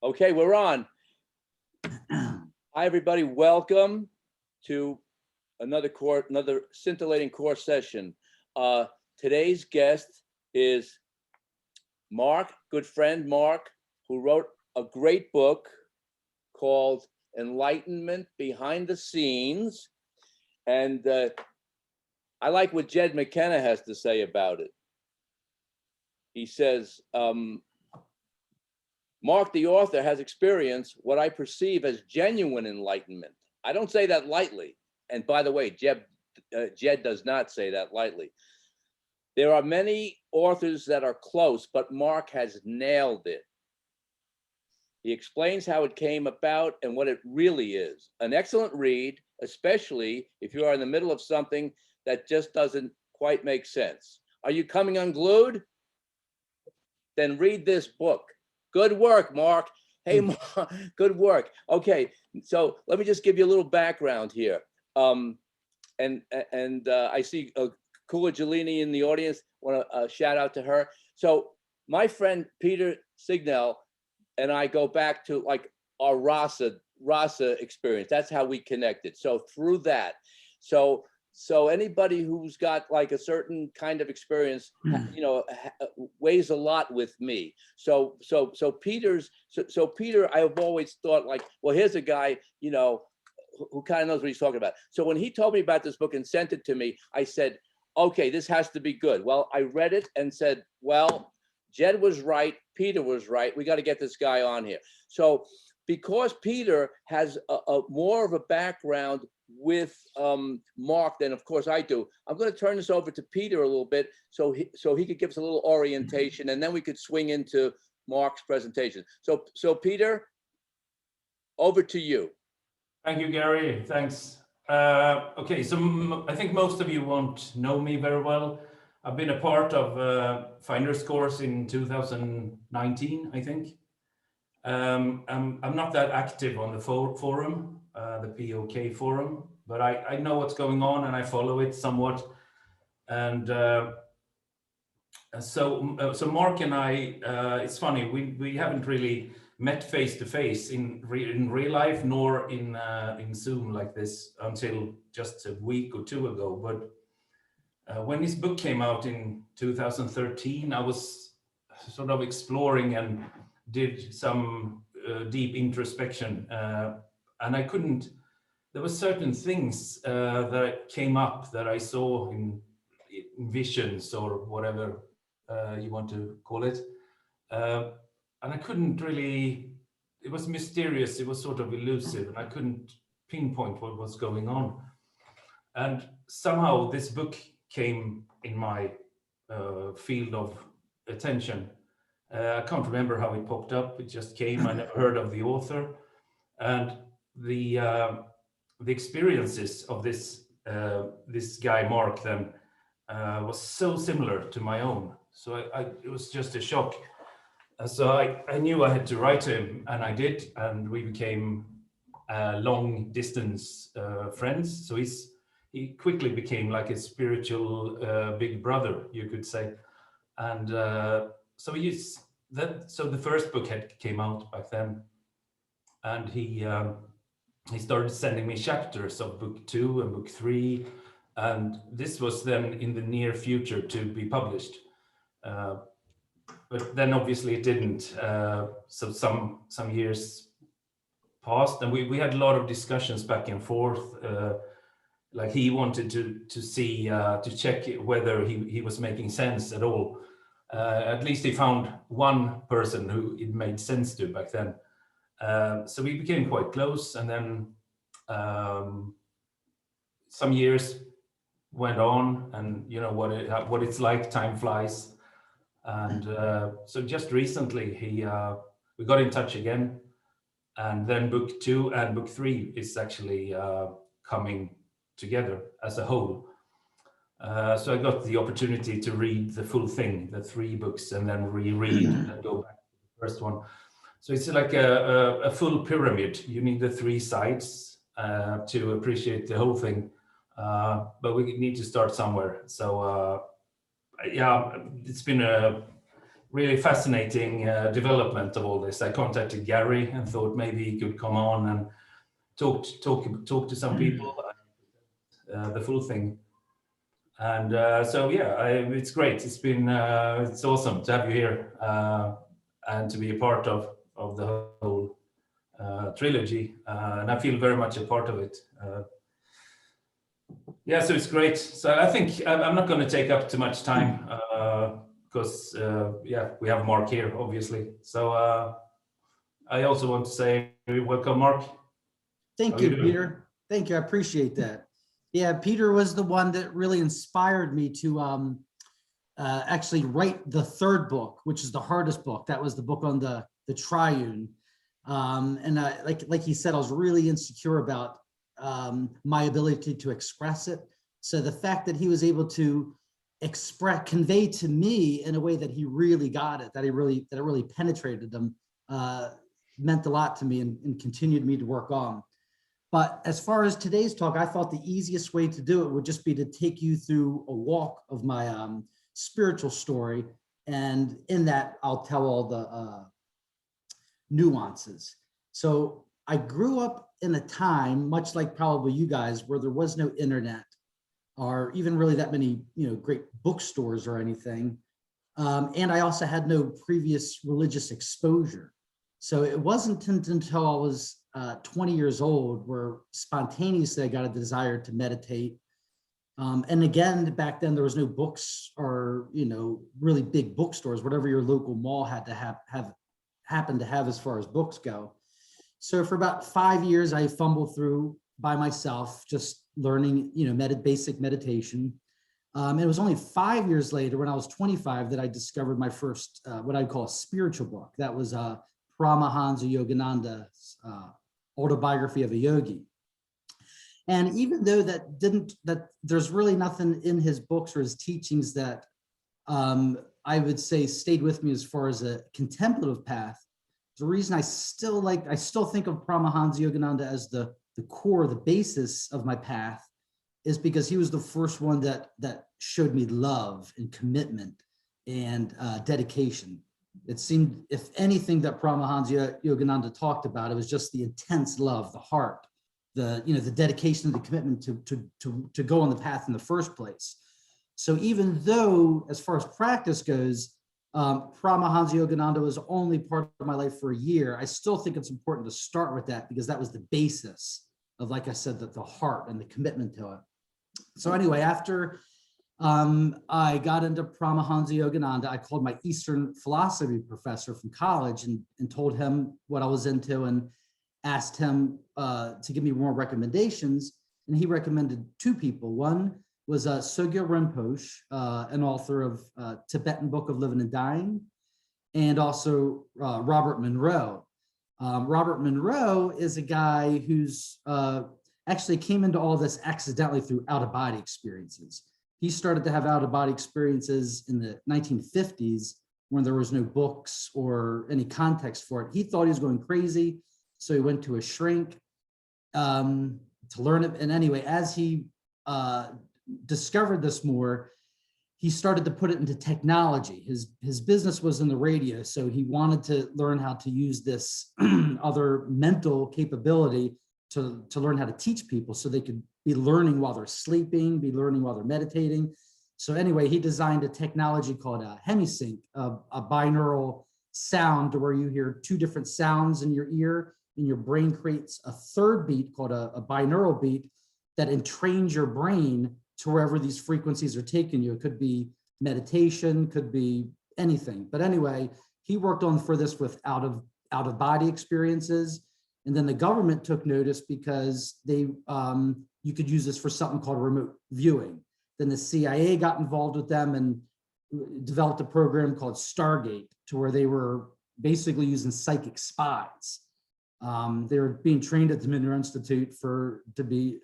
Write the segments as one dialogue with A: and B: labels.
A: Okay, we're on. Hi, everybody. Welcome to another scintillating course session. Today's guest is Mark, good friend Mark, who wrote a great book called Enlightenment Behind the Scenes. And I like what Jed McKenna has to say about it. He says, Mark, the author, has experienced what I perceive as genuine enlightenment. I don't say that lightly. And by the way, Jed does not say that lightly. There are many authors that are close, but Mark has nailed it. He explains how it came about and what it really is. An excellent read, especially if you are in the middle of something that just doesn't quite make sense. Are you coming unglued? Then read this book. Good work, Mark. Hey, Mark, good work. Okay, so let me just give you a little background here. I see Kula Gelini in the audience. Want to shout out to her. So my friend Peter Signell and I go back to like our Rasa experience. That's how we connected. So through that, so anybody who's got like a certain kind of experience, you know, weighs a lot with me. So Peter, I've always thought like, well, here's a guy, you know, who kind of knows what he's talking about. So when he told me about this book and sent it to me, I said, okay, this has to be good. Well, I read it and said, well, Jed was right, Peter was right. We got to get this guy on here. So because Peter has a more of a background with Mark than of course I do, I'm going to turn this over to Peter a little bit so he could give us a little orientation, and then we could swing into Mark's presentation. So Peter, over to you.
B: Thank you, Gary. Thanks. Okay, so I think most of you won't know me very well. I've been a part of Finder's Course in 2019, I think. I'm not that active on the forum, the POK forum, but I know what's going on and I follow it somewhat. And so Mark and I, it's funny, we haven't really met face to face in real life, nor in Zoom like this until just a week or two ago. But when his book came out in 2013, I was sort of exploring and did some deep introspection, and I couldn't. There were certain things that came up that I saw in visions or whatever you want to call it, and I couldn't really. It was mysterious. It was sort of elusive, and I couldn't pinpoint what was going on. And somehow this book came in my field of attention. I can't remember how it popped up. It just came. I never heard of the author, and the experiences of this guy Mark then was so similar to my own. So it was just a shock. So I knew I had to write to him, and I did, and we became long distance friends. So he quickly became like a spiritual big brother, you could say. And so the first book came out back then, and he started sending me chapters of book 2 and book 3, and this was then in the near future to be published. But then obviously it didn't. So some years passed, and we had a lot of discussions back and forth. Like he wanted to see to check whether he was making sense at all. At least he found one person who it made sense to back then. So we became quite close, and then some years went on, and you know what it's like. Time flies, and so just recently we got in touch again, and then book 2 and book 3 is actually coming together as a whole. So I got the opportunity to read the full thing, the 3 books, and then reread and go back to the first one. So it's like a full pyramid. You need the 3 sides to appreciate the whole thing, but we need to start somewhere. So yeah, it's been really fascinating development of all this. I contacted Gary and thought maybe he could come on and talk to some people, the full thing. And so yeah, it's great. It's been it's awesome to have you here and to be a part of the whole trilogy, and I feel very much a part of it. Yeah, so it's great. So I think I'm not going to take up too much time because yeah, we have Mark here, obviously. So I also want to say welcome, Mark.
C: Thank you, Peter. Thank you. I appreciate that. Yeah, Peter was the one that really inspired me to actually write the third book, which is the hardest book. That was the book on the triune. And like he said, I was really insecure about my ability to express it. So the fact that he was able to convey to me in a way that he really got it, that it really penetrated him, meant a lot to me and continued me to work on. But as far as today's talk, I thought the easiest way to do it would just be to take you through a walk of my spiritual story. And in that, I'll tell all the nuances. So I grew up in a time, much like probably you guys, where there was no internet or even really that many, great bookstores or anything. And I also had no previous religious exposure. So it wasn't until I was 20 years old where spontaneously I got a desire to meditate. And again, back then there was no books or, really big bookstores, whatever your local mall had to happened to have as far as books go. So for about 5 years, I fumbled through by myself, just learning, basic meditation. It was only 5 years later, when I was 25, that I discovered my first, what I'd call a spiritual book. That was Paramahansa Yogananda's Autobiography of a Yogi. And even though that there's really nothing in his books or his teachings that I would say stayed with me as far as a contemplative path, the reason I still think of Paramahansa Yogananda as the core, the basis of my path, is because he was the first one that showed me love and commitment and dedication. It seemed, if anything, that Paramahansa Yogananda talked about, it was just the intense love, the heart, the dedication, the commitment to go on the path in the first place. So even though, as far as practice goes, Paramahansa Yogananda was only part of my life for a year, I still think it's important to start with that because that was the basis of, like I said, the heart and the commitment to it. So anyway, after I got into Paramahansa Yogananda, I called my Eastern philosophy professor from college and told him what I was into and asked him to give me more recommendations. And he recommended two people. One was Sogyo Rinpoche, an author of Tibetan Book of Living and Dying, and also Robert Monroe. Robert Monroe is a guy who's actually came into all this accidentally through out-of-body experiences. He started to have out-of-body experiences in the 1950s when there was no books or any context for it. He thought he was going crazy, so he went to a shrink to learn it. And anyway, as he discovered this more, he started to put it into technology. His business was in the radio, so he wanted to learn how to use this other mental capability to learn how to teach people so they could be learning while they're sleeping, be learning while they're meditating. So anyway, he designed a technology called a hemisync, a binaural sound to where you hear two different sounds in your ear, and your brain creates a third beat called a binaural beat that entrains your brain to wherever these frequencies are taking you. It could be meditation, could be anything. But anyway, he worked on for this with out of body experiences. And then the government took notice because you could use this for something called remote viewing. Then the CIA got involved with them and developed a program called Stargate, to where they were basically using psychic spies. They were being trained at the Monroe Institute to be,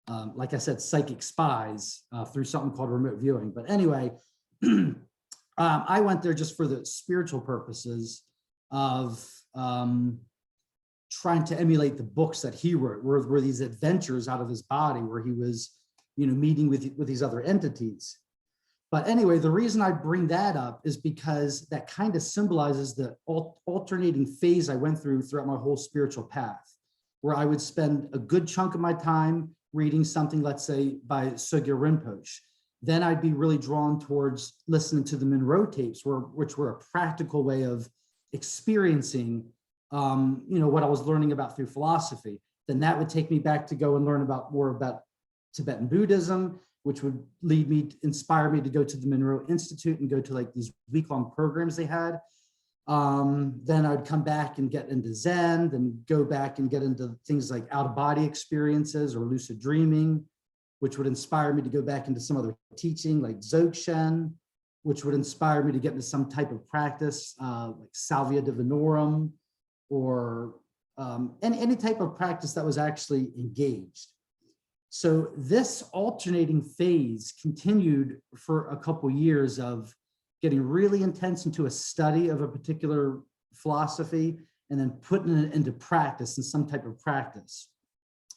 C: like I said, psychic spies through something called remote viewing. But anyway, I went there just for the spiritual purposes of trying to emulate the books that he wrote, were these adventures out of his body, where he was, meeting with these other entities. But anyway, the reason I bring that up is because that kind of symbolizes the alternating phase I went through throughout my whole spiritual path, where I would spend a good chunk of my time reading something, let's say by Sugya Rinpoche. Then I'd be really drawn towards listening to the Monroe tapes, which were a practical way of experiencing, what I was learning about through philosophy. Then that would take me back to go and learn more about Tibetan Buddhism, which would inspire me to go to the Monroe Institute and go to like these week-long programs they had. Then I'd come back and get into Zen, then go back and get into things like out-of-body experiences or lucid dreaming, which would inspire me to go back into some other teaching like Dzogchen, which would inspire me to get into some type of practice like Salvia Divinorum, or any type of practice that was actually engaged. So this alternating phase continued for a couple years of getting really intense into a study of a particular philosophy and then putting it into practice, in some type of practice,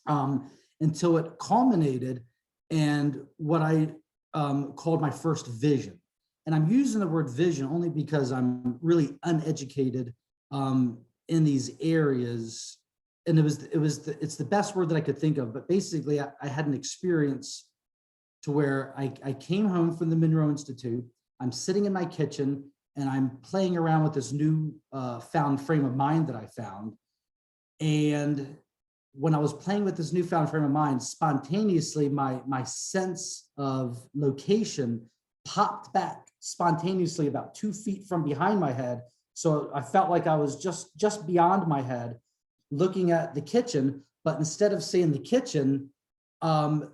C: until it culminated and what I called my first vision. And I'm using the word vision only because I'm really uneducated in these areas. And it's the best word that I could think of, but basically I had an experience to where I came home from the Monroe Institute. I'm sitting in my kitchen and I'm playing around with this new found frame of mind that I found. And when I was playing with this newfound frame of mind, spontaneously my sense of location popped back spontaneously about 2 feet from behind my head. So I felt like I was just beyond my head, looking at the kitchen, but instead of seeing the kitchen,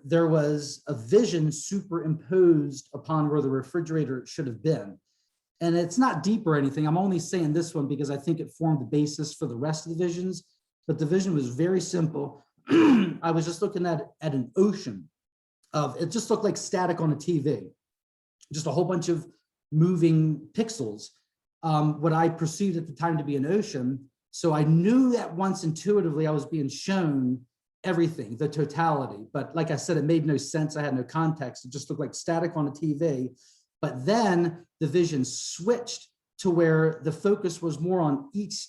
C: there was a vision superimposed upon where the refrigerator should have been. And it's not deep or anything. I'm only saying this one because I think it formed the basis for the rest of the visions, but the vision was very simple. I was just looking at an ocean it just looked like static on a TV, just a whole bunch of moving pixels, what I perceived at the time to be an ocean. So I knew that once intuitively I was being shown everything, the totality. But like I said, it made no sense. I had no context. It just looked like static on a TV. But then the vision switched to where the focus was more on each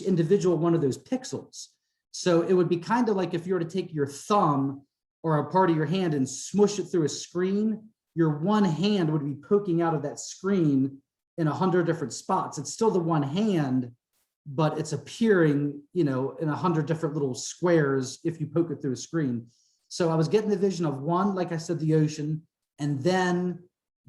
C: individual one of those pixels. So it would be kind of like if you were to take your thumb or a part of your hand and smush it through a screen, your one hand would be poking out of that screen in 100 different spots. It's still the one hand, but it's appearing, in 100 different little squares if you poke it through a screen. So I was getting the vision of one, like I said, the ocean, and then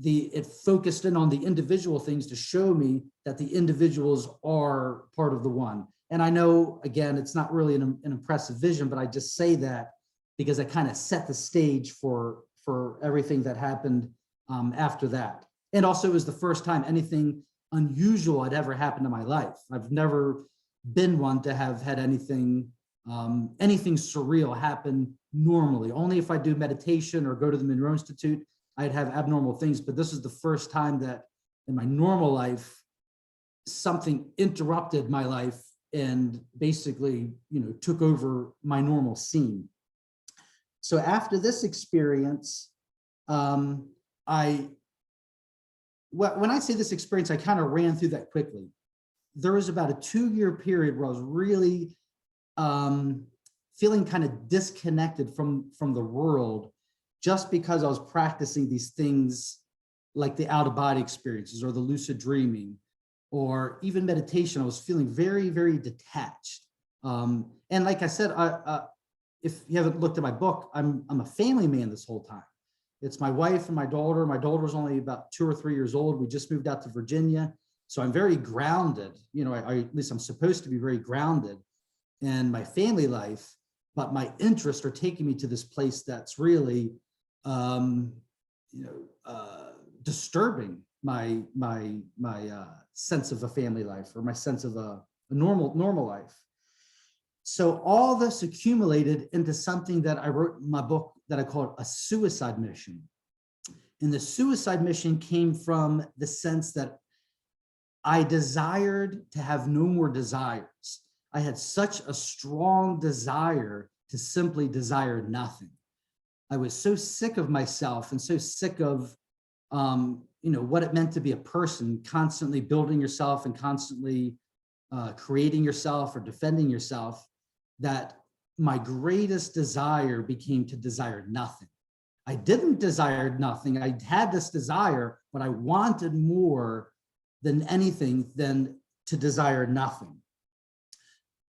C: it focused in on the individual things to show me that the individuals are part of the one. And I know, again, it's not really an impressive vision, but I just say that because I kind of set the stage for everything that happened after that. And also it was the first time anything unusual had ever happened in my life. I've never been one to have had anything surreal happen normally. Only if I do meditation or go to the Monroe Institute, I'd have abnormal things. But this is the first time that in my normal life, something interrupted my life and basically, took over my normal scene. So after this experience, when I say this experience, I kind of ran through that quickly. There was about a 2-year period where I was really feeling kind of disconnected from the world, just because I was practicing these things like the out-of-body experiences or the lucid dreaming or even meditation. I was feeling very, very detached. And like I said, if you haven't looked at my book, I'm a family man this whole time. It's my wife and my daughter. My daughter was only about 2 or 3 years old. We just moved out to Virginia. So I'm very grounded. At least I'm supposed to be very grounded in my family life, but my interests are taking me to this place that's really, disturbing my sense of a family life or my sense of a normal life. So all this accumulated into something that I wrote in my book that I called a suicide mission. And the suicide mission came from the sense that I desired to have no more desires. I had such a strong desire to simply desire nothing. I was so sick of myself and so sick of what it meant to be a person, constantly building yourself and constantly creating yourself or defending yourself, that my greatest desire became to desire nothing. I didn't desire nothing. I had this desire, but I wanted more than anything than to desire nothing.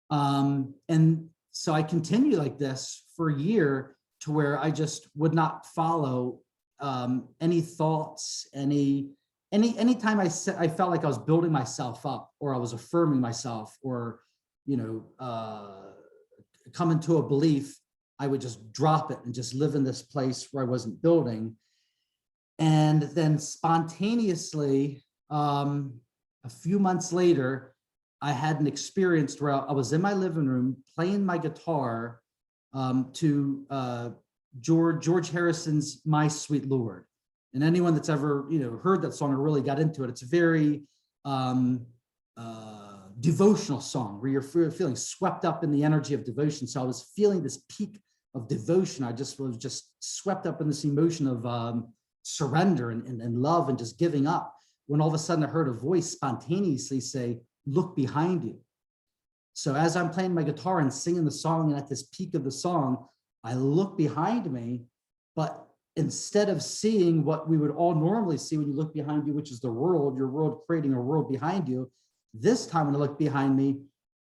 C: And so I continued like this for a year, to where I just would not follow any thoughts, anytime I felt like I was building myself up, or I was affirming myself, or coming to a belief, I would just drop it and just live in this place where I wasn't building. And then spontaneously, a few months later, I had an experience where I was in my living room playing my guitar to George Harrison's "My Sweet Lord." And anyone that's ever heard that song or really got into it, it's a very devotional song where you're feeling swept up in the energy of devotion. So I was feeling this peak of devotion. I was just swept up in this emotion of surrender and love and just giving up, when all of a sudden I heard a voice spontaneously say, "Look behind you." So as I'm playing my guitar and singing the song, and at this peak of the song, I look behind me, but instead of seeing what we would all normally see when you look behind you, which is the world, your world creating a world behind you, this time when I looked behind me,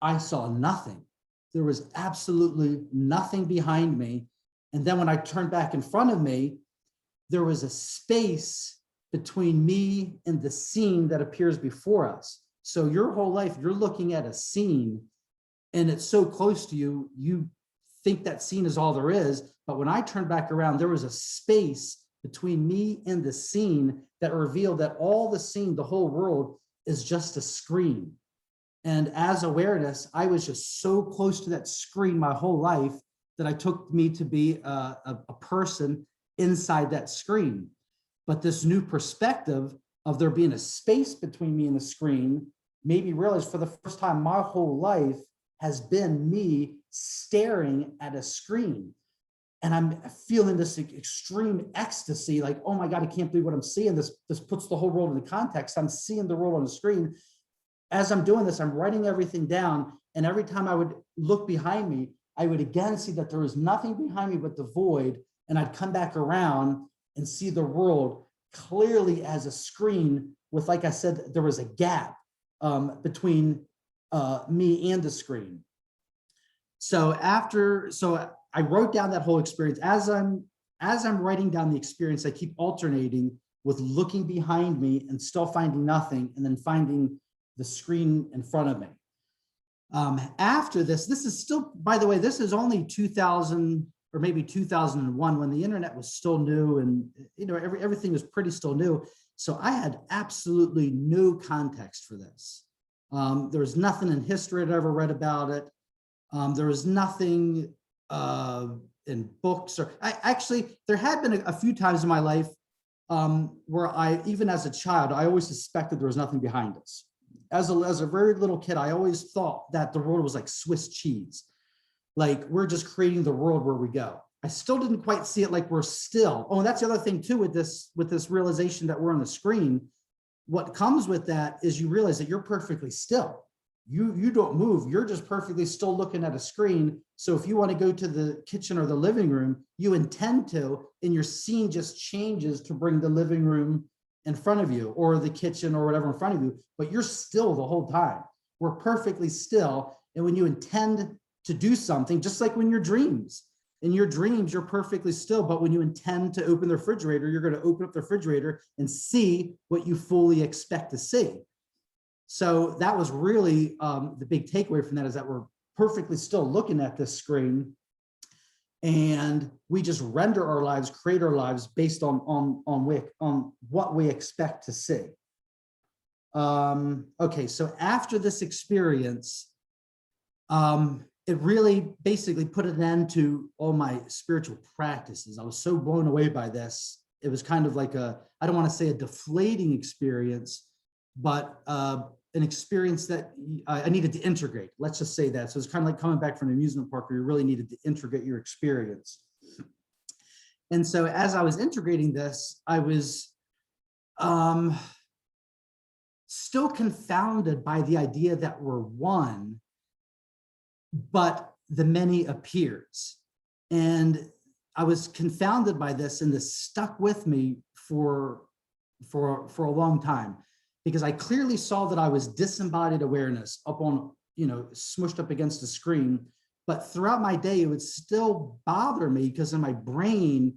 C: I saw nothing. There was absolutely nothing behind me. And then when I turned back in front of me, there was a space between me and the scene that appears before us. So your whole life, you're looking at a scene and it's so close to you, you think that scene is all there is. But when I turned back around, there was a space between me and the scene that revealed that all the scene, the whole world, is just a screen. And as awareness, I was just so close to that screen my whole life that I took me to be a person inside that screen. But this new perspective of there being a space between me and the screen made me realize for the first time my whole life has been me staring at a screen. And I'm feeling this extreme ecstasy, like, oh my God, I can't believe what I'm seeing. This puts the whole world into context. I'm seeing the world on the screen. As I'm doing this, I'm writing everything down. And every time I would look behind me, I would again see that there was nothing behind me but the void. And I'd come back around and see the world clearly as a screen with, like I said, there was a gap between me and the screen. So I wrote down that whole experience. As I'm writing down the experience, I keep alternating with looking behind me and still finding nothing, and then finding the screen in front of me. After this is still, by the way, this is only 2000 or maybe 2001, when the internet was still new, and everything was pretty still new. So I had absolutely no context for this. There was nothing in history I'd ever read about it. There was nothing in books, or there had been a few times in my life where even as a child, I always suspected there was nothing behind us. As a very little kid, I always thought that the world was like Swiss cheese. Like we're just creating the world where we go. I still didn't quite see it like we're still. Oh, and that's the other thing too with this realization that we're on the screen. What comes with that is you realize that you're perfectly still. You don't move. You're just perfectly still looking at a screen. So if you want to go to the kitchen or the living room, you intend to, and your scene just changes to bring the living room in front of you, or the kitchen or whatever in front of you, but you're still the whole time. We're perfectly still. And when you intend to do something, just like when your dreams, in your dreams, you're perfectly still, but when you intend to open the refrigerator, you're going to open up the refrigerator and see what you fully expect to see. So that was really the big takeaway from that, is that we're perfectly still looking at this screen, and we just render our lives, create our lives based on what we expect to see. Okay, so after this experience, it really basically put an end to all my spiritual practices. I was so blown away by this. It was kind of like I don't want to say a deflating experience, but an experience that I needed to integrate. Let's just say that. So it's kind of like coming back from an amusement park where you really needed to integrate your experience. And so as I was integrating this, I was still confounded by the idea that we're one, but the many appears. And I was confounded by this, and this stuck with me for a long time, because I clearly saw that I was disembodied awareness up on, smushed up against the screen. But throughout my day, it would still bother me because in my brain,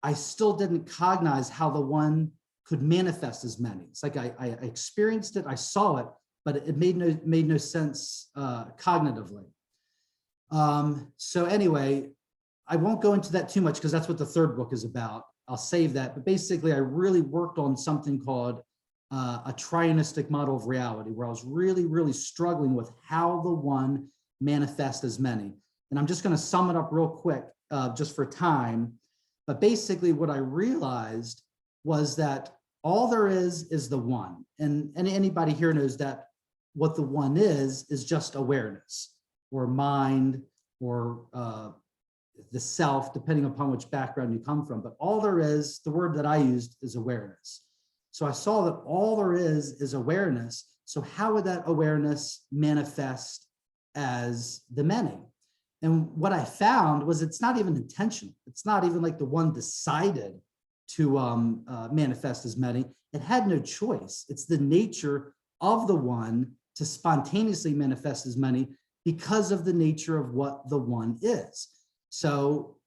C: I still didn't cognize how the one could manifest as many. It's like I experienced it, I saw it, but it made no sense cognitively. So anyway, I won't go into that too much because that's what the third book is about. I'll save that. But basically, I really worked on something called a trianistic model of reality, where I was really, really struggling with how the one manifests as many. And I'm just going to sum it up real quick, just for time. But basically, what I realized was that all there is the one. And anybody here knows that what the one is just awareness or mind or the self, depending upon which background you come from. But all there is, the word that I used is awareness. So I saw that all there is awareness. So how would that awareness manifest as the many? And what I found was it's not even intentional. It's not even like the one decided to manifest as many. It had no choice. It's the nature of the one to spontaneously manifest as many because of the nature of what the one is. So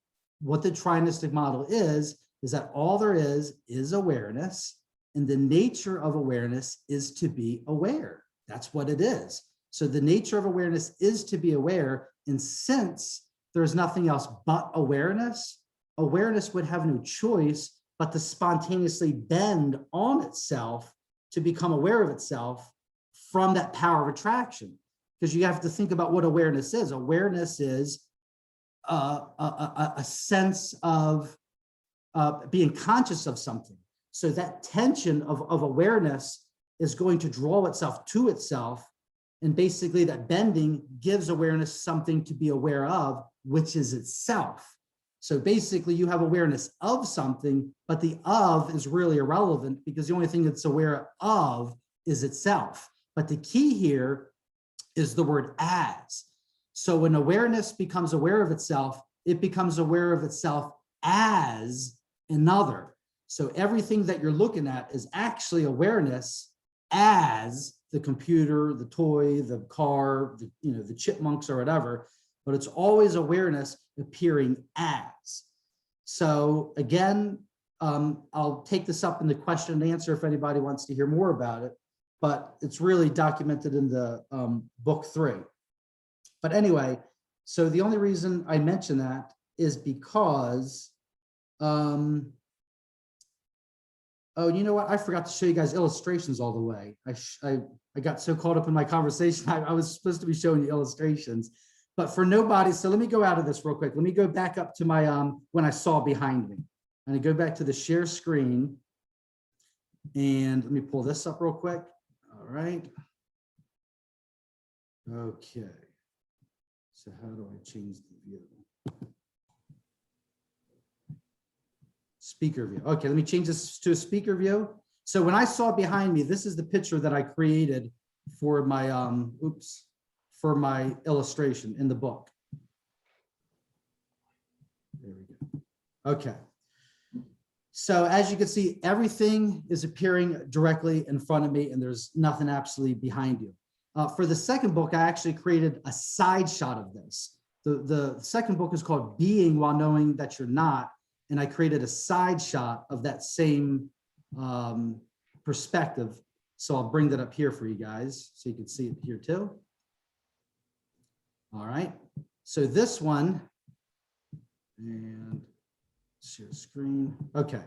C: what the trianistic model is that all there is awareness, and the nature of awareness is to be aware. That's what it is. So the nature of awareness is to be aware, and since there's nothing else but awareness, awareness would have no choice but to spontaneously bend on itself to become aware of itself from that power of attraction. Because you have to think about what awareness is. Awareness is a sense of being conscious of something. So that tension of awareness is going to draw itself to itself. And basically that bending gives awareness something to be aware of, which is itself. So basically you have awareness of something, but the of is really irrelevant because the only thing it's aware of is itself. But the key here is the word as. So when awareness becomes aware of itself, it becomes aware of itself as another. So everything that you're looking at is actually awareness as the computer, the toy, the car, the chipmunks or whatever, but it's always awareness appearing as. So again, I'll take this up in the question and answer if anybody wants to hear more about it, but it's really documented in the book 3. But anyway, so the only reason I mention that is because, oh, you know what? I forgot to show you guys illustrations all the way. I got so caught up in my conversation. I was supposed to be showing you illustrations, but for nobody. So let me go out of this real quick. Let me go back up to my, when I saw behind me. And I go back to the share screen. And let me pull this up real quick. All right. Okay. So how do I change the view? Speaker view. Okay, let me change this to a speaker view. So when I saw behind me, this is the picture that I created for my for my illustration in the book. There we go. Okay. So as you can see, everything is appearing directly in front of me and there's nothing absolutely behind you. For the second book, I actually created a side shot of this. The second book is called Being While Knowing That You're Not. And I created a side shot of that same perspective. So I'll bring that up here for you guys so you can see it here too. All right. So this one, and share screen. Okay.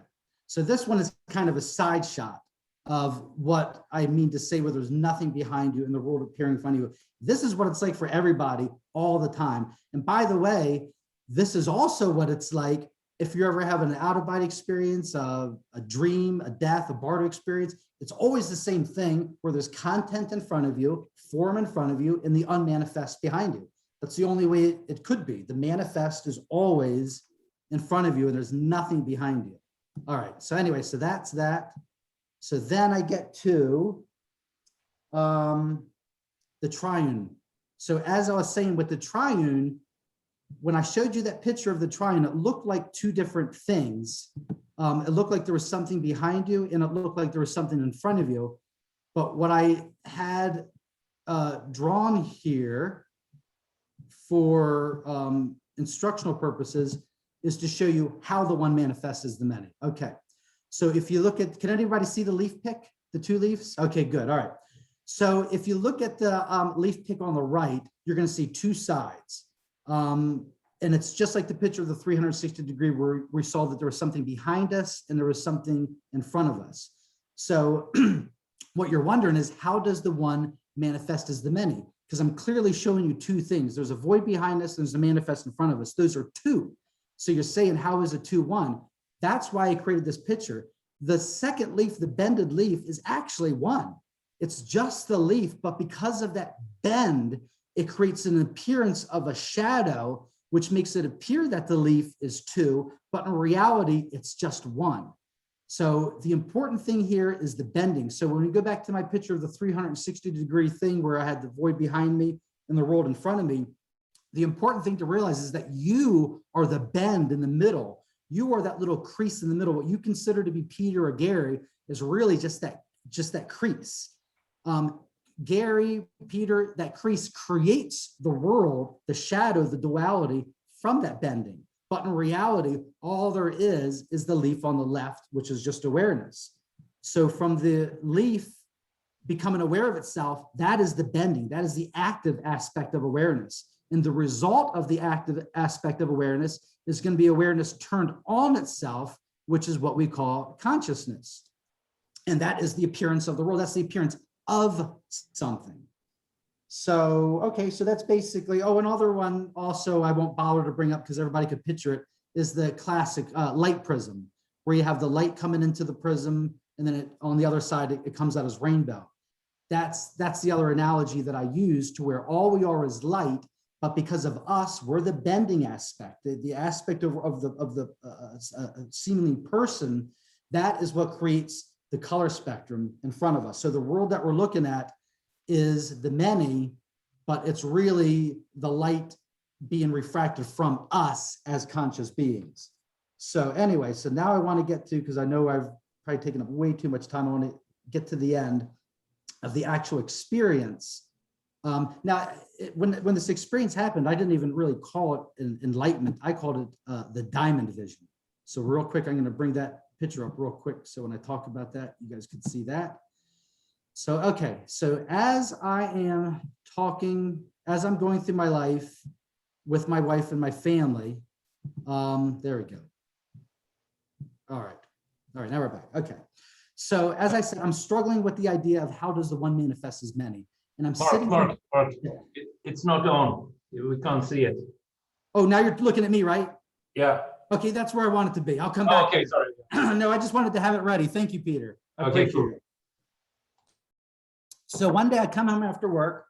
C: So this one is kind of a side shot of what I mean to say where there's nothing behind you in the world appearing in front of you. This is what it's like for everybody all the time. And by the way, this is also what it's like if you're ever having an out-of-body experience, a dream, a death, a bardo experience. It's always the same thing where there's content in front of you, form in front of you, and the unmanifest behind you. That's the only way it could be. The manifest is always in front of you and there's nothing behind you. All right, so anyway, so that's that. So then I get to the triune. So as I was saying with the triune, when I showed you that picture of the triune, it looked like two different things. It looked like there was something behind you and it looked like there was something in front of you. But what I had drawn here for instructional purposes is to show you how the one manifests as the many. Okay, so if you look at, can anybody see the leaf pick, the two leaves? Okay, good, all right. So if you look at the leaf pick on the right, you're gonna see two sides. And it's just like the picture of the 360 degree where we saw that there was something behind us and there was something in front of us. So what you're wondering is, how does the one manifest as the many? Because I'm clearly showing you two things. There's a void behind us, and there's a manifest in front of us. Those are two. So you're saying, how is a 2, 1? That's why I created this picture. The second leaf, the bended leaf, is actually 1. It's just the leaf, but because of that bend, it creates an appearance of a shadow, which makes it appear that the leaf is 2, but in reality, it's just 1. So the important thing here is the bending. So when we go back to my picture of the 360 degree thing where I had the void behind me and the world in front of me, the important thing to realize is that you are the bend in the middle. You are that little crease in the middle. What you consider to be Peter or Gary is really just that crease. Gary, Peter, that crease creates the world, the shadow, the duality from that bending. But in reality, all there is the leaf on the left, which is just awareness. So from the leaf becoming aware of itself, that is the bending. That is the active aspect of awareness. And the result of the active aspect of awareness is going to be awareness turned on itself, which is what we call consciousness. And that is the appearance of the world. That's the appearance of something. So, okay, so that's basically, oh, another one also I won't bother to bring up because everybody could picture it, is the classic light prism, where you have the light coming into the prism and then on the other side, it comes out as rainbow. That's the other analogy that I use, to where all we are is light, but because of us, we're the bending aspect, the aspect of the seemingly person. That is what creates the color spectrum in front of us. So the world that we're looking at is the many, but it's really the light being refracted from us as conscious beings. So anyway, so now I want to get to, because I know I've probably taken up way too much time, I want to get to the end of the actual experience. Now, when this experience happened, I didn't even really call it enlightenment. I called it the diamond vision. So real quick, I'm going to bring that picture up real quick. So when I talk about that, you guys can see that. So, okay. So as I am talking, as I'm going through my life with my wife and my family, there we go. All right. All right, now we're back. Okay. So as I said, I'm struggling with the idea of how does the one manifest as many? And I'm sitting
B: Mark, it's not on. We can't see it.
C: Oh, now you're looking at me, right?
B: Yeah.
C: Okay, that's where I want it to be. I'll come back.
B: Okay, sorry.
C: No, I just wanted to have it ready. Thank you, Peter. I
B: Okay,
C: appreciate
B: cool.
C: it. So one day I come home after work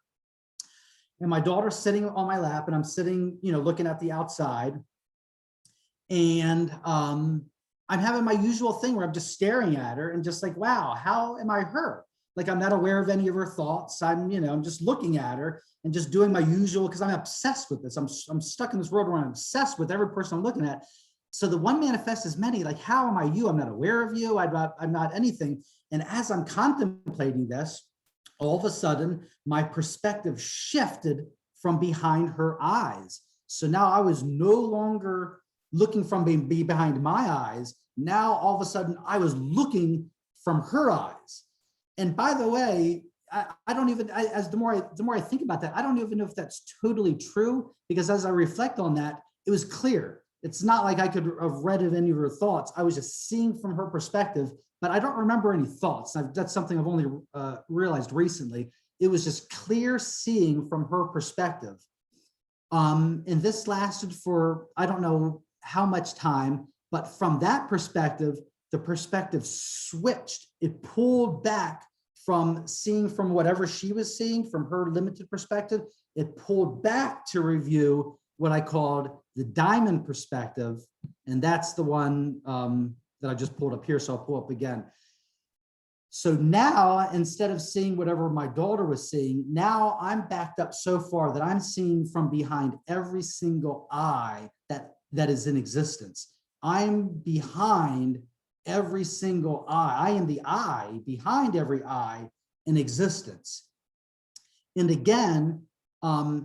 C: and my daughter's sitting on my lap and I'm sitting, looking at the outside, and I'm having my usual thing where I'm just staring at her and just like, wow, how am I her? Like, I'm not aware of any of her thoughts. I'm just looking at her and just doing my usual, because I'm obsessed with this. I'm stuck in this world where I'm obsessed with every person I'm looking at. So the one manifests as many, like, how am I you? I'm not aware of you. I'm not anything. And as I'm contemplating this, all of a sudden, my perspective shifted from behind her eyes. So now I was no longer looking from behind my eyes. Now, all of a sudden, I was looking from her eyes. And by the way, I don't even, the more I think about that, I don't even know if that's totally true, because as I reflect on that, it was clear. It's not like I could have read any of her thoughts. I was just seeing from her perspective, but I don't remember any thoughts. That's something I've only realized recently. It was just clear seeing from her perspective. And this lasted for, I don't know how much time, but from that perspective, the perspective switched. It pulled back from seeing from whatever she was seeing from her limited perspective. It pulled back to review what I called the diamond perspective. And that's the one that I just pulled up here. So I'll pull up again. So now, instead of seeing whatever my daughter was seeing, now I'm backed up so far that I'm seeing from behind every single eye that is in existence. I'm behind every single eye. I am the eye behind every eye in existence. And again,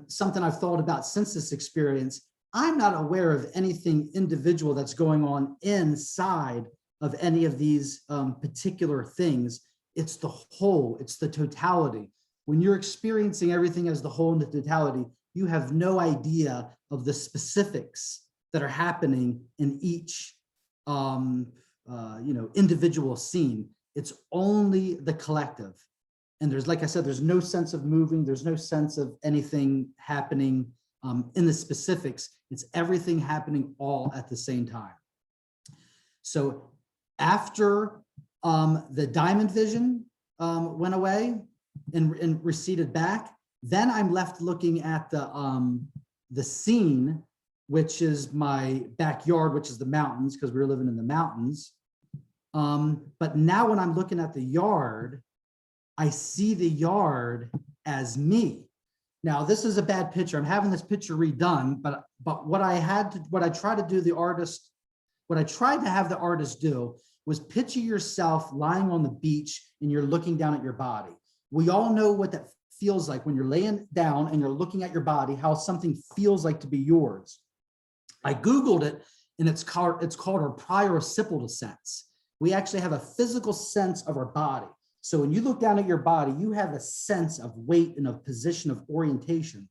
C: something I've thought about since this experience, I'm not aware of anything individual that's going on inside of any of these particular things. It's the whole, it's the totality. When you're experiencing everything as the whole and the totality, you have no idea of the specifics that are happening in each individual scene. It's only the collective. And there's, like I said, there's no sense of moving. There's no sense of anything happening in the specifics. It's everything happening all at the same time. So after the diamond vision went away and receded back, then I'm left looking at the scene, which is my backyard, which is the mountains, because we were living in the mountains. But now when I'm looking at the yard, I see the yard as me. Now, this is a bad picture. I'm having this picture redone, but what I tried to have the artist do was picture yourself lying on the beach and you're looking down at your body. We all know what that feels like when you're laying down and you're looking at your body, how something feels like to be yours. I Googled it, and it's called our proprioceptal sense. We actually have a physical sense of our body. So when you look down at your body, you have a sense of weight and of position of orientation.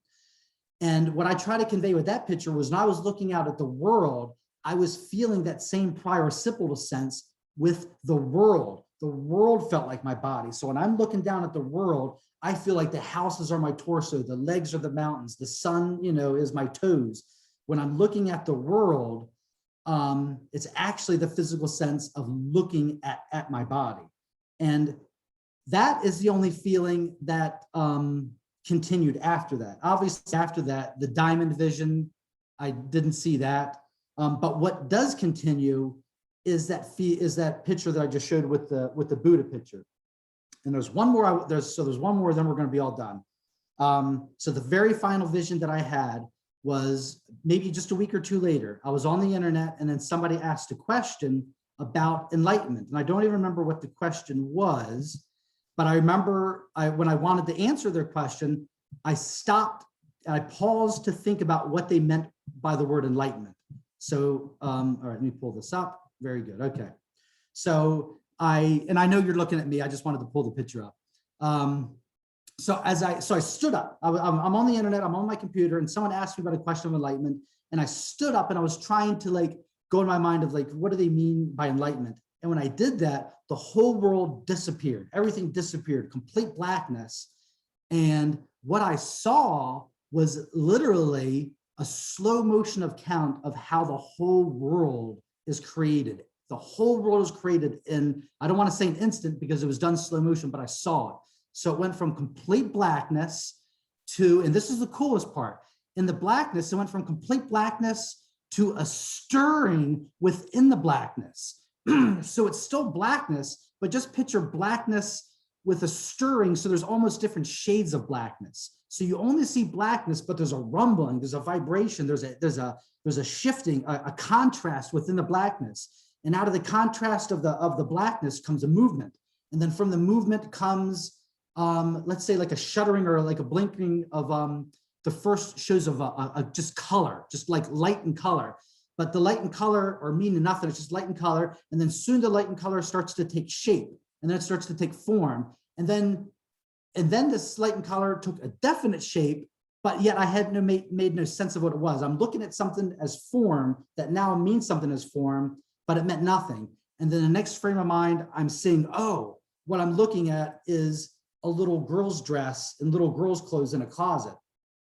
C: And what I try to convey with that picture was when I was looking out at the world, I was feeling that same proprioceptal sense with the world. The world felt like my body. So when I'm looking down at the world, I feel like the houses are my torso, the legs are the mountains, the sun, is my toes. When I'm looking at the world, it's actually the physical sense of looking at my body. And that is the only feeling that continued after that. Obviously, after that, the diamond vision, I didn't see that. But what does continue is that picture that I just showed with the Buddha picture. And there's one more. There's one more. Then we're going to be all done. So the very final vision that I had was maybe just a week or two later. I was on the internet, and then somebody asked a question about enlightenment, and I don't even remember what the question was. But I remember when I wanted to answer their question, I stopped and I paused to think about what they meant by the word enlightenment. So, all right, let me pull this up. Very good. Okay. So I know you're looking at me. I just wanted to pull the picture up. So I stood up. I'm on the internet. I'm on my computer, and someone asked me about a question of enlightenment, and I stood up and I was trying to go in my mind of what do they mean by enlightenment? And when I did that, the whole world disappeared. Everything disappeared, complete blackness. And what I saw was literally a slow motion of count of how the whole world is created. The whole world is created in, I don't want to say an instant because it was done slow motion, but I saw it. So it went from complete blackness to, and this is the coolest part, in the blackness, it went from complete blackness to a stirring within the blackness. So it's still blackness, but just picture blackness with a stirring. So there's almost different shades of blackness. So you only see blackness, but there's a rumbling, there's a vibration, there's a shifting, a contrast within the blackness. And out of the contrast of the blackness comes a movement. And then from the movement comes, let's say like a shuddering or like a blinking of the first shows of just color, just like light and color. But the light and color are meaning nothing, it's just light and color. And then soon the light and color starts to take shape, and then it starts to take form. And then this light and color took a definite shape, but yet I had made no sense of what it was. I'm looking at something as form that now means something as form, but it meant nothing. And then the next frame of mind, I'm seeing, oh, what I'm looking at is a little girl's dress and little girl's clothes in a closet.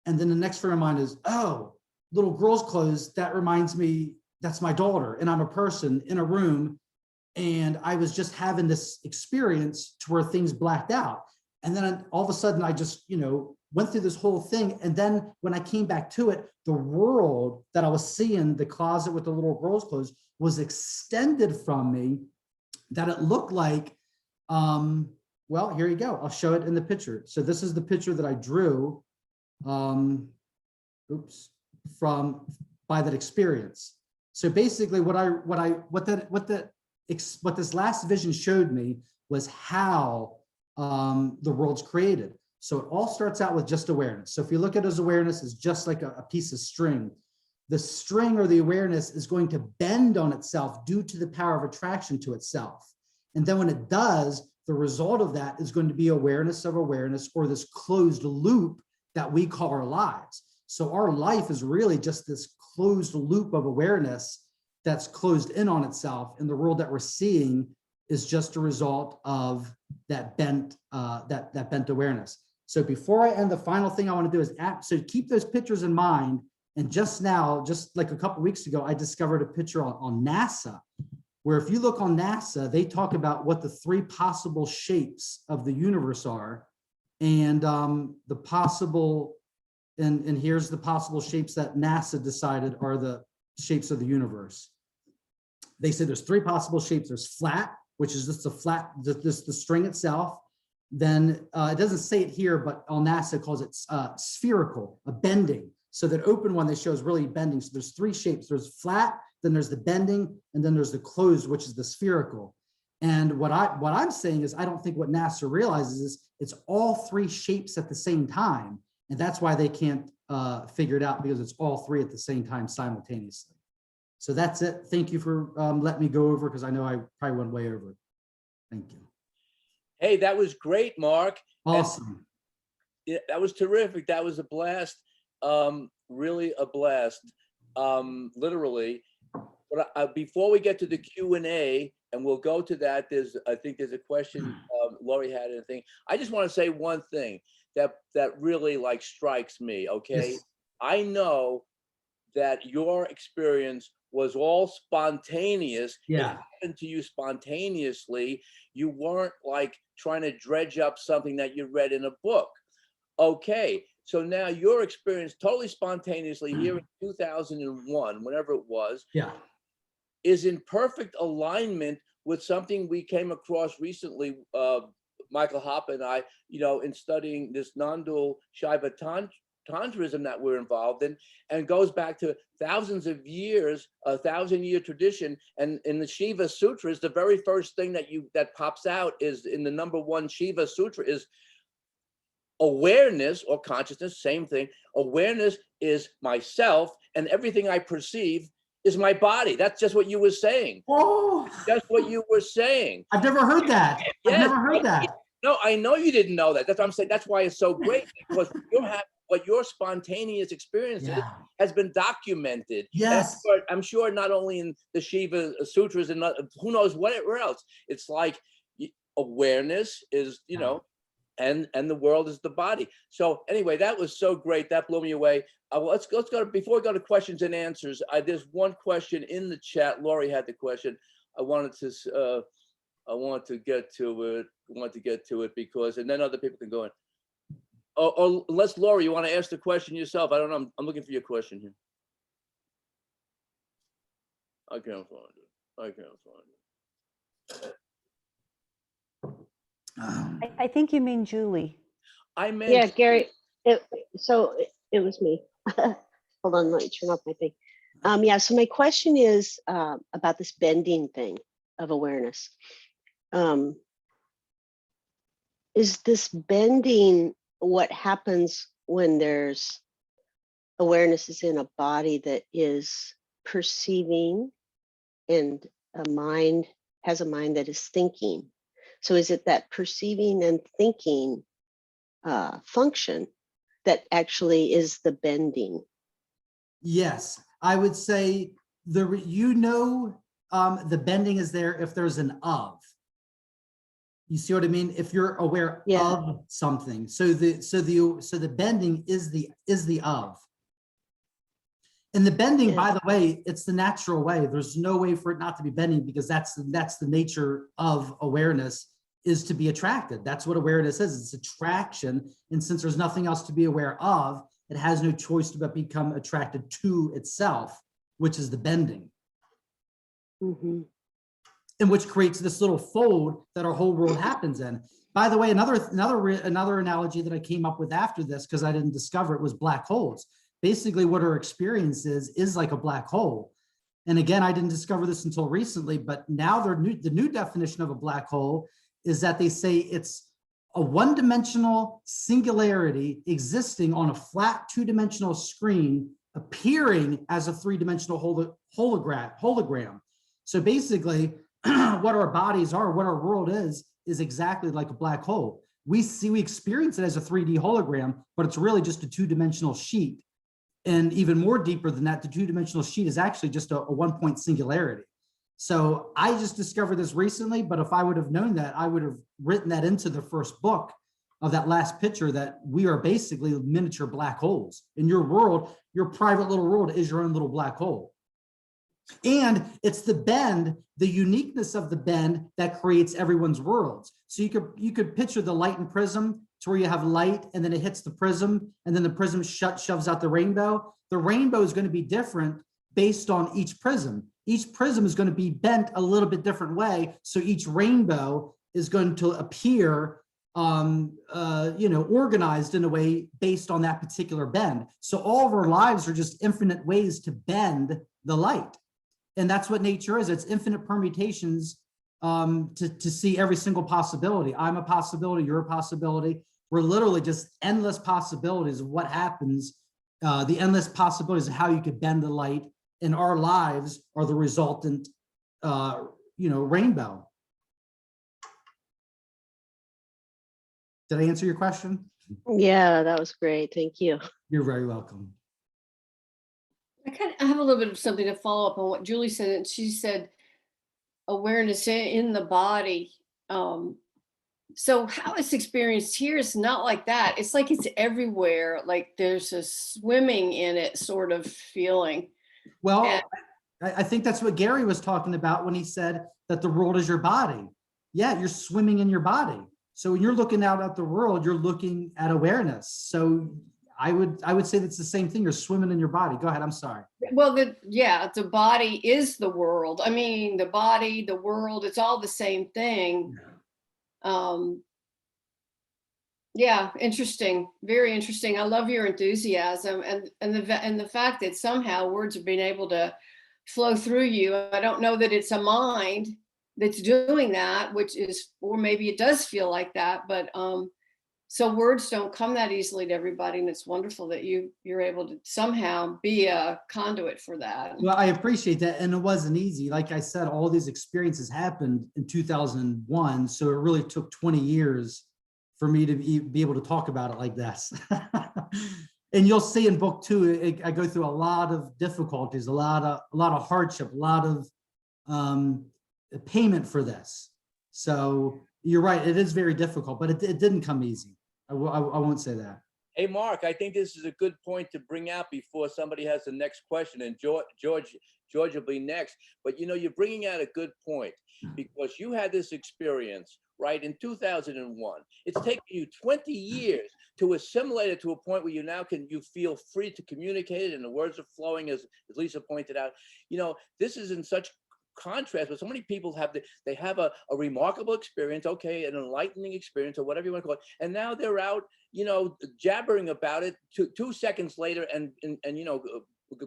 C: And then the next frame of mind is, oh, little girl's clothes, that reminds me, that's my daughter, and I'm a person in a room, and I was just having this experience to where things blacked out. And then all of a sudden I just, went through this whole thing. And then when I came back to it, the world that I was seeing, the closet with the little girl's clothes, was extended from me, that it looked like Well, here you go. I'll show it in the picture. So this is the picture that I drew, by that experience. So basically what this last vision showed me was how the world's created. So it all starts out with just awareness. So if you look at it as awareness, it's just like a piece of string. The string or the awareness is going to bend on itself due to the power of attraction to itself. And then when it does, the result of that is going to be awareness of awareness, or this closed loop that we call our lives. So our life is really just this closed loop of awareness that's closed in on itself. And the world that we're seeing is just a result of that bent awareness. So before I end, the final thing I want to do is so keep those pictures in mind. And just now, just like a couple of weeks ago, I discovered a picture on NASA, where if you look on NASA, they talk about what the 3 possible shapes of the universe are. And the possible, and here's the possible shapes that NASA decided are the shapes of the universe. They say there's 3 possible shapes. There's flat, which is just a flat, the string itself. Then it doesn't say it here, but on NASA calls it spherical, a bending. So that open one they show is really bending. So there's 3 shapes. There's flat, then there's the bending, and then there's the closed, which is the spherical. And what I'm saying is, I don't think what NASA realizes is it's all 3 shapes at the same time. And that's why they can't figure it out, because it's all 3 at the same time simultaneously. So that's it. Thank you for letting me go over, because I know I probably went way over. Thank you.
A: Hey, that was great, Mark.
C: Awesome.
A: And that was terrific. That was a blast. Really a blast. Literally. But before we get to the Q&A, and we'll go to that, I think there's a question Lori had, and a thing. I just want to say one thing that really like strikes me. Okay,
C: Yes.
A: I know that your experience was all spontaneous.
C: Yeah.
A: It happened to you spontaneously. You weren't like trying to dredge up something that you read in a book. Okay, so now your experience totally spontaneously here in 2001, whenever it was,
C: Yeah.
A: is in perfect alignment with something we came across recently, Michael Hoppe and I, in studying this non-dual Shaiva Tantrism that we're involved in, and goes back to thousands of years, a 1,000-year tradition. And in the Shiva Sutras, the very first thing that pops out is in the #1 Shiva Sutra is awareness or consciousness, same thing. Awareness is myself, and everything I perceive is my body. That's just what you were saying.
C: Oh,
A: Just what you were saying.
C: I've never heard that. I've
A: Yes.
C: never heard that.
A: No, I know you didn't know that. That's what I'm saying. That's why it's so great, because what your spontaneous experience has been documented.
C: Yes.
A: I'm sure not only in the Shiva Sutras and who knows whatever else. It's like awareness is, and the world is the body. So anyway, that was so great. That blew me away. Let's go before we go to questions and answers. There's one question in the chat. Lori had the question. I wanted to get to it because, and then other people can go in. Or unless Lori, you want to ask the question yourself? I don't know. I'm looking for your question here. I can't find it.
D: I think you mean Julie.
A: I meant.
E: Yeah, Gary. So it was me. Hold on, let me turn off my thing. Yeah. So my question is about this bending thing of awareness. Is this bending what happens when there's awareness is in a body that is perceiving and has a mind that is thinking? So is it that perceiving and thinking function that actually is the bending?
C: Yes, I would say the bending is there if there's an of. You see what I mean? If you're aware of something, so the bending is the of. And the bending, by the way, it's the natural way. There's no way for it not to be bending, because that's the nature of awareness, is to be attracted. That's what awareness is. It's attraction. And since there's nothing else to be aware of, it has no choice but become attracted to itself, which is the bending.
E: Mm-hmm.
C: and which creates this little fold that our whole world happens in. By the way, another analogy that I came up with after this, because I didn't discover it, was black holes. Basically, what our experience is like a black hole. And again, I didn't discover this until recently, but now the new definition of a black hole is that they say it's a one-dimensional singularity existing on a flat two-dimensional screen, appearing as a three-dimensional hologram. So basically, what our bodies are, what our world is exactly like a black hole. We experience it as a 3D hologram, but it's really just a two-dimensional sheet. And even more deeper than that, the two-dimensional sheet is actually just a one-point singularity. So I just discovered this recently, but if I would have known that, I would have written that into the first book of that last picture, that we are basically miniature black holes. In your world, your private little world is your own little black hole. And it's the bend, the uniqueness of the bend, that creates everyone's worlds. So you could picture the light and prism, to where you have light and then it hits the prism, and then the prism shoves out the rainbow. The rainbow is going to be different based on each prism. Each prism is going to be bent a little bit different way. So each rainbow is going to appear organized in a way based on that particular bend. So all of our lives are just infinite ways to bend the light. And that's what nature is. It's infinite permutations to see every single possibility. I'm a possibility, you're a possibility. We're literally just endless possibilities of what happens, the endless possibilities of how you could bend the light, and our lives are the resultant, rainbow. Did I answer your question?
E: Yeah, that was great. Thank you.
C: You're very welcome.
F: I have a little bit of something to follow up on what Julie said. And she said awareness in the body. So how it's experienced here is not like that. It's like it's everywhere. Like there's a swimming in it sort of feeling.
C: Well,
F: And-
C: I think that's what Gary was talking about when he said that the world is your body. Yeah, you're swimming in your body. So when you're looking out at the world, you're looking at awareness. So I would say that's the same thing. You're swimming in your body. Go ahead. I'm sorry.
F: Well, the body is the world. I mean, the body, the world, it's all the same thing. Yeah, interesting. Very interesting. I love your enthusiasm and the fact that somehow words are being able to flow through you. I don't know that it's a mind that's doing that, or maybe it does feel like that, but so words don't come that easily to everybody, and it's wonderful that you're able to somehow be a conduit for that.
C: Well, I appreciate that. And it wasn't easy. Like I said, all these experiences happened in 2001. So it really took 20 years for me to be able to talk about it like this. And you'll see in book 2, I go through a lot of difficulties, a lot of hardship, a lot of payment for this. So you're right, it is very difficult, but it didn't come easy. I won't say that.
A: Hey, Mark, I think this is a good point to bring out before somebody has the next question, and George will be next. But you're bringing out a good point, because you had this experience, right, in 2001. It's taken you 20 years to assimilate it to a point where you feel free to communicate it, and the words are flowing, as Lisa pointed out. This is in such contrast, but so many people have a remarkable experience, okay, an enlightening experience, or whatever you want to call it, and now they're out jabbering about it 2 seconds later, and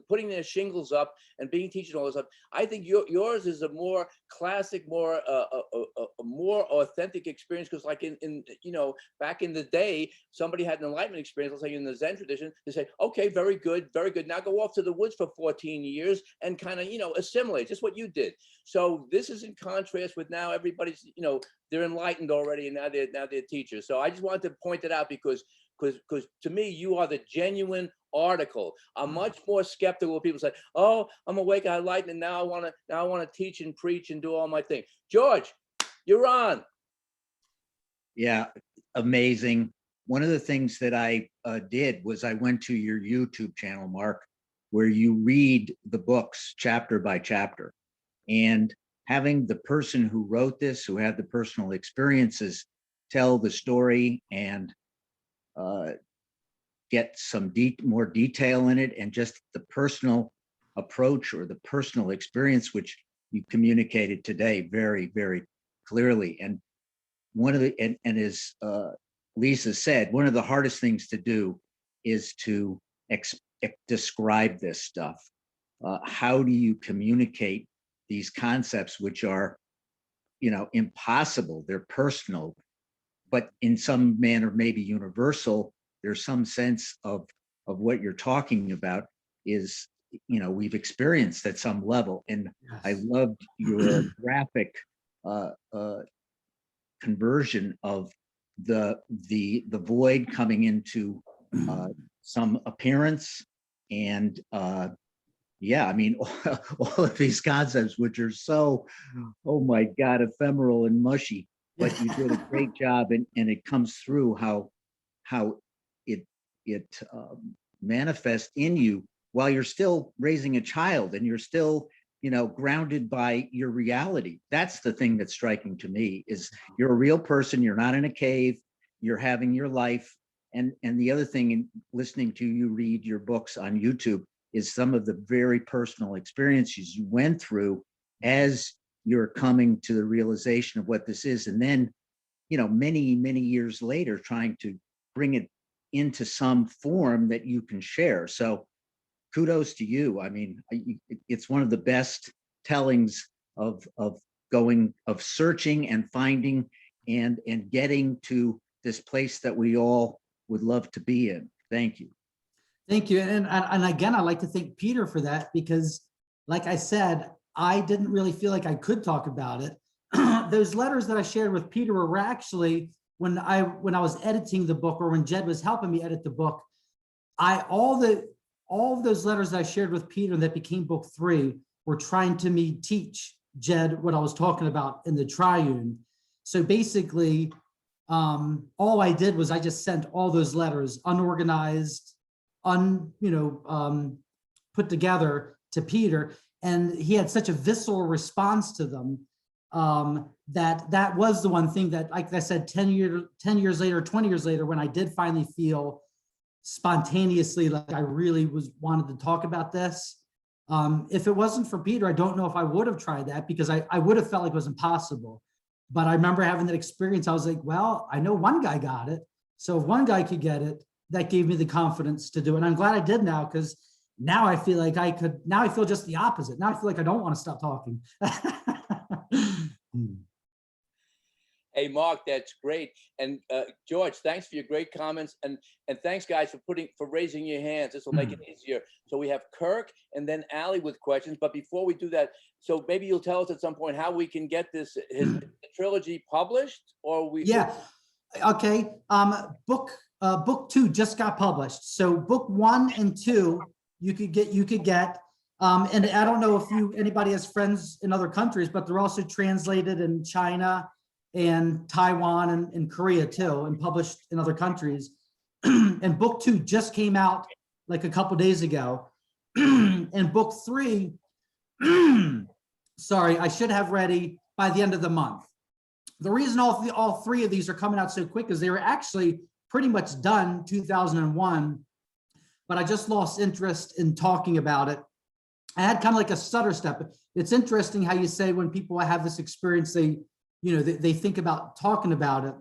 A: putting their shingles up and being teaching all this stuff. I think yours is a more classic, more a more authentic experience, because like in back in the day, somebody had an enlightenment experience, let's say in the Zen tradition, they say, okay, very good, now go off to the woods for 14 years and kind of assimilate, just what you did. So this is in contrast with now everybody's they're enlightened already, and now they're teachers. So I just wanted to point it out, because to me, you are the genuine article. I'm much more skeptical when people say, oh, I'm awake, I enlightened, and now I want to teach and preach and do all my thing. George, you're on.
G: Yeah, amazing. One of the things that I did was I went to your YouTube channel, Mark, where you read the books chapter by chapter, and having the person who wrote this, who had the personal experiences, tell the story and get some more detail in it, and just the personal approach or the personal experience, which you communicated today very, very clearly. And one of the, and as Lisa said, one of the hardest things to do is to describe this stuff. How do you communicate these concepts, which are, you know, impossible? They're personal, but in some manner, maybe universal. There's some sense of what you're talking about is, you know, we've experienced at some level. And I loved your graphic conversion of the void coming into some appearance. And yeah, I mean, all of these concepts, which are so, oh my God, ephemeral and mushy, but you did a great job, and it comes through how it manifests in you while you're still raising a child, and you're still, you know, grounded by your reality. That's the thing that's striking to me, is you're a real person. You're not in a cave. You're having your life. And the other thing, in listening to you read your books on YouTube, is some of the very personal experiences you went through as you're coming to the realization of what this is. And then, you know, many, many years later, trying to bring it into some form that you can share. So kudos to you. I mean, it's one of the best tellings of searching and finding and getting to this place that we all would love to be in. Thank you.
C: Thank you. And again, I'd like to thank Peter for that, because like I said, I didn't really feel like I could talk about it. Those letters that I shared with Peter were actually, when I was editing the book, or when Jed was helping me edit the book, all of those letters that I shared with Peter that became book 3 were trying to teach Jed what I was talking about in the triune. So basically, all I did was I just sent all those letters unorganized, put together to Peter, and he had such a visceral response to them, that was the one thing that, like I said, 10 years later, 20 years later, when I did finally feel spontaneously like I really wanted to talk about this. If it wasn't for Peter, I don't know if I would have tried that, because I would have felt like it was impossible. But I remember having that experience. I was like, well, I know one guy got it. So if one guy could get it, that gave me the confidence to do it. And I'm glad I did now, because now I feel like I could, now I feel just the opposite. Now I feel like I don't want to stop talking.
A: Hey, Mark, that's great. And George, thanks for your great comments. And thanks, guys, for raising your hands. This will make it easier. So we have Kirk and then Allie with questions. But before we do that, so maybe you'll tell us at some point how we can get his trilogy published, or we.
C: Yeah. Okay. Book 2 just got published. So book 1 and 2 you could get. And I don't know if anybody has friends in other countries, but they're also translated in China and Taiwan and Korea too, and published in other countries. And book 2 just came out like a couple days ago. And book 3, sorry, I should have ready by the end of the month. The reason all 3 of these are coming out so quick is they were actually pretty much done 2001, but I just lost interest in talking about it. I had kind of like a stutter step. It's interesting how you say when people have this experience, they think about talking about it.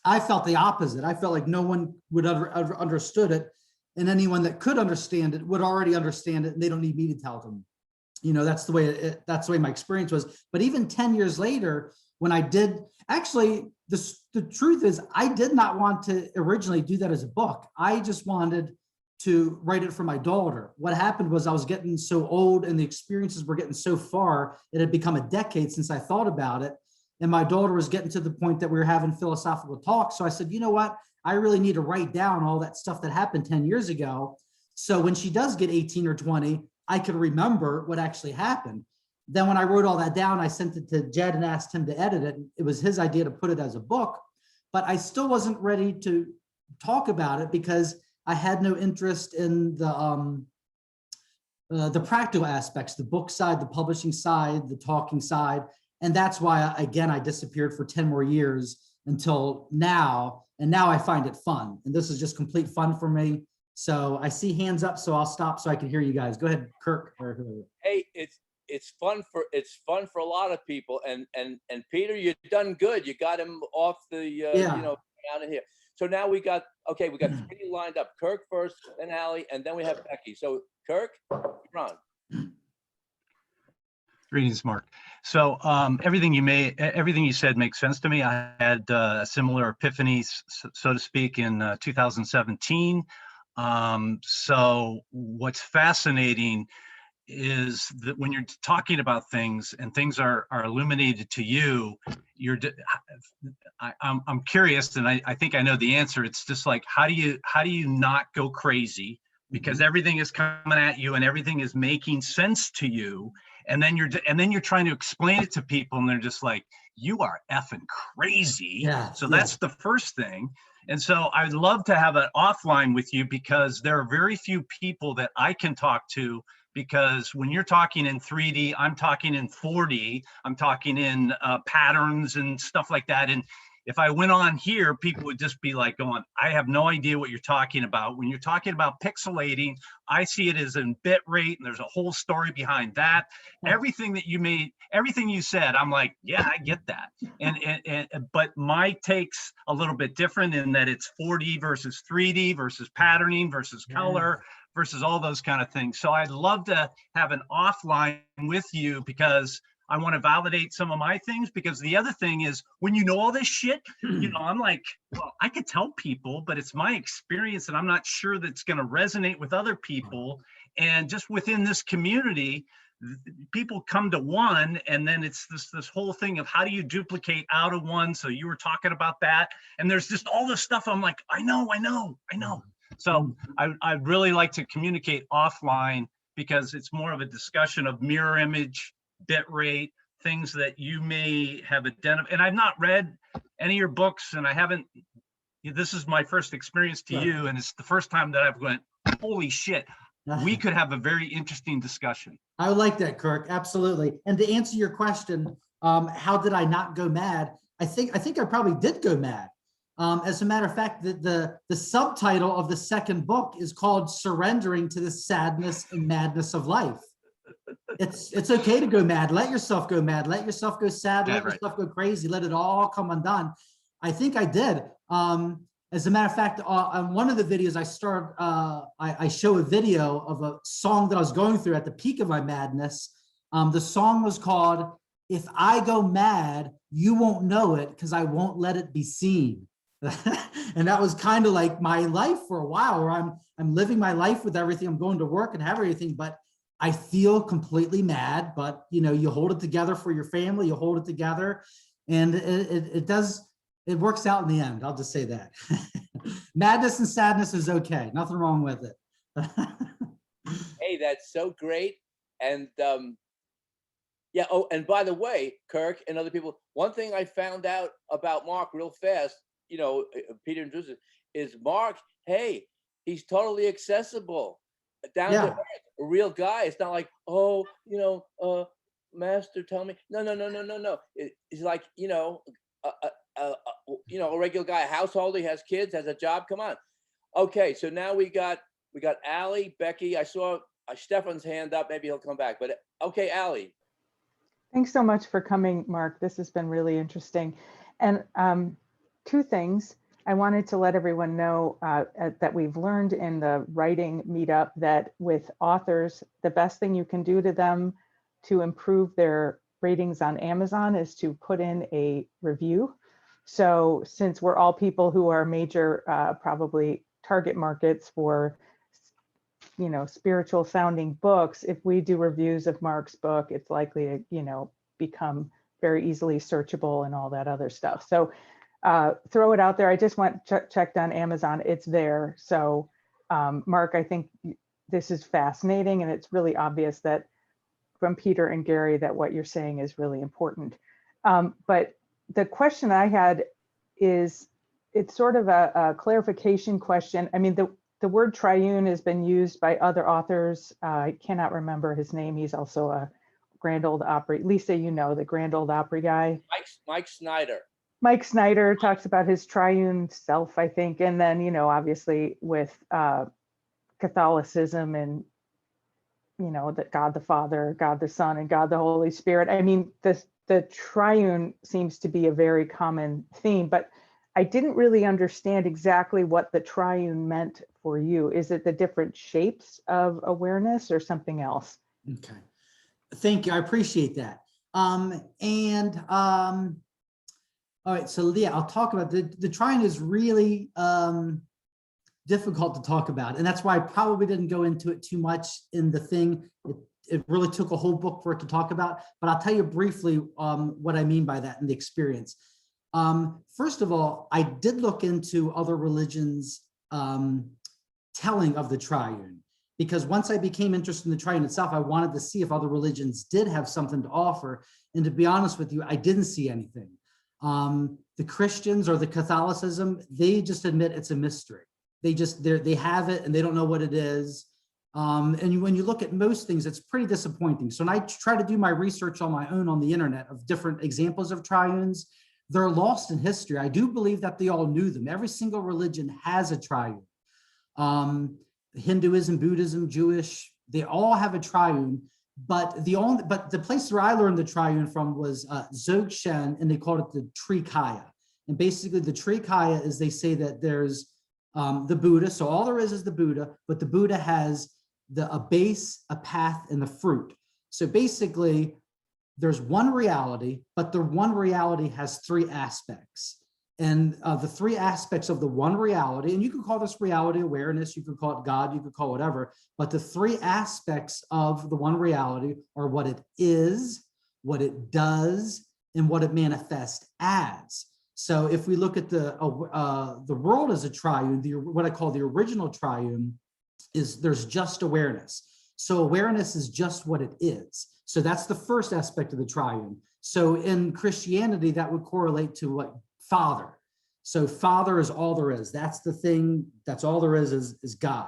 C: I felt the opposite. I felt like no one would ever understood it, and anyone that could understand it would already understand it, and they don't need me to tell them. That's the way my experience was. But even 10 years later, when I did, actually, the truth is I did not want to originally do that as a book. I just wanted to write it for my daughter. What happened was I was getting so old and the experiences were getting so far, it had become a decade since I thought about it. And my daughter was getting to the point that we were having philosophical talks. So I said, you know what? I really need to write down all that stuff that happened 10 years ago. So when she does get 18 or 20, I could remember what actually happened. Then when I wrote all that down, I sent it to Jed and asked him to edit it. It was his idea to put it as a book, but I still wasn't ready to talk about it because I had no interest in the practical aspects, the book side, the publishing side, the talking side. And that's why, again, I disappeared for 10 more years until now. And now I find it fun. And this is just complete fun for me. So I see hands up, so I'll stop so I can hear you guys. Go ahead, Kirk.
A: Hey, it's fun for a lot of people. And Peter, you've done good. You got him off the
C: Yeah.
A: out of here. So now we got three lined up. Kirk first, then Allie, and then we have Becky. So Kirk, you're on.
H: Greetings, Mark. So everything you said makes sense to me. I had a similar epiphany, so to speak, in 2017. So what's fascinating is that when you're talking about things and things are illuminated to you, I'm curious, and I think I know the answer. It's just like, how do you not go crazy? Because everything is coming at you and everything is making sense to you. And then you're trying to explain it to people and they're just like, you are effing crazy.
C: Yeah.
H: So that's the first thing. And so I'd love to have an offline with you, because there are very few people that I can talk to, because when you're talking in 3D, I'm talking in 4D, I'm talking in patterns and stuff like that. And if I went on here, people would just be like going, I have no idea what you're talking about. When you're talking about pixelating, I see it as in bit rate, and there's a whole story behind that. Everything you said, I'm like, yeah, I get that. But my take's a little bit different in that it's 4D versus 3D versus patterning versus color versus all those kind of things. So I'd love to have an offline with you, because I want to validate some of my things. Because the other thing is, when you know all this shit, I'm like, well, I could tell people, but it's my experience and I'm not sure that's going to resonate with other people. And just within this community, people come to one, and then it's this whole thing of how do you duplicate out of one. So you were talking about that, and there's just all this stuff. I'm like, I know. So I'd really like to communicate offline, because it's more of a discussion of mirror image, bit rate, things that you may have identified. And I've not read any of your books, and I haven't. This is my first experience to you, and it's the first time that I've went, holy shit, we could have a very interesting discussion.
C: I would like that, Kirk. Absolutely. And to answer your question, how did I not go mad? I think I probably did go mad. As a matter of fact, the subtitle of the second book is called "Surrendering to the Sadness and Madness of Life." It's okay to go mad. Let yourself go mad. Let yourself go sad. Let yourself go crazy. Let it all come undone. I think I did. As a matter of fact, on one of the videos I show a video of a song that I was going through at the peak of my madness. The song was called "If I Go Mad, You Won't Know It, Because I Won't Let It Be Seen." And that was kind of like my life for a while, where I'm living my life with everything. I'm going to work and have everything, but I feel completely mad. But you hold it together for your family. You hold it together, and it works out in the end. I'll just say that. Madness and sadness is okay. Nothing wrong with it.
A: Hey, that's so great. And yeah. Oh, and by the way, Kirk and other people, one thing I found out about Mark real fast, Peter introduced it, is Mark, hey, he's totally accessible, down to earth, a real guy. It's not like, oh, master, tell me. No. It's like, a regular guy, a householder, he has kids, has a job. Come on. Okay, so now we got Allie, Becky. I saw Stefan's hand up. Maybe he'll come back. But okay, Allie.
I: Thanks so much for coming, Mark. This has been really interesting. And two things. I wanted to let everyone know that we've learned in the writing meetup that with authors, the best thing you can do to them to improve their ratings on Amazon is to put in a review. So since we're all people who are major, probably target markets for, spiritual sounding books, if we do reviews of Mark's book, it's likely to, become very easily searchable and all that other stuff. So throw it out there. I just checked on Amazon. It's there. So Mark, I think this is fascinating, and it's really obvious that from Peter and Gary that what you're saying is really important. But the question I had is, it's sort of a clarification question. I mean, the word triune has been used by other authors. I cannot remember his name. He's also a Grand Ole Opry. Lisa, the Grand Ole Opry guy.
A: Mike Snyder.
I: Mike Snyder talks about his triune self, I think. And then, obviously with Catholicism and that God the Father, God the Son, and God the Holy Spirit. I mean, the triune seems to be a very common theme, but I didn't really understand exactly what the triune meant for you. Is it the different shapes of awareness or something else?
C: Okay. Thank you. I appreciate that. All right, so yeah, I'll talk about the triune is really difficult to talk about. And that's why I probably didn't go into it too much in the thing. It really took a whole book for it to talk about, but I'll tell you briefly what I mean by that in the experience. First of all, I did look into other religions' telling of the triune, because once I became interested in the triune itself, I wanted to see if other religions did have something to offer. And to be honest with you, I didn't see anything. The Christians or the Catholicism, they just admit it's a mystery. They have it and they don't know what it is. And when you look at most things, it's pretty disappointing. So when I try to do my research on my own on the internet of different examples of triunes, they're lost in history. I do believe that they all knew them. Every single religion has a triune. Hinduism, Buddhism, Jewish, they all have a triune. But the place where I learned the triune from was Dzogchen, and they called it the Trikaya. And basically the Trikaya is, they say that there's the Buddha. So all there is the Buddha, but the Buddha has a base, a path, and the fruit. So basically there's one reality, but the one reality has three aspects. And the three aspects of the one reality, and you can call this reality awareness, you could call it God, you could call it whatever, but the three aspects of the one reality are what it is, what it does, and what it manifests as. So if we look at the world as a triune, what I call the original triune is there's just awareness. So awareness is just what it is. So that's the first aspect of the triune. So in Christianity, that would correlate to what? Father. So Father is all there is. That's the thing. That's all there is God.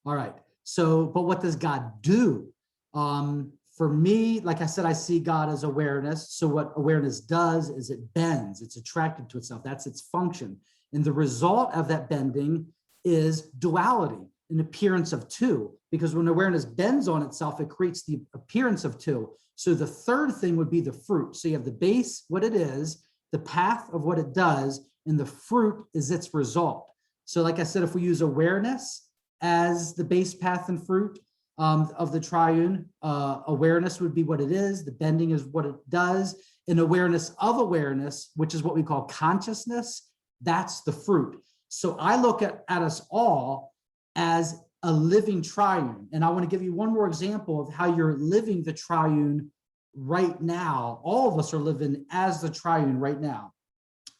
C: All right. So, but what does God do? For me, like I said, I see God as awareness. So what awareness does is it bends. It's attracted to itself. That's its function. And the result of that bending is duality, an appearance of two. Because when awareness bends on itself, it creates the appearance of two. So the third thing would be the fruit. So you have the base, what it is, the path of what it does, and the fruit is its result. So like I said, if we use awareness as the base, path, and fruit of the triune, awareness would be what it is, the bending is what it does, and awareness of awareness, which is what we call consciousness, that's the fruit. So I look at us all as a living triune. And I want to give you one more example of how you're living the triune right now. All of us are living as the triune right now.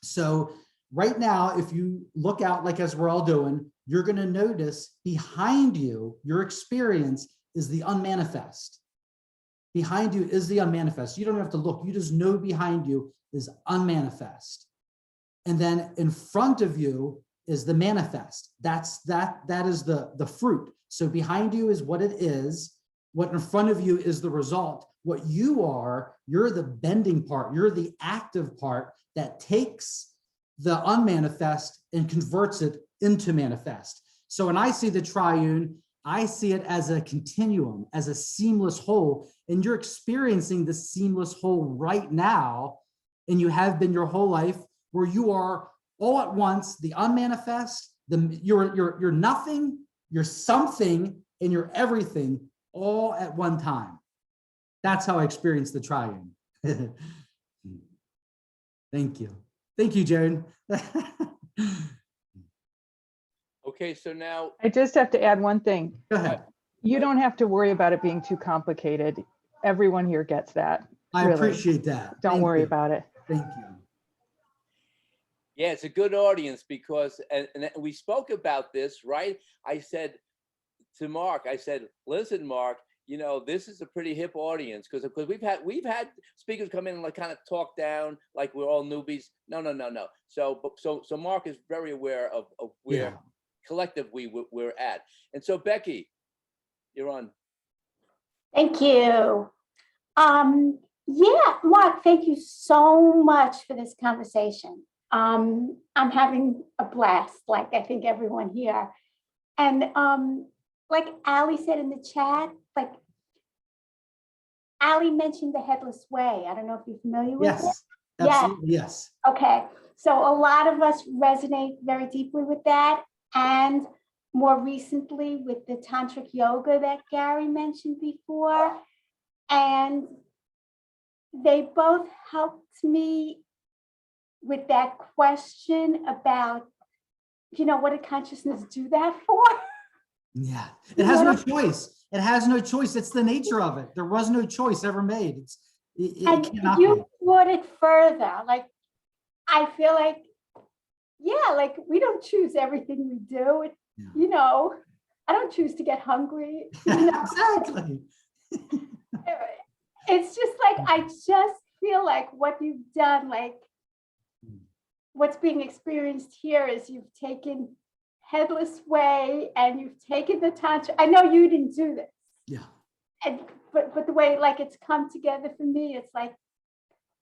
C: So right now, if you look out, like as we're all doing, you're going to notice behind you, your experience is the unmanifest. Behind you is the unmanifest. You don't have to look. You just know behind you is unmanifest. And then in front of you is the manifest. That is the fruit. So behind you is what it is. What in front of you is the result. What you are, you're the bending part. You're the active part that takes the unmanifest and converts it into manifest. So when I see the triune, I see it as a continuum, as a seamless whole, and you're experiencing the seamless whole right now, and you have been your whole life, where you are all at once, the unmanifest, you're nothing, you're something, and you're everything all at one time. That's how I experience the triune. Thank you. Thank you, Jane.
A: Okay, so now,
I: I just have to add one thing.
C: Go ahead.
I: You don't have to worry about it being too complicated. Everyone here gets that.
C: I
I: really.
C: appreciate that.
I: Don't
C: Thank
I: worry
C: you.
I: about it.
C: Thank you.
A: yeah, it's a good audience because, and we spoke about this, right? I said to Mark, I said, listen, Mark, you know, this is a pretty hip audience because we've had speakers come in and like kind of talk down like we're all newbies. No. So Mark is very aware of where collective we're at. And so Becky, you're on.
J: Thank you. Yeah, Mark, thank you so much for this conversation. I'm having a blast, like I think everyone here. And like Ali said in the chat, like Ali mentioned the Headless Way. I don't know if you're familiar with it.
C: Yes,
J: Yeah.
C: absolutely, yes.
J: Okay, so a lot of us resonate very deeply with that. And more recently with the tantric yoga that Gary mentioned before. And they both helped me with that question about, what did consciousness do that for?
C: Yeah, it has no choice. It has no choice. It's the nature of it. There was no choice ever made. It
J: And
C: cannot be.
J: you brought it further. Like, I feel like, yeah, like we don't choose everything we do.
C: Yeah.
J: I don't choose to get hungry.
C: Exactly.
J: It's just like, I just feel like what you've done, like what's being experienced here is you've taken Headless Way and you've taken the Tantra. I know you didn't do this.
C: Yeah.
J: But the way like it's come together for me, it's like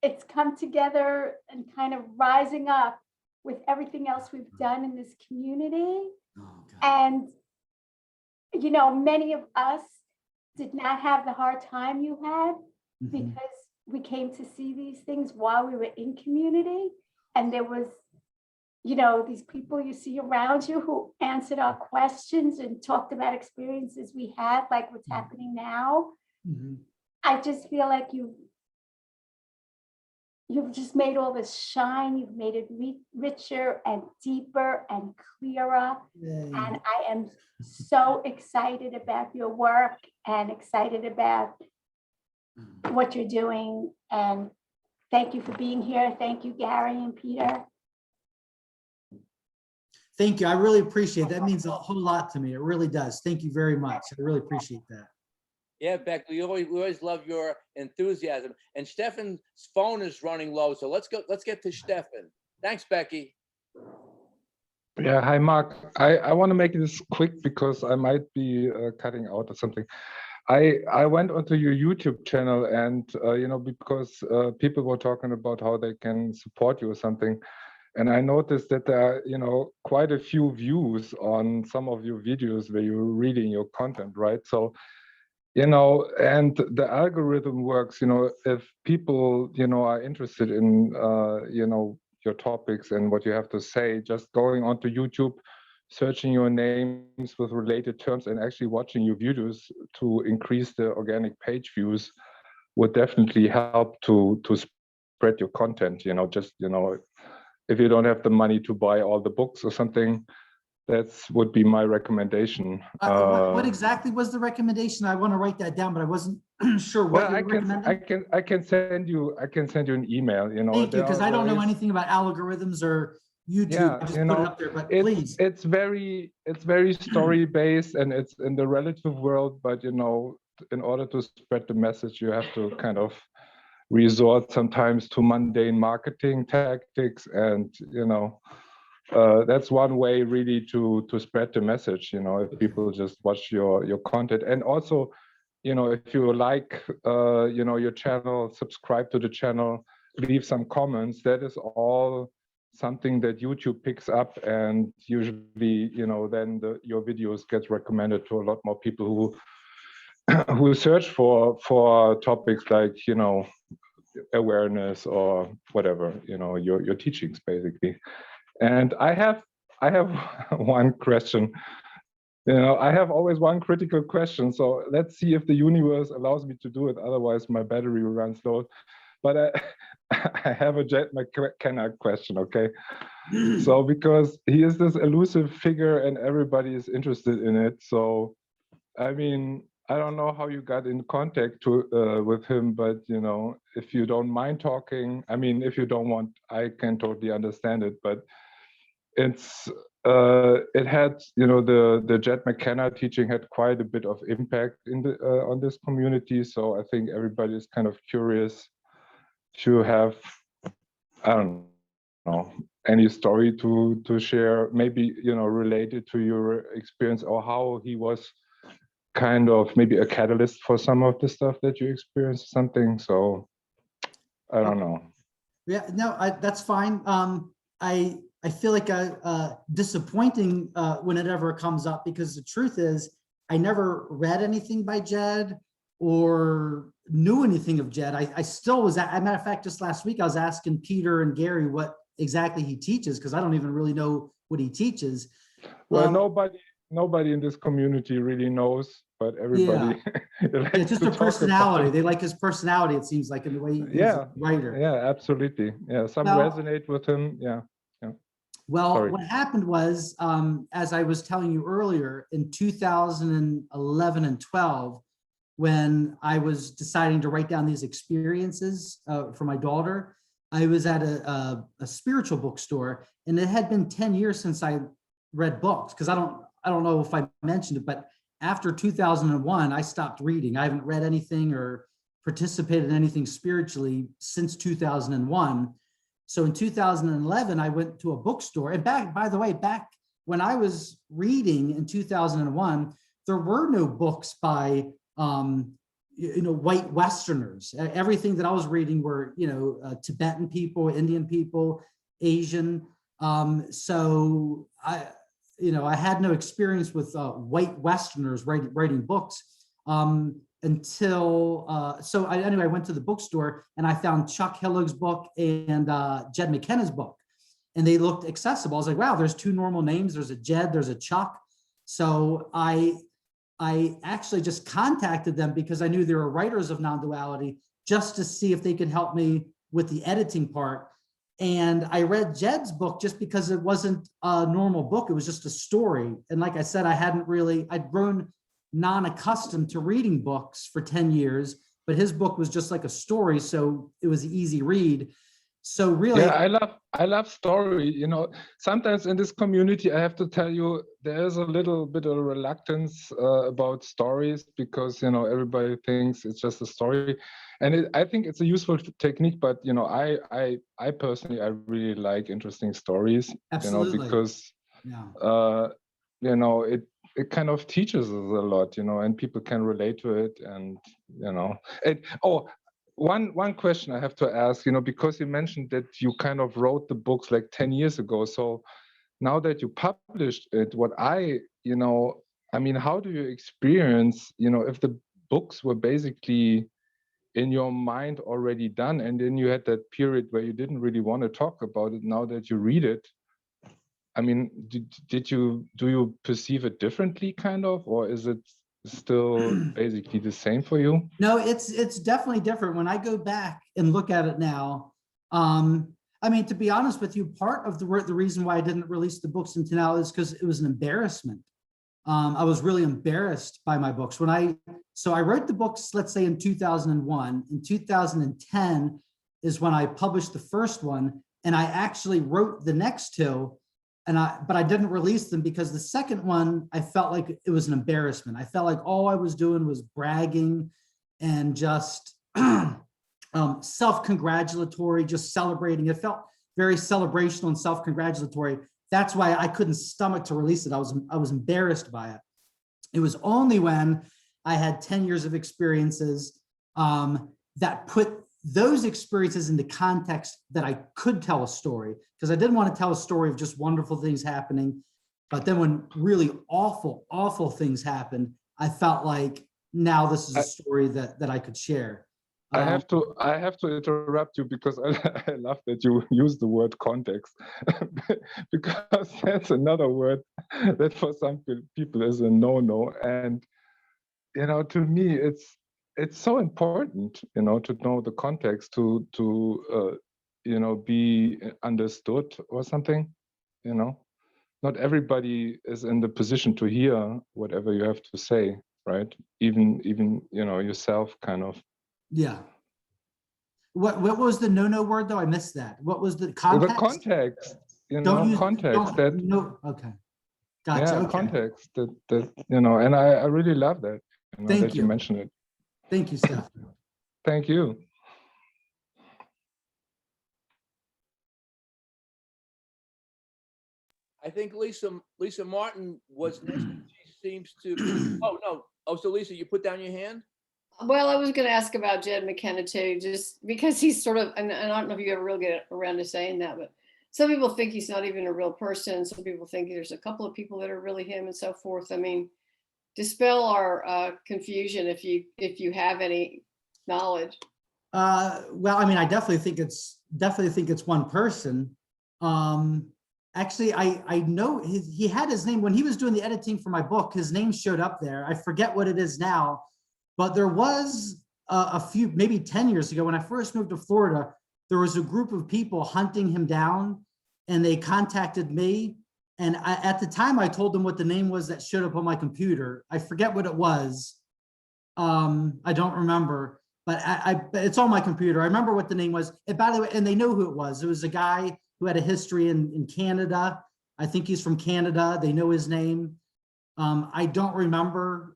J: it's come together and kind of rising up with everything else we've done in this community.
C: Oh, God.
J: And, many of us did not have the hard time you had
C: Mhm.
J: because we came to see these things while we were in community. And there was, these people you see around you who answered our questions and talked about experiences we had, like what's happening now.
C: Mhm.
J: I just feel like you've just made all this shine. You've made it richer and deeper and clearer.
C: Yay.
J: And I am so excited about your work and excited about what you're doing. And thank you for being here. Thank you, Gary and Peter.
C: Thank you. I really appreciate it. That means a whole lot to me. It really does. Thank you very much. I really appreciate that.
A: Yeah, Beck, we always love your enthusiasm. And Stefan's phone is running low, so let's get to Stefan. Thanks, Becky.
K: Yeah, hi, Mark. I want to make this quick because I might be cutting out or something. I went onto your YouTube channel and, because people were talking about how they can support you or something. And I noticed that there are, quite a few views on some of your videos where you're reading your content, right? So, and the algorithm works, if people, are interested in, your topics and what you have to say, just going onto YouTube, searching your names with related terms and actually watching your videos to increase the organic page views would definitely help to spread your content, if you don't have the money to buy all the books or something, that's would be my recommendation.
C: What exactly was the recommendation? I want to write that down, but I wasn't sure what
K: Well,
C: you recommended.
K: I can send you an email.
C: Thank you, because I don't know
K: various-
C: anything about algorithms or YouTube.
K: Yeah,
C: I just put it up there, but please.
K: It's very story based and it's in the relative world, but in order to spread the message, you have to kind of resort sometimes to mundane marketing tactics, and that's one way really to spread the message. If people just watch your content, and also if you like your channel, subscribe to the channel, leave some comments. That is all something that YouTube picks up, and usually then your videos get recommended to a lot more people who search for topics like awareness or whatever, your teachings basically. And I have one question. I have always one critical question, so let's see if the universe allows me to do it, otherwise my battery will run slow. But I have a Jet McKenna question, okay? So because he is this elusive figure and everybody is interested in it, so I mean, I don't know how you got in contact with him, but if you don't mind talking, I mean, if you don't want, I can totally understand it. But it's it had the Jet McKenna teaching had quite a bit of impact in the on this community. So I think everybody is kind of curious to have, I don't know, any story to share, maybe related to your experience, or how he was kind of maybe a catalyst for some of the stuff that you experienced, something. So I don't know.
C: Yeah, no, that's fine. I feel like disappointing when it ever comes up, because the truth is I never read anything by Jed or knew anything of Jed. I still was, as a matter of fact, just last week, I was asking Peter and Gary what exactly he teaches, because I don't even really know what he teaches.
K: Well,
C: Um,
K: nobody in this community really knows, but everybody likes
C: Yeah, just
K: to
C: a
K: talk
C: personality.
K: about
C: They like his personality, it seems like, in the way he's
K: Yeah,
C: a writer.
K: yeah, absolutely. Yeah, some
C: Well-
K: resonate with him. Yeah.
C: Well,
K: Sorry.
C: what happened was, as I was telling you earlier, in 2011 and 12, when I was deciding to write down these experiences for my daughter, I was at a spiritual bookstore, and it had been 10 years since I read books, because I don't know if I mentioned it, but after 2001, I stopped reading. I haven't read anything or participated in anything spiritually since 2001. So in 2011, I went to a bookstore, and by the way, back when I was reading in 2001, there were no books by, white Westerners. Everything that I was reading were, Tibetan people, Indian people, Asian. So I had no experience with white Westerners writing books. Anyway, I went to the bookstore and I found Chuck Hillig's book and Jed McKenna's book, and they looked accessible. I was like, wow, there's two normal names. There's a Jed, there's a Chuck. So I actually just contacted them because I knew they were writers of non-duality, just to see if they could help me with the editing part. And I read Jed's book just because it wasn't a normal book. It was just a story. And like I said, I'd grown non-accustomed to reading books for 10 years, but his book was just like a story, so it was an easy read. So really,
K: Yeah, I love story. Sometimes in this community, I have to tell you, there's a little bit of reluctance about stories, because everybody thinks it's just a story, and I think it's a useful technique. But I personally, I really like interesting stories.
C: Absolutely.
K: Because
C: yeah.
K: It kind of teaches us a lot, and people can relate to it, and one question I have to ask, because you mentioned that you kind of wrote the books like 10 years ago. So now that you published it, how do you experience, if the books were basically in your mind already done, and then you had that period where you didn't really want to talk about it, now that you read it, do you perceive it differently, kind of, or is it still basically the same for you?
C: No, it's definitely different. When I go back and look at it now, to be honest with you, part of the reason why I didn't release the books until now is because it was an embarrassment. I was really embarrassed by my books. So I wrote the books, let's say in 2001. In 2010 is when I published the first one, and I actually wrote the next two. But I didn't release them because the second one, I felt like it was an embarrassment. I felt like all I was doing was bragging and just self-congratulatory, just celebrating. It felt very celebrational and self-congratulatory. That's why I couldn't stomach to release it. I was embarrassed by it. It was only when I had 10 years of experiences that put those experiences into context that I could tell a story, because I didn't want to tell a story of just wonderful things happening. But then when really awful things happened, I felt like now this is a story that I could share.
K: I have to interrupt you, because I love that you use the word context, because that's another word that for some people is a no-no. And to me, it's so important, to know the context, to be understood or something. Not everybody is in the position to hear whatever you have to say, right? Even yourself, kind of.
C: Yeah. What was the no word though? I missed that. What was the context?
K: The context.
C: Don't use
K: context.
C: okay. Gotcha.
K: Yeah,
C: okay.
K: context. That and I really love that.
C: Thank
K: that you
C: you.
K: mentioned it.
C: Thank you, Steph.
K: Thank you.
A: I think Lisa Martin was next. She seems to. Oh no. Oh, so Lisa, you put down your hand?
F: Well, I was going to ask about Jed McKenna too, just because he's sort of, and I don't know if you ever really get around to saying that, but some people think he's not even a real person. Some people think there's a couple of people that are really him and so forth. I mean, dispel our confusion if you have any knowledge?
C: Well, I mean, I definitely think it's one person. Actually, I know he had his name when he was doing the editing for my book. His name showed up there. I forget what it is now, but there was a few, maybe 10 years ago when I first moved to Florida, there was a group of people hunting him down, and they contacted me. And at the time, I told them what the name was that showed up on my computer. I forget what it was. I don't remember, but but it's on my computer. I remember what the name was. And by the way, and they know who it was. It was a guy who had a history in Canada. I think he's from Canada. They know his name. I don't remember,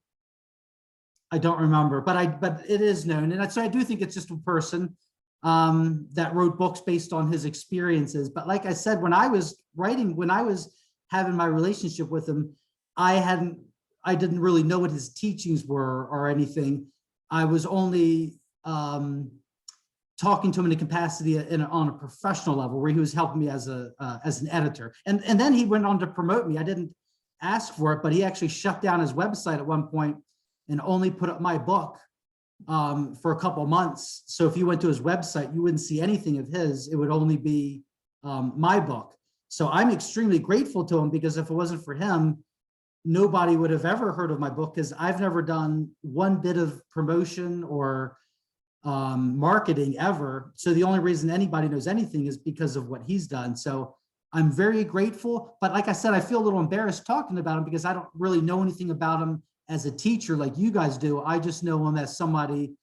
C: but it is known. And so I do think it's just a person that wrote books based on his experiences. But like I said, when I was having my relationship with him, I didn't really know what his teachings were or anything. I was only talking to him in a capacity on a professional level where he was helping me as an editor. And then he went on to promote me. I didn't ask for it, but he actually shut down his website at one point and only put up my book for a couple months. So if you went to his website, you wouldn't see anything of his. It would only be my book. So I'm extremely grateful to him, because if it wasn't for him, nobody would have ever heard of my book, because I've never done one bit of promotion or marketing ever. So the only reason anybody knows anything is because of what he's done. So I'm very grateful. But like I said, I feel a little embarrassed talking about him because I don't really know anything about him as a teacher like you guys do. I just know him as somebody,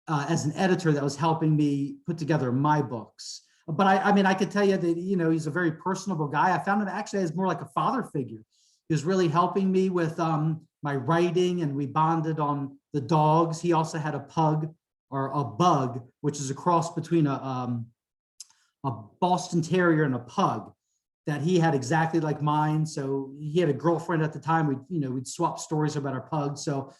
C: as an editor that was helping me put together my books. But I mean, I could tell you that, he's a very personable guy. I found him actually as more like a father figure. He was really helping me with my writing, and we bonded on the dogs. He also had a pug, or a bug, which is a cross between a Boston Terrier and a pug, that he had exactly like mine. So he had a girlfriend at the time. We'd swap stories about our pugs. So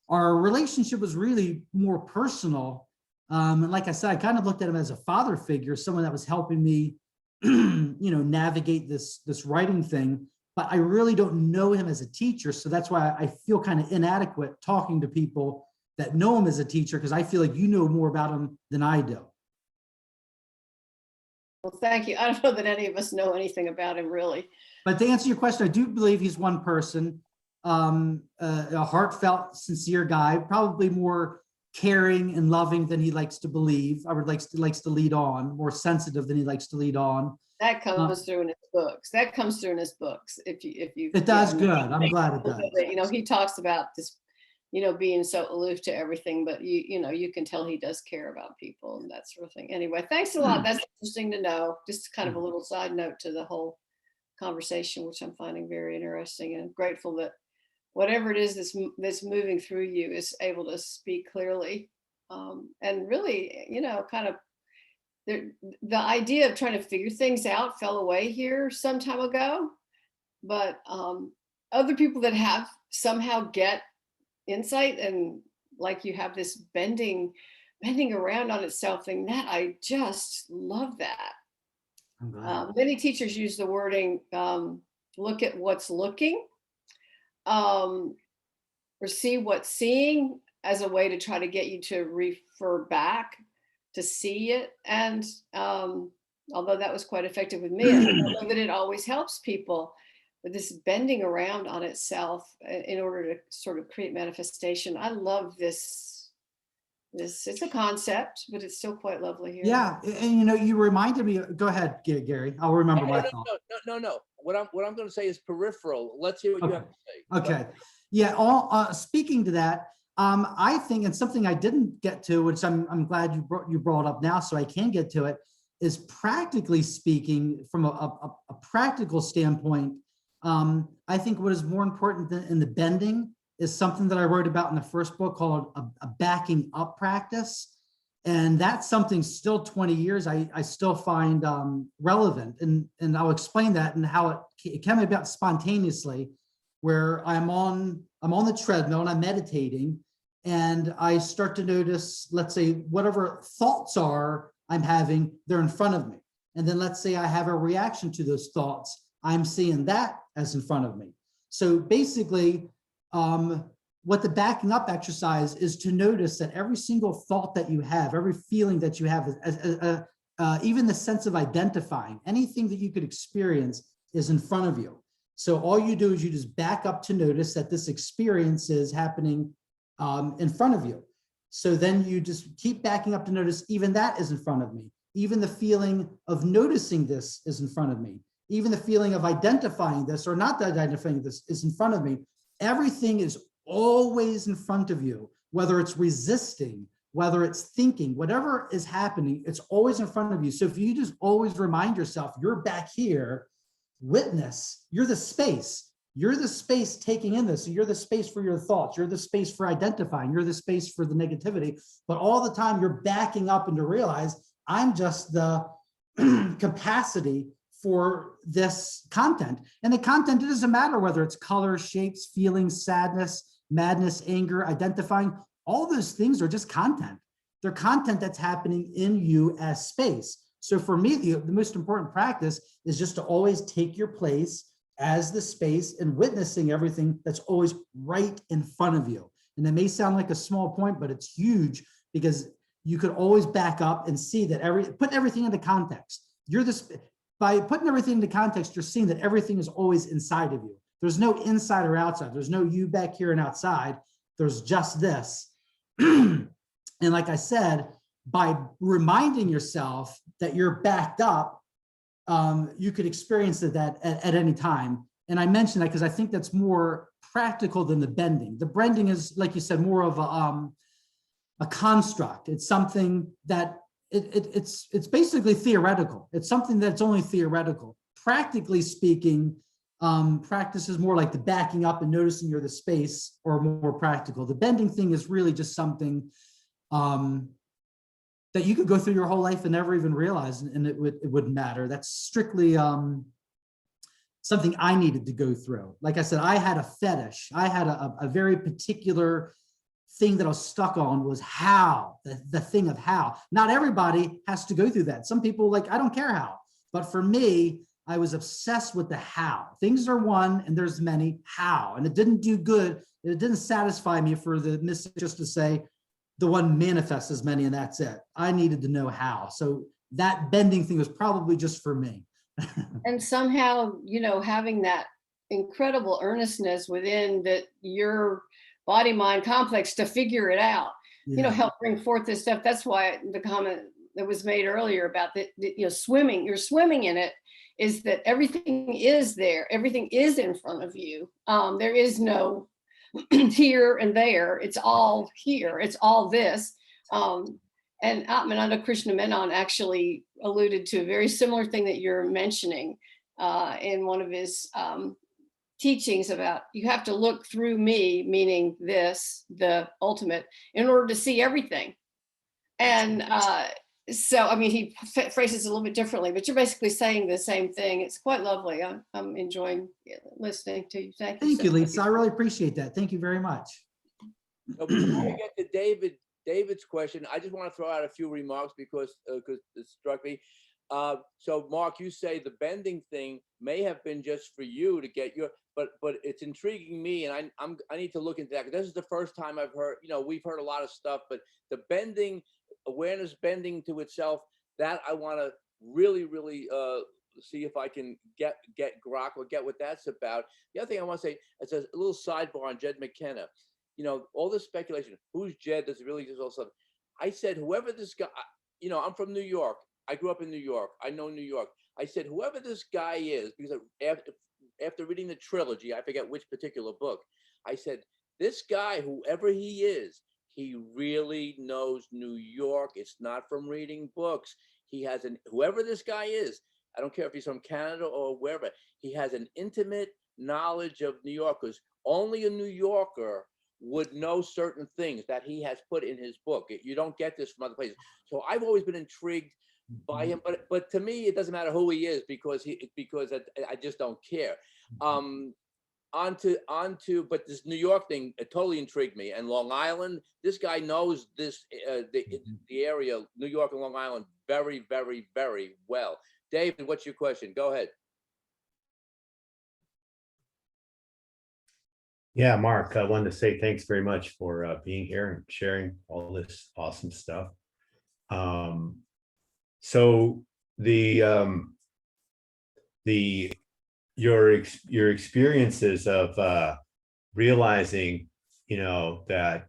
C: our relationship was really more personal. And like I said, I kind of looked at him as a father figure, someone that was helping me, navigate this writing thing. But I really don't know him as a teacher. So that's why I feel kind of inadequate talking to people that know him as a teacher, because I feel like you know more about him than I do.
F: Well, thank you. I don't know that any of us know anything about him, really.
C: But to answer your question, I do believe he's one person, a heartfelt, sincere guy, probably more caring and loving than he likes to believe, or likes to lead on, more sensitive than he likes to lead on.
F: That comes through in his books. That comes through in his books. If you,
C: It does good. I'm glad it does.
F: He talks about this, being so aloof to everything, but you can tell he does care about people and that sort of thing. Anyway, thanks a lot. That's interesting to know. Just kind of a little side note to the whole conversation, which I'm finding very interesting, and grateful that whatever it is that's moving through you is able to speak clearly, and really, kind of the idea of trying to figure things out fell away here some time ago, but other people that have somehow get insight, and like you have this bending around on itself thing, that I just love that.
C: I'm glad.
F: Many teachers use the wording, look at what's looking, or see what's seeing, as a way to try to get you to refer back to see it. And although that was quite effective with me, I don't know that it always helps people. But this bending around on itself in order to sort of create manifestation. I love this. It's a concept, but it's still quite lovely here.
C: Yeah, and you reminded me. Go ahead, Gary. I'll remember my thought.
A: No. What I'm going to say is peripheral. Let's hear what you have to say.
C: Okay. Yeah. Speaking to that, I think, and something I didn't get to, which I'm glad you brought up now, so I can get to it, is practically speaking, from a practical standpoint. I think what is more important in the bending is something that I wrote about in the first book called a backing up practice. And that's something still 20 years, I still find relevant. And I'll explain that and how it came about spontaneously, where I'm on the treadmill and I'm meditating, and I start to notice, let's say, whatever thoughts I'm having, they're in front of me. And then let's say I have a reaction to those thoughts, I'm seeing that as in front of me. So basically, what the backing up exercise is to notice that every single thought that you have, every feeling that you have, even the sense of identifying, anything that you could experience is in front of you. So all you do is you just back up to notice that this experience is happening in front of you. So then you just keep backing up to notice even that is in front of me. Even the feeling of noticing this is in front of me. Even the feeling of identifying this or not identifying this is in front of me. Everything is always in front of you, whether it's resisting, whether it's thinking, whatever is happening, it's always in front of you. So if you just always remind yourself, you're back here, witness, you're the space taking in this. So you're the space for your thoughts, you're the space for identifying, you're the space for the negativity, but all the time you're backing up and to realize I'm just the capacity for this content. And the content, it doesn't matter whether it's color, shapes, feelings, sadness, madness, anger, identifying, all those things are just content. They're content that's happening in you as space. So for me, the most important practice is just to always take your place as the space and witnessing everything that's always right in front of you. And it may sound like a small point, but it's huge because you could always back up and see that put everything into context. By putting everything into context, you're seeing that everything is always inside of you. There's no inside or outside. There's no you back here and outside. There's just this. And like I said, by reminding yourself that you're backed up, you could experience that at any time. And I mentioned that because I think that's more practical than the bending. The bending is, like you said, more of a construct. It's something that it's basically theoretical. It's something that's only theoretical. Practically speaking, practice is more like the backing up and noticing you're the space, or more practical. The bending thing is really just something that you could go through your whole life and never even realize, and it wouldn't matter. That's strictly something I needed to go through. Like I said, I had a fetish. I had a very particular thing that I was stuck on, was how, the thing of how. Not everybody has to go through that. Some people like, I don't care how. But for me, I was obsessed with the how. Things are one and there's many how. And it didn't do good. It didn't satisfy me for the message just to say the one manifests as many and that's it. I needed to know how. So that bending thing was probably just for me.
F: And somehow, having that incredible earnestness within your body mind complex to figure it out, help bring forth this stuff. That's why the comment that was made earlier about swimming, you're swimming in it, is that everything is there. Everything is in front of you. There is no here and there. It's all here. It's all this. And Atmananda Krishna Menon actually alluded to a very similar thing that you're mentioning in one of his teachings about, you have to look through me, meaning this, the ultimate, in order to see everything. And so, he phrases it a little bit differently, but you're basically saying the same thing. It's quite lovely. I'm enjoying listening to you. Thank you.
C: Thank you, Lisa. I really appreciate that. Thank you very much.
A: So before we get to David's question, I just want to throw out a few remarks because it struck me. So Mark, you say the bending thing may have been just for you to get your, but it's intriguing me, and I need to look into that, because this is the first time I've heard. We've heard a lot of stuff, but the bending, awareness bending to itself, that I want to really see if I can get grok or get what that's about. The other thing I want to say, it's a little sidebar on Jed McKenna. All this speculation, who's Jed? Does it really just all stuff? I said, whoever this guy, I'm from New York. I grew up in New York. I know New York. I said, whoever this guy is, because after reading the trilogy, I forget which particular book, I said, this guy, whoever he is, he really knows New York. It's not from reading books. He has whoever this guy is, I don't care if he's from Canada or wherever, he has an intimate knowledge of New York, because only a New Yorker would know certain things that he has put in his book. You don't get this from other places. So I've always been intrigued by him, but to me, it doesn't matter who he is, because I just don't care. But this New York thing, it totally intrigued me. And Long Island, this guy knows this the area, New York and Long Island, very, very, very well. David, what's your question? Go ahead.
L: Yeah, Mark, I wanted to say thanks very much for being here and sharing all this awesome stuff. So your experiences of realizing, that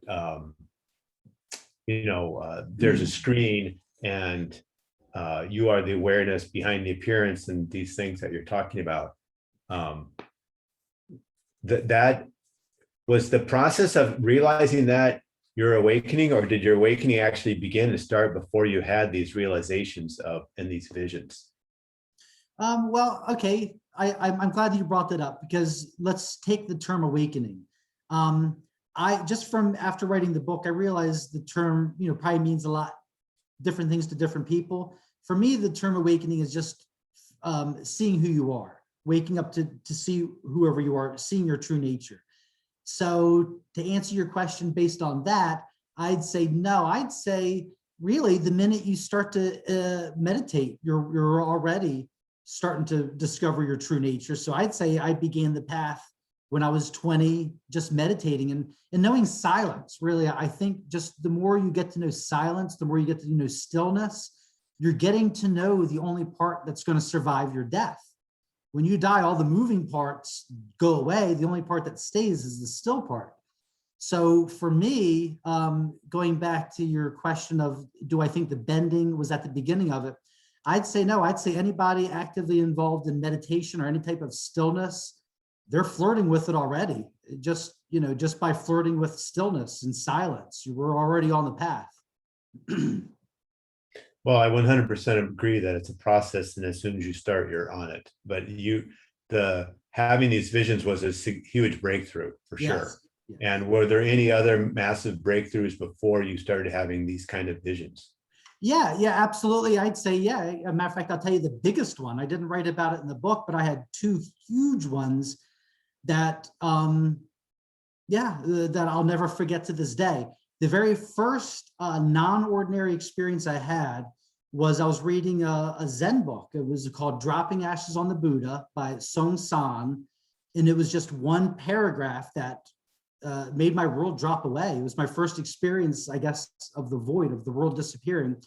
L: there's a screen and you are the awareness behind the appearance and these things that you're talking about. That was the process of realizing that your awakening, or did your awakening actually begin to start before you had these realizations of and these visions?
C: Well, okay, I'm glad that you brought that up, because let's take the term awakening. I just from after writing the book, I realized the term, probably means a lot different things to different people. For me, the term awakening is just seeing who you are, waking up to see whoever you are, seeing your true nature. So to answer your question based on that, I'd say no. I'd say really the minute you start to meditate, you're already starting to discover your true nature. So I'd say I began the path when I was 20, just meditating and knowing silence. Really, I think just the more you get to know silence, the more you get to know stillness, you're getting to know the only part that's going to survive your death. When you die, all the moving parts go away. The only part that stays is the still part. So for me, going back to your question of, do I think the bending was at the beginning of it? I'd say no. I'd say anybody actively involved in meditation or any type of stillness, they're flirting with it already. Just by flirting with stillness and silence, you were already on the path.
L: Well, I 100% agree that it's a process, and as soon as you start, you're on it. But having these visions was a huge breakthrough for sure.
C: Yes.
L: And were there any other massive breakthroughs before you started having these kind of visions?
C: Yeah, absolutely. I'd say, yeah. As a matter of fact, I'll tell you the biggest one. I didn't write about it in the book, but I had two huge ones that, that I'll never forget to this day. The very first non-ordinary experience I had was I was reading a Zen book. It was called Dropping Ashes on the Buddha by Song San. And it was just one paragraph that made my world drop away. It was my first experience, I guess, of the void, of the world disappearing.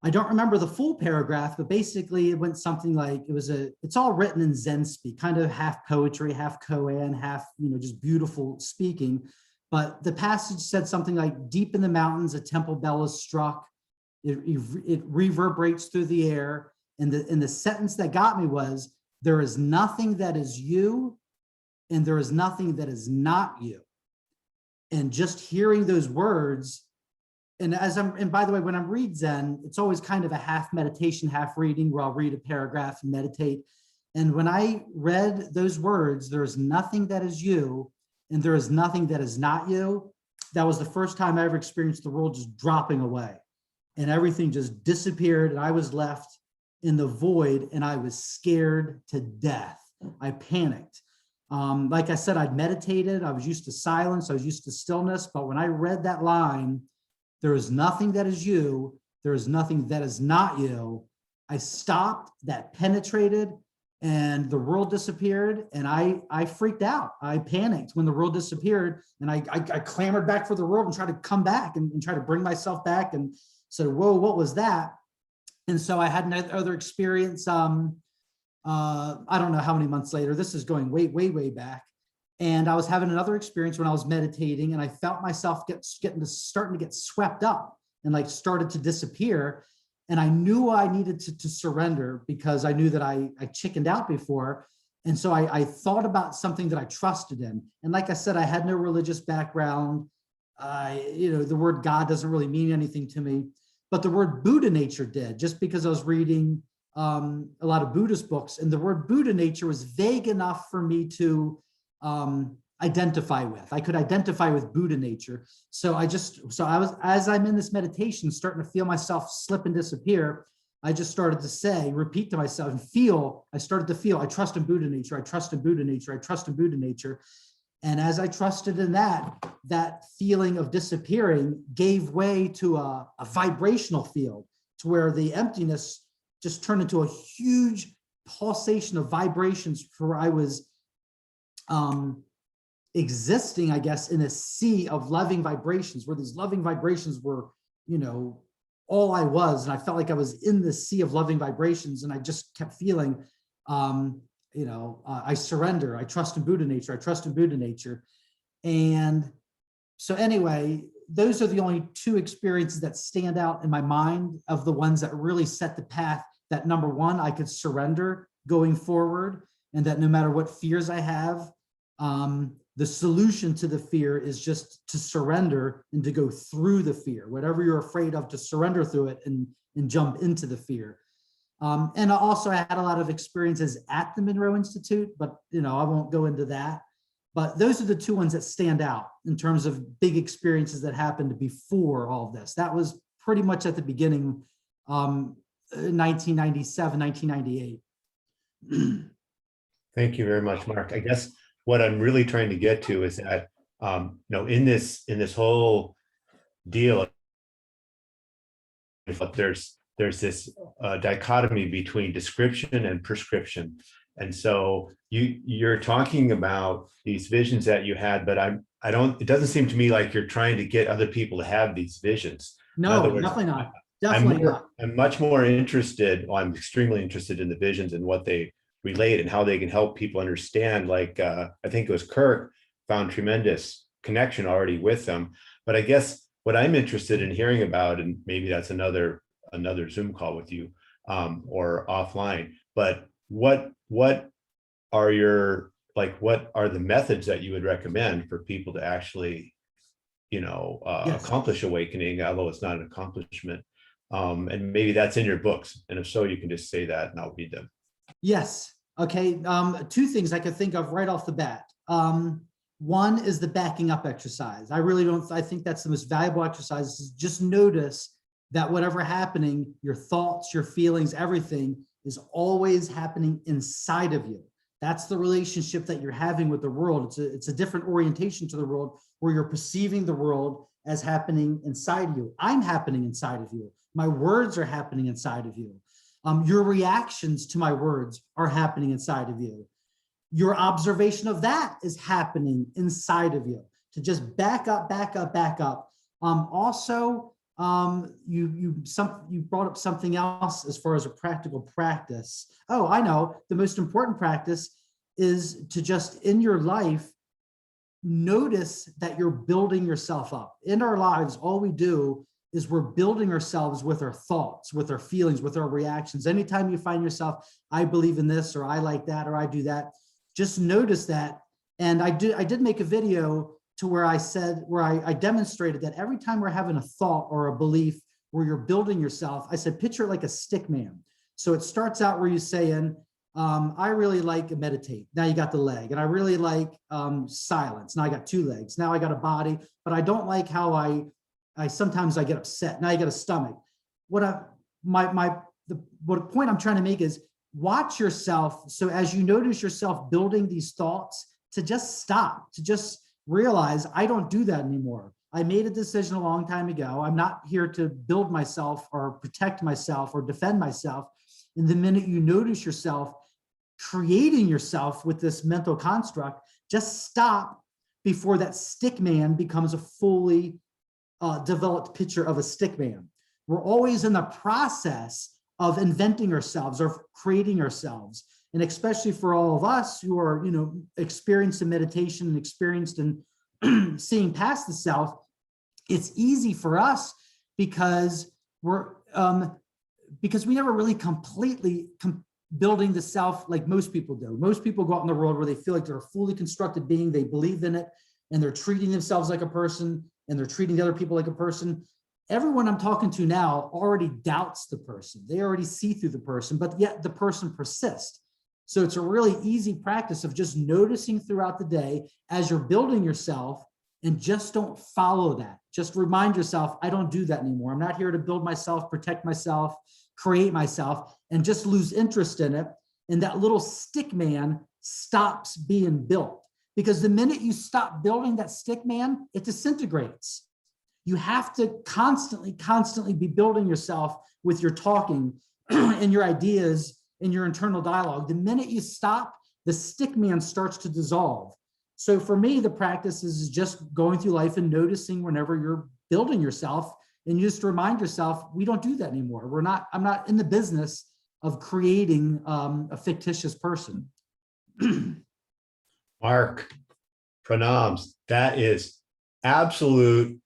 C: I don't remember the full paragraph, but basically it went something like, it's all written in Zen speak, kind of half poetry, half koan, half, just beautiful speaking. But the passage said something like, deep in the mountains, a temple bell is struck. It reverberates through the air. And the sentence that got me was, there is nothing that is you, and there is nothing that is not you. And just hearing those words, and by the way, when I read Zen, it's always kind of a half meditation, half reading, where I'll read a paragraph and meditate. And when I read those words, there is nothing that is you, and there is nothing that is not you, that was the first time I ever experienced the world just dropping away. And everything just disappeared, and I was left in the void, and I was scared to death. I panicked. Like I said, I'd meditated, I was used to silence, I was used to stillness, but when I read that line, there is nothing that is you, there is nothing that is not you, I stopped, that penetrated, and the world disappeared, and I freaked out. I panicked when the world disappeared, and I clamored back for the world and tried to come back and try to bring myself back, and said, whoa, what was that? And so I had another experience, I don't know how many months later, this is going way back. And I was having another experience when I was meditating, and I felt myself starting to get swept up and like started to disappear. And I knew I needed to surrender, because I knew that I chickened out before. And so I thought about something that I trusted in. And like I said, I had no religious background. The word God doesn't really mean anything to me, but the word Buddha nature did, just because I was reading a lot of Buddhist books, and the word Buddha nature was vague enough for me to identify with. I could identify with Buddha nature. So as I'm in this meditation, starting to feel myself slip and disappear, I just started to repeat to myself and I started to feel, I trust in Buddha nature, I trust in Buddha nature, I trust in Buddha nature. And as I trusted in that feeling of disappearing gave way to a vibrational field, to where the emptiness just turned into a huge pulsation of vibrations, where I was, existing, I guess, in a sea of loving vibrations, where these loving vibrations were, all I was. And I felt like I was in the sea of loving vibrations. And I just kept feeling, I surrender, I trust in Buddha nature, I trust in Buddha nature. And so anyway, those are the only two experiences that stand out in my mind of the ones that really set the path, that number one, I could surrender going forward, and that no matter what fears I have, the solution to the fear is just to surrender and to go through the fear, whatever you're afraid of, to surrender through it and jump into the fear. And also I had a lot of experiences at the Monroe Institute, but I won't go into that. But those are the two ones that stand out in terms of big experiences that happened before all of this. That was pretty much at the beginning, 1997, 1998.
L: Thank you very much, Mark. I guess what I'm really trying to get to is that, in this whole deal, there's this dichotomy between description and prescription. And so you're talking about these visions that you had, but it doesn't seem to me like you're trying to get other people to have these visions.
C: No,
L: words,
C: definitely not. Definitely not.
L: I'm much more interested, I'm extremely interested in the visions and what they relate and how they can help people understand. Like, I think it was Kirk found tremendous connection already with them. But I guess what I'm interested in hearing about, and maybe that's another Zoom call with you or offline, but what are the methods that you would recommend for people to actually,
C: Yes.
L: accomplish awakening, although it's not an accomplishment? And maybe that's in your books. And if so, you can just say that and I'll read them.
C: Yes. Okay. Two things I could think of right off the bat. One is the backing up exercise. I think that's the most valuable exercise, is just notice that whatever happening, your thoughts, your feelings, everything is always happening inside of you. That's the relationship that you're having with the world. It's a different orientation to the world, where you're perceiving the world as happening inside you. I'm happening inside of you. My words are happening inside of you. Your reactions to my words are happening inside of you. Your observation of that is happening inside of you. To just back up. Also, you brought up something else as far as a practical practice. Oh, I know. The most important practice is to just, in your life, notice that you're building yourself up. In our lives, all we do is we're building ourselves with our thoughts, with our feelings, with our reactions. Anytime you find yourself, I believe in this, or I like that, or I do that, just notice that. And I did make a video to where I demonstrated that every time we're having a thought or a belief where you're building yourself, I said, picture it like a stick man. So it starts out where you're saying, I really like meditate. Now you got the leg. And I really like silence. Now I got two legs. Now I got a body, but I don't like how I sometimes I get upset. Now I got a stomach. The point I'm trying to make is watch yourself. So as you notice yourself building these thoughts, to just stop, to just realize I don't do that anymore. I made a decision a long time ago. I'm not here to build myself or protect myself or defend myself. And the minute you notice yourself creating yourself with this mental construct, just stop before that stick man becomes a fully developed picture of a stick man. We're always in the process of inventing ourselves or creating ourselves. And especially for all of us who are, experienced in meditation and experienced in seeing past the self, it's easy for us because we never really completely building the self like most people do. Most people go out in the world where they feel like they're a fully constructed being, they believe in it, and they're treating themselves like a person, and they're treating the other people like a person. Everyone I'm talking to now already doubts the person. They already see through the person, but yet the person persists. So it's a really easy practice of just noticing throughout the day as you're building yourself, and just don't follow that. Just remind yourself, I don't do that anymore. I'm not here to build myself, protect myself, create myself, and just lose interest in it. And that little stick man stops being built. Because the minute you stop building that stick man, it disintegrates. You have to constantly be building yourself with your talking and your ideas and your internal dialogue. The minute you stop, the stick man starts to dissolve. So for me, the practice is just going through life and noticing whenever you're building yourself, and you just remind yourself, we don't do that anymore. I'm not in the business of creating a fictitious person.
L: Mark, pranams. That is absolute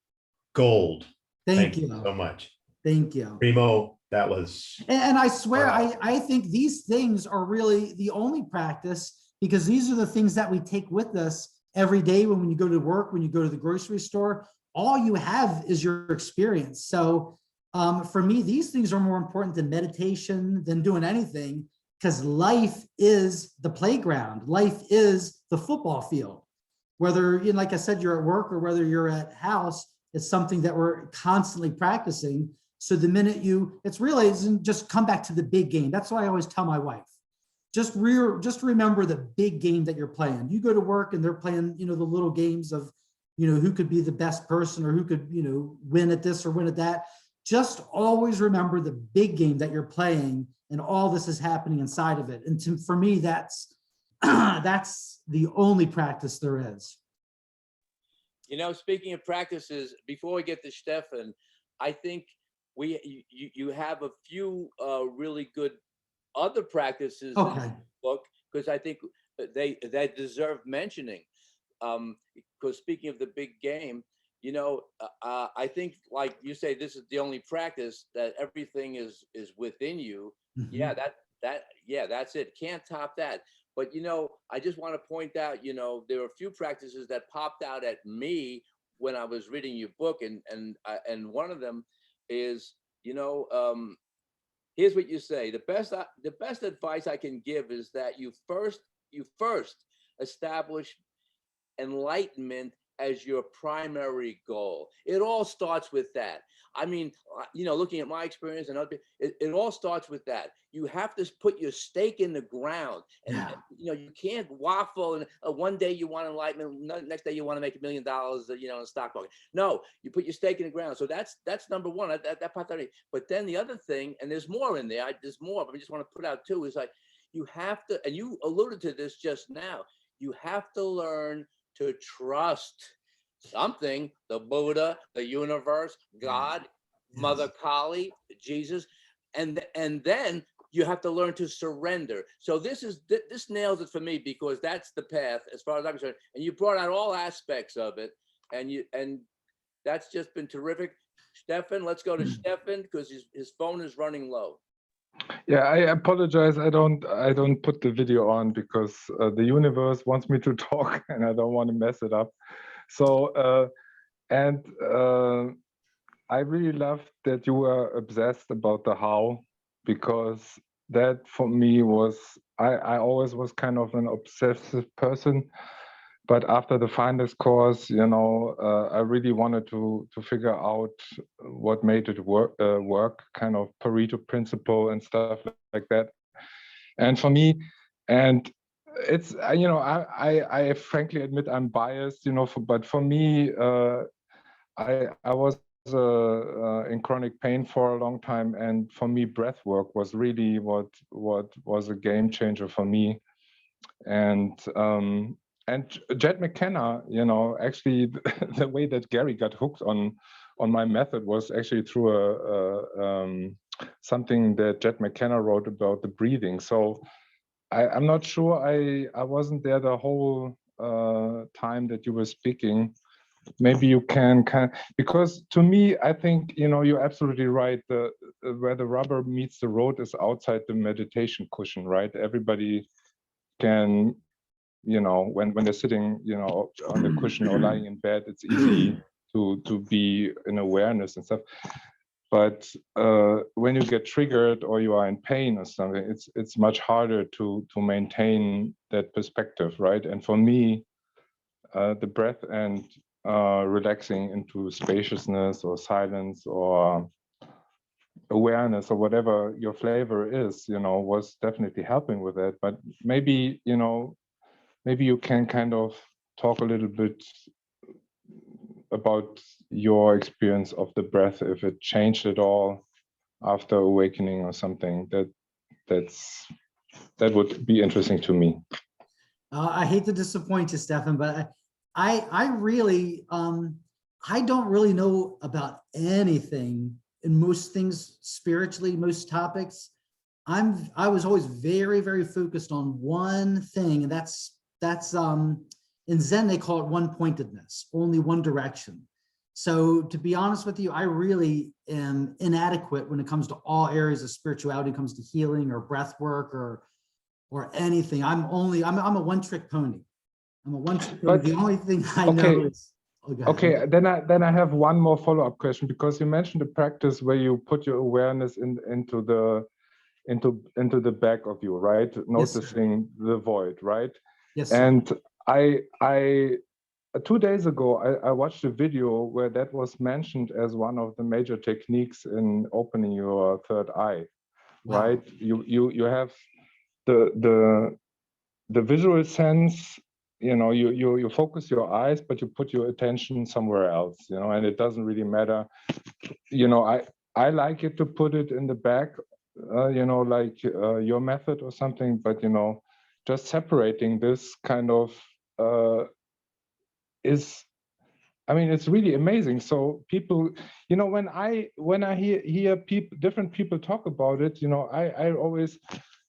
L: gold.
C: Thank you
L: so much.
C: Thank you.
L: Primo, that was.
C: And I swear,
L: Wow.
C: I think these things are really the only practice, because these are the things that we take with us every day when you go to work, when you go to the grocery store. All you have is your experience. So for me, these things are more important than meditation, than doing anything, because life is the playground. Life is the football field. Whether, you know, like I said, you're at work or whether you're at house, it's something that we're constantly practicing. So the minute it's really just come back to the big game. That's why I always tell my wife, just remember the big game that you're playing. You go to work and they're playing, you know, the little games of, you know, who could be the best person or who could, you know, win at this or win at that. Just always remember the big game that you're playing, and all this is happening inside of it. And for me, that's the only practice there is.
A: You know, speaking of practices, before we get to Stefan, I think you have a few really good other practices in
C: Okay.
A: the book, because I think they deserve mentioning. Because speaking of the big game, you know, I think, like you say, this is the only practice that everything is within you. Yeah, that's it. Can't top that. But, you know, I just want to point out, you know, there are a few practices that popped out at me when I was reading your book, and one of them is, you know, here's what you say: the best advice I can give is that you first establish enlightenment as your primary goal. It all starts with that. I mean, you know, looking at my experience and other, it all starts with that. You have to put your stake in the ground, and you know, you can't waffle. And one day you want enlightenment, next day you want to make $1 million, you know, in the stock market. No, you put your stake in the ground. So that's number one. That part. But then the other thing, and there's more in there. There's more, but I just want to put out too, is like you have to, and you alluded to this just now. You have to learn to trust something, the Buddha, the universe, God, Mother Kali, Jesus, and then you have to learn to surrender. So this nails it for me, because that's the path as far as I'm concerned. And you brought out all aspects of it, and that's just been terrific. Stefan, let's go to Stefan, because his phone is running low.
K: Yeah, I apologize. I don't put the video on because the universe wants me to talk and I don't want to mess it up. So, I really love that you were obsessed about the how, because that for me was, I always was kind of an obsessive person. But after the finance course, you know, I really wanted to figure out what made it work, kind of Pareto principle and stuff like that. And for me, and it's, you know, I frankly admit I'm biased, you know, but for me, I was in chronic pain for a long time, and for me, breath work was really what was a game changer for me. And Jed McKenna, you know, actually the way that Gary got hooked on my method was actually through something that Jed McKenna wrote about the breathing. So I'm not sure I wasn't there the whole time that you were speaking. Maybe you can because to me, I think, you know, you're absolutely right. Where the rubber meets the road is outside the meditation cushion, right? Everybody can, you know, when they're sitting, you know, on the cushion or lying in bed, it's easy to be in awareness and stuff. But when you get triggered or you are in pain or something, it's much harder to maintain that perspective, right? And for me, the breath and relaxing into spaciousness or silence or awareness or whatever your flavor is, you know, was definitely helping with that. But maybe, you know, maybe you can kind of talk a little bit about your experience of the breath, if it changed at all after awakening or something. That would be interesting to me.
C: I hate to disappoint you, Stefan, but I really, I don't really know about anything in most things spiritually, most topics. I was always very, very focused on one thing, and that's in Zen, they call it one pointedness, only one direction. So to be honest with you, I really am inadequate when it comes to all areas of spirituality, when it comes to healing or breath work or anything. I'm a one-trick pony. I'm a one-trick pony.
K: But-
C: The only thing I know
K: okay.
C: is oh, go ahead.
K: Okay, then I have one more follow-up question, because you mentioned a practice where you put your awareness into the back of you, right?
C: Yes, sir.
K: Noticing the void, right?
C: Yes, sir.
K: And I 2 days ago, I watched a video where that was mentioned as one of the major techniques in opening your third eye,
C: Wow.
K: right? You have the visual sense, you know, you focus your eyes, but you put your attention somewhere else, you know, and it doesn't really matter. You know, I like it to put it in the back, you know, like your method or something, but, you know, just separating this kind of is, I mean, it's really amazing. So people, you know, when I hear people, different people talk about it, you know, I always,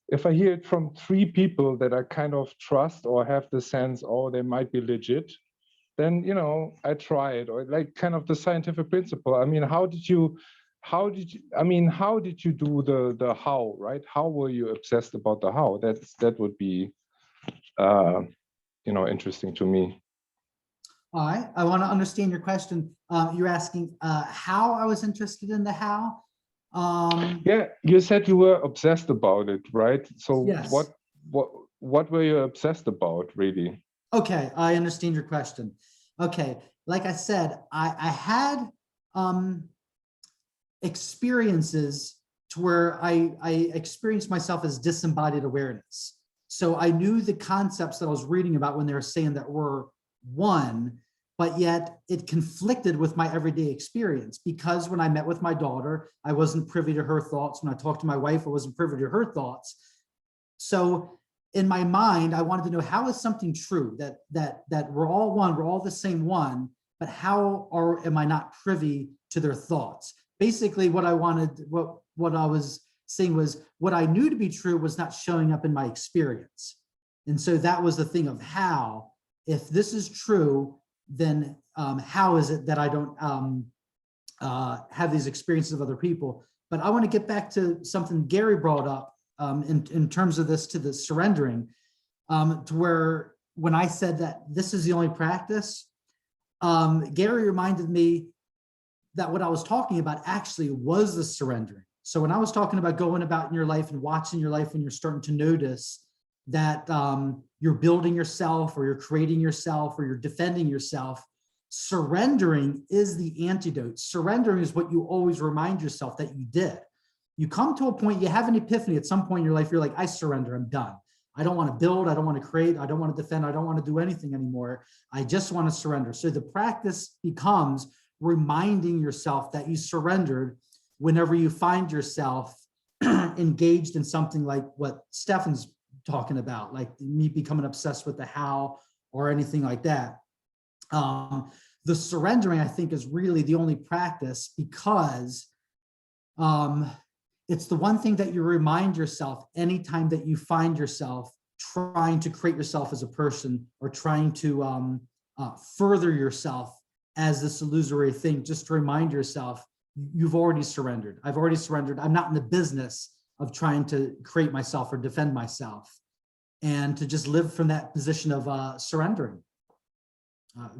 K: if I hear it from 3 people that I kind of trust or have the sense, oh, they might be legit, then, you know, I try it, or like kind of the scientific principle. I mean, how did you do the how, right? How were you obsessed about the how? That would be, you know, interesting to me.
C: All right, I want to understand your question. You're asking how I was interested in the how.
K: Yeah, you said you were obsessed about it, right? So
C: Yes.
K: what were you obsessed about, really?
C: Okay, I understand your question. Okay, like I said, I had experiences to where I experienced myself as disembodied awareness. So I knew the concepts that I was reading about when they were saying that we're one, but yet it conflicted with my everyday experience, because when I met with my daughter, I wasn't privy to her thoughts. When I talked to my wife, I wasn't privy to her thoughts. So in my mind, I wanted to know, how is something true that we're all one, we're all the same one, but how am I not privy to their thoughts? Basically, what I wanted, what I was saying was, what I knew to be true was not showing up in my experience. And so that was the thing of how, if this is true, then how is it that I don't have these experiences of other people? But I want to get back to something Gary brought up in terms of this, to the surrendering, to where when I said that this is the only practice, Gary reminded me that what I was talking about actually was the surrendering. So when I was talking about going about in your life and watching your life, when you're starting to notice that you're building yourself, or you're creating yourself, or you're defending yourself, surrendering is the antidote. Surrendering is what you always remind yourself that you did. You come to a point, you have an epiphany at some point in your life, you're like, I surrender, I'm done. I don't want to build, I don't want to create, I don't want to defend, I don't want to do anything anymore. I just want to surrender. So the practice becomes reminding yourself that you surrendered whenever you find yourself engaged in something like what Stefan's talking about, like me becoming obsessed with the how or anything like that. The surrendering, I think, is really the only practice, because it's the one thing that you remind yourself anytime that you find yourself trying to create yourself as a person, or trying to further yourself as this illusory thing. Just to remind yourself, you've already surrendered. I've already surrendered. I'm not in the business of trying to create myself or defend myself, and to just live from that position of surrendering.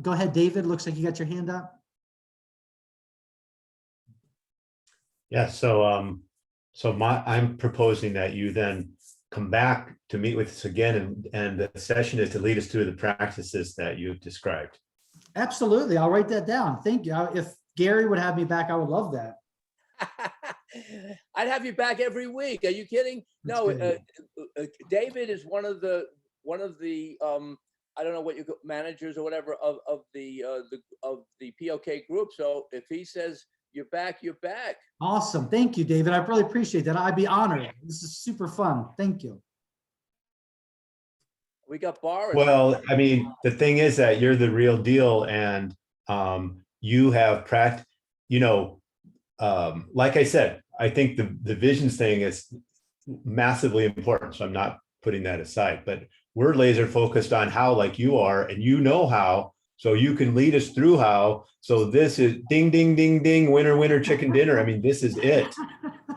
C: Go ahead, David. Looks like you got your hand up.
L: Yeah, so I'm proposing that you then come back to meet with us again, and the session is to lead us through the practices that you've described.
C: Absolutely. I'll write that down. Thank you. If Gary would have me back, I would love that.
A: I'd have you back every week. Are you kidding?
C: That's
A: No,
C: good.
A: David is one of the I don't know what you call managers or whatever of the POK group. So if he says you're back, you're back.
C: Awesome. Thank you, David. I really appreciate that. I'd be honored. This is super fun. Thank you.
A: We got Boris.
L: Well, I mean, the thing is that you're the real deal, and you have like I said, I think the visions thing is massively important. So I'm not putting that aside, but we're laser focused on how, like you are, and you know how, so you can lead us through how. So this is ding, ding, ding, ding, winner, winner, chicken dinner. I mean, this is it.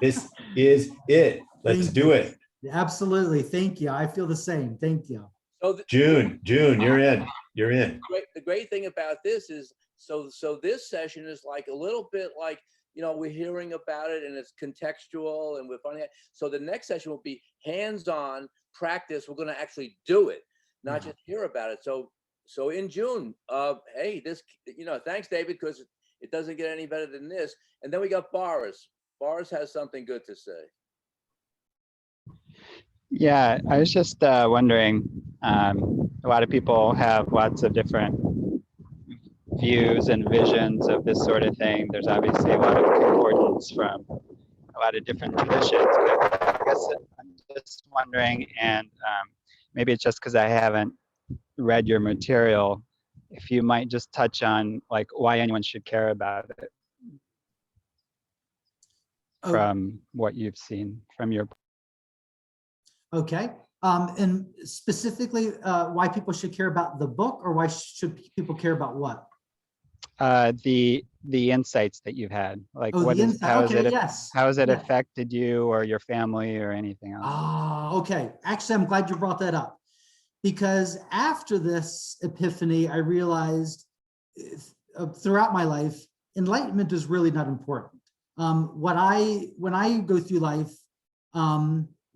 L: This is it. Let's do it.
C: Absolutely. Thank you. I feel the same. Thank you.
A: So
L: June, you're in. You're in.
A: the great thing about this is, so this session is like a little bit like, we're hearing about it and it's contextual and we're finding it. So the next session will be hands-on practice. We're going to actually do it, not just hear about it. So in June, hey, this, thanks, David, because it doesn't get any better than this. And then we got Boris. Boris has something good to say.
M: Yeah, I was just wondering, a lot of people have lots of different views and visions of this sort of thing. There's obviously a lot of concordance from a lot of different traditions, but I guess I'm just wondering, and maybe it's just because I haven't read your material, if you might just touch on like why anyone should care about it from what you've seen from your.
C: Okay. And specifically, why people should care about the book, or why should people care about what?
M: The insights that you've had, like what is, how has it affected you or your family or anything else?
C: Okay. Actually, I'm glad you brought that up, because after this epiphany, I realized throughout my life, enlightenment is really not important. When I go through life,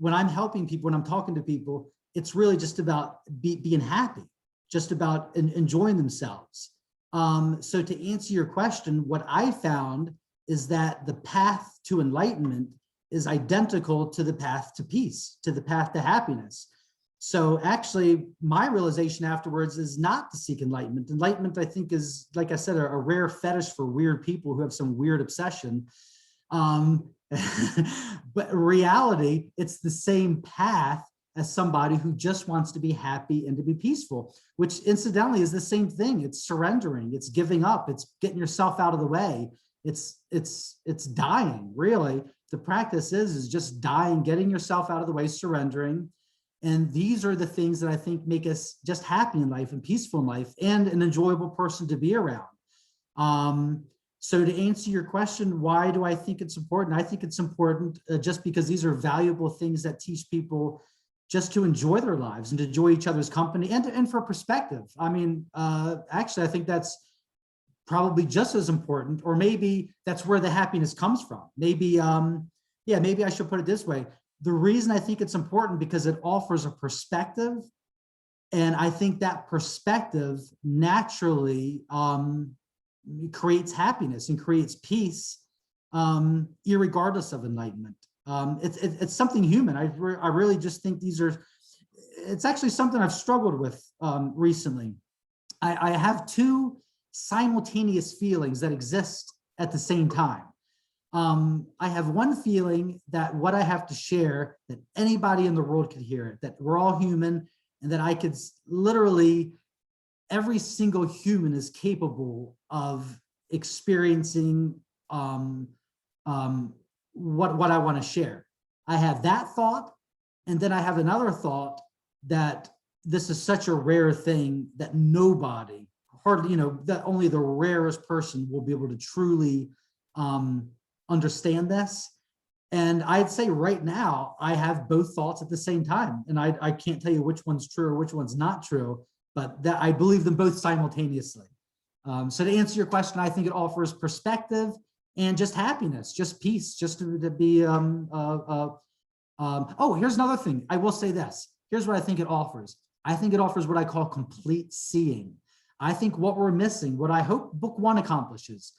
C: when I'm helping people, when I'm talking to people, it's really just about being happy, just about enjoying themselves. So to answer your question, what I found is that the path to enlightenment is identical to the path to peace, to the path to happiness. So actually, my realization afterwards is not to seek enlightenment. Enlightenment, I think, is, like I said, a rare fetish for weird people who have some weird obsession. But in reality, it's the same path as somebody who just wants to be happy and to be peaceful, which incidentally is the same thing. It's surrendering, it's giving up, it's getting yourself out of the way. It's dying, really. The practice is just dying, getting yourself out of the way, surrendering. And these are the things that I think make us just happy in life and peaceful in life and an enjoyable person to be around. So to answer your question, why do I think it's important? I think it's important just because these are valuable things that teach people just to enjoy their lives and to enjoy each other's company and for perspective. I mean, actually, I think that's probably just as important, or maybe that's where the happiness comes from. Maybe, maybe I should put it this way. The reason I think it's important because it offers a perspective, and I think that perspective naturally creates happiness and creates peace, irregardless of enlightenment. It's something human. I really just think it's actually something I've struggled with recently. I have two simultaneous feelings that exist at the same time. I have one feeling that what I have to share, that anybody in the world could hear it, that we're all human, and that I could literally, every single human is capable of experiencing what I want to share. I have that thought, and then I have another thought that this is such a rare thing that nobody, hardly, that only the rarest person will be able to truly understand this. And I'd say right now, I have both thoughts at the same time. And I can't tell you which one's true or which one's not true, but that I believe them both simultaneously. So to answer your question, I think it offers perspective and just happiness, just peace, just to be, oh, here's another thing. I will say this. Here's what I think it offers. I think it offers what I call complete seeing. I think what we're missing, what I hope book one accomplishes,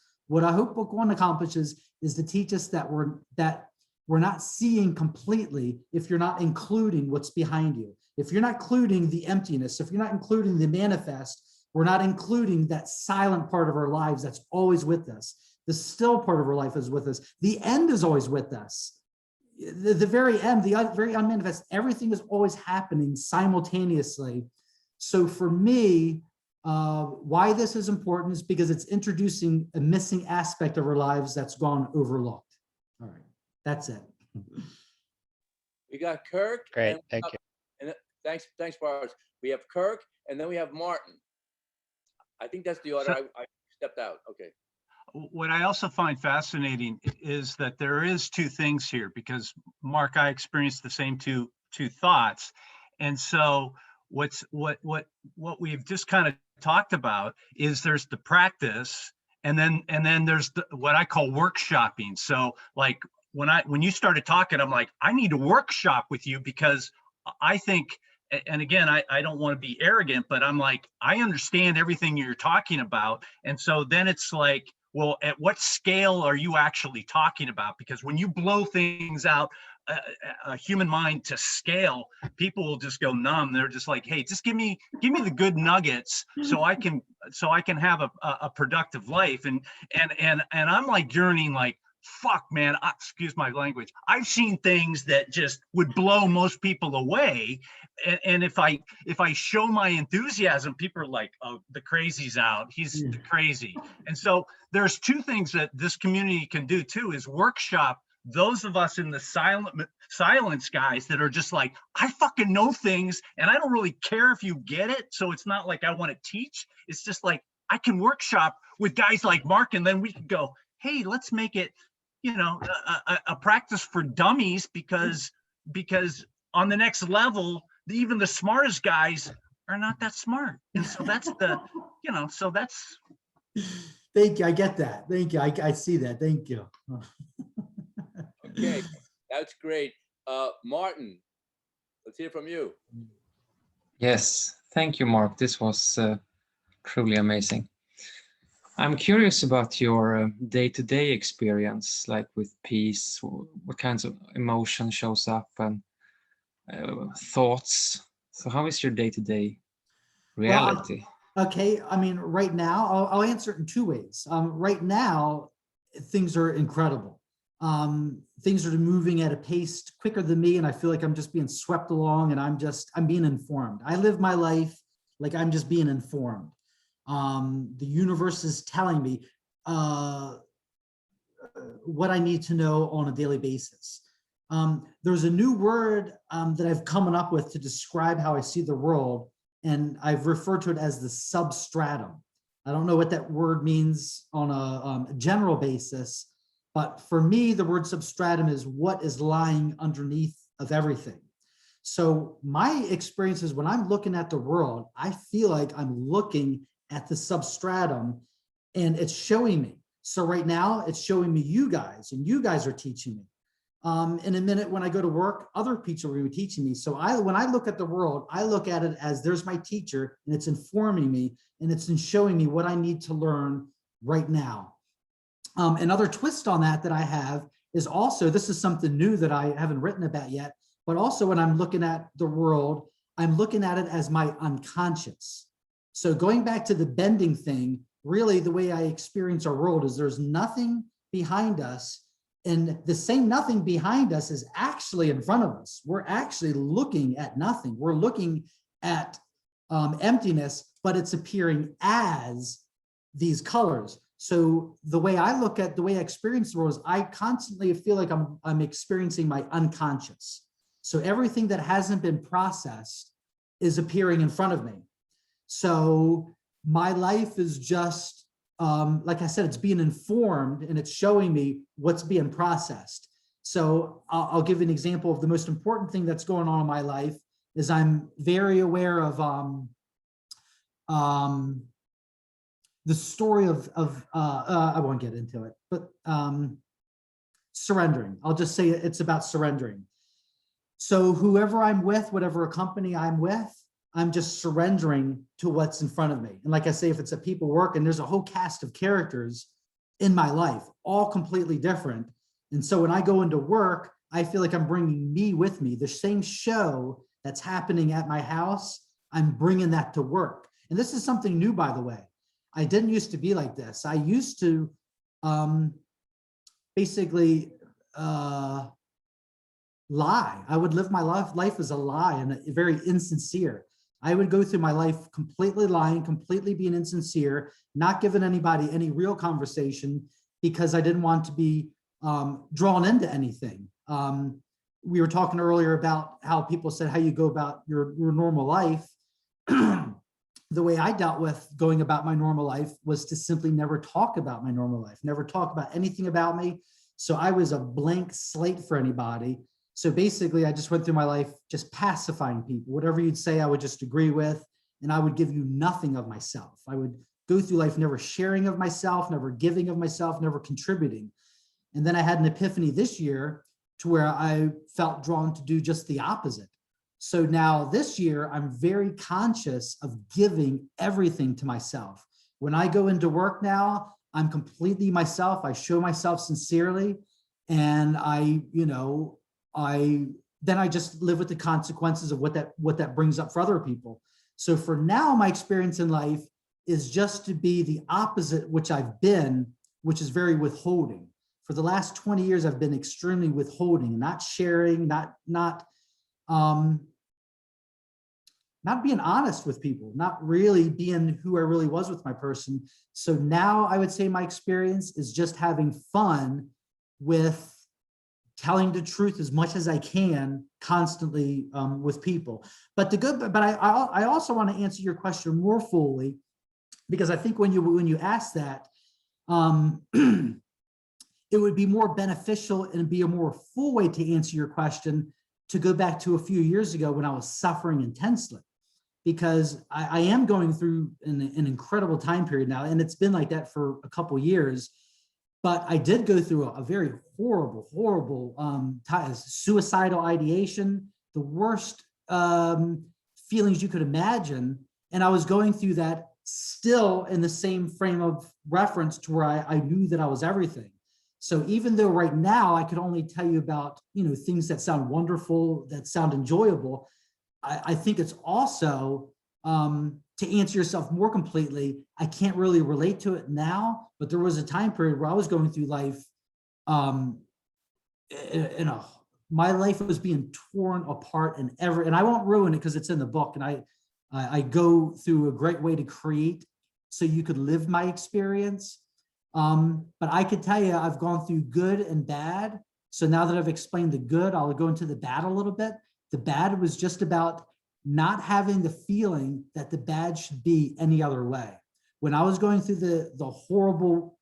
C: is to teach us that we're not seeing completely if you're not including what's behind you. If you're not including the emptiness, if you're not including the manifest, we're not including that silent part of our lives that's always with us. The still part of our life is with us. The end is always with us. the very end, very unmanifest, everything is always happening simultaneously. So for me, why this is important is because it's introducing a missing aspect of our lives that's gone overlooked. All right, that's it.
A: We got Kirk.
M: Great,
A: and-
M: thank you.
A: And thanks, Boris. We have Kirk, and then we have Martin. I think that's the order. I stepped out. Okay.
H: What I also find fascinating is that there is two things here, because Mark, I experienced the same two thoughts. And so what we've just kind of talked about is there's the practice, and then there's what I call workshopping. So like when you started talking, I'm like, I need to workshop with you, because I think, and again, I don't want to be arrogant, but I'm like, I understand everything you're talking about. And so then it's like, well, at what scale are you actually talking about? Because when you blow things out, a human mind to scale, people will just go numb. They're just like, hey, just give me the good nuggets so I can have a productive life. And I'm like yearning, like, fuck, man, excuse my language. I've seen things that just would blow most people away. And if I show my enthusiasm, people are like, oh, the crazy's out. He's crazy. And so there's two things that this community can do too, is workshop those of us in the silence guys that are just like, I fucking know things and I don't really care if you get it. So it's not like I want to teach. It's just like, I can workshop with guys like Mark, and then we can go, hey, let's make it, you know, a practice for dummies, because on the next level, even the smartest guys are not that smart. And so that's the, you know, so that's.
C: Thank you. I get that. Thank you. I see that. Thank you.
A: Okay, that's great. Martin, let's hear from you.
N: Yes, thank you, Mark. This was truly amazing. I'm curious about your day-to-day experience, like with peace, what kinds of emotion shows up, and thoughts. So how is your day-to-day reality?
C: Well, okay, I mean, right now, I'll answer it in two ways. Right now, things are incredible. Things are moving at a pace quicker than me, and I feel like I'm just being swept along, and I'm being informed. I live my life like I'm just being informed. The universe is telling me what I need to know on a daily basis. There's a new word that I've come up with to describe how I see the world, and I've referred to it as the substratum. I don't know what that word means on a general basis, but for me, the word substratum is what is lying underneath of everything. So my experience is when I'm looking at the world, I feel like I'm looking at the substratum and it's showing me. So right now it's showing me you guys, and you guys are teaching me. In a minute, when I go to work, other people are going to be teaching me. So when I look at the world, I look at it as there's my teacher, and it's informing me, and it's showing me what I need to learn right now. Another twist on that I have is also, this is something new that I haven't written about yet, but also when I'm looking at the world, I'm looking at it as my unconscious. So going back to the bending thing, really the way I experience our world is there's nothing behind us, and the same nothing behind us is actually in front of us. We're actually looking at nothing. We're looking at emptiness, but it's appearing as these colors. So the way I experience the world is I constantly feel like I'm experiencing my unconscious. So everything that hasn't been processed is appearing in front of me. So my life is just, like I said, it's being informed, and it's showing me what's being processed. So I'll give an example of the most important thing that's going on in my life is I'm very aware of the story of I won't get into it, but surrendering. I'll just say it's about surrendering. So whoever I'm with, whatever company I'm with, I'm just surrendering to what's in front of me. And like I say, if it's at people work, and there's a whole cast of characters in my life, all completely different. And so when I go into work, I feel like I'm bringing me with me. The same show that's happening at my house, I'm bringing that to work. And this is something new, by the way. I didn't used to be like this. I used to basically lie. I would live my life as a lie and very insincere. I would go through my life completely lying, completely being insincere, not giving anybody any real conversation because I didn't want to be drawn into anything. We were talking earlier about how people said how you go about your normal life. The way I dealt with going about my normal life was to simply never talk about my normal life, never talk about anything about me. So I was a blank slate for anybody. So basically, I just went through my life just pacifying people. Whatever you'd say, I would just agree with, and I would give you nothing of myself. I would go through life never sharing of myself, never giving of myself, never contributing. And then I had an epiphany this year to where I felt drawn to do just the opposite. So now this year, I'm very conscious of giving everything to myself. When I go into work now, I'm completely myself. I show myself sincerely, and I just live with the consequences of what that brings up for other people. So for now, my experience in life is just to be the opposite, which I've been, which is very withholding. For the last 20 years, I've been extremely withholding, not sharing, not being honest with people, not really being who I really was with my person. So now I would say my experience is just having fun with telling the truth as much as I can constantly with people. But I also want to answer your question more fully, because I think when you ask that, it would be more beneficial and be a more full way to answer your question to go back to a few years ago when I was suffering intensely, because I am going through an incredible time period now, and it's been like that for a couple of years. But I did go through a very horrible suicidal ideation, the worst feelings you could imagine. And I was going through that still in the same frame of reference to where I knew that I was everything. So even though right now I could only tell you about, things that sound wonderful, that sound enjoyable, I think it's also, to answer yourself more completely, I can't really relate to it now, but there was a time period where I was going through life, my life was being torn apart, and I won't ruin it because it's in the book, and I go through a great way to create so you could live my experience. But I could tell you I've gone through good and bad. So now that I've explained the good, I'll go into the bad a little bit. The bad was just about not having the feeling that the bad should be any other way. When I was going through the horrible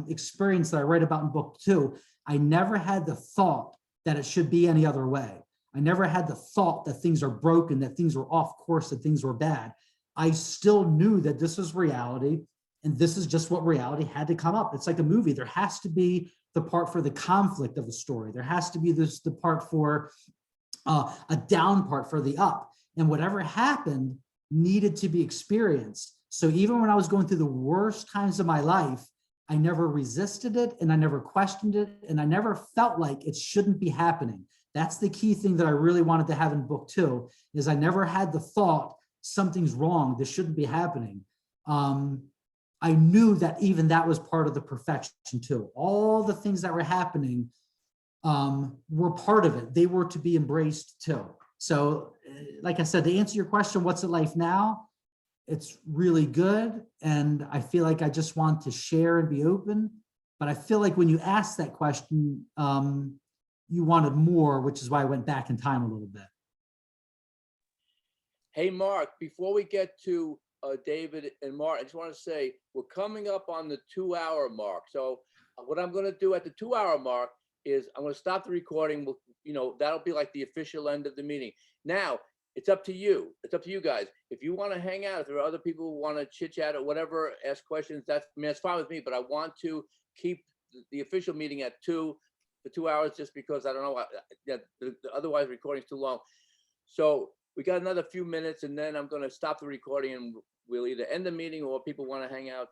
C: experience that I write about in book 2, I never had the thought that it should be any other way. I never had the thought that things are broken, that things were off course, that things were bad. I still knew that this was reality, and this is just what reality had to come up. It's like a movie. There has to be the part for the conflict of the story. There has to be the part for a down part for the up. And whatever happened needed to be experienced. So even when I was going through the worst times of my life, I never resisted it, and I never questioned it, and I never felt like it shouldn't be happening. That's the key thing that I really wanted to have in book 2, is I never had the thought, something's wrong, this shouldn't be happening. I knew that even that was part of the perfection too. All the things that were happening were part of it. They were to be embraced too. So like I said, to answer your question, what's it like now? It's really good. And I feel like I just want to share and be open. But I feel like when you asked that question, you wanted more, which is why I went back in time a little bit.
A: Hey, Mark, before we get to David and Mark, I just want to say we're coming up on the 2-hour mark. So what I'm going to do at the 2-hour mark is I'm going to stop the recording. We'll, that'll be like the official end of the meeting. Now, it's up to you. It's up to you guys. If you want to hang out, if there are other people who want to chit chat or whatever, ask questions, that's fine with me, but I want to keep the official meeting at 2 for 2 hours, just because I don't know, otherwise recording's too long. So we got another few minutes, and then I'm going to stop the recording, and we'll either end the meeting or people want to hang out.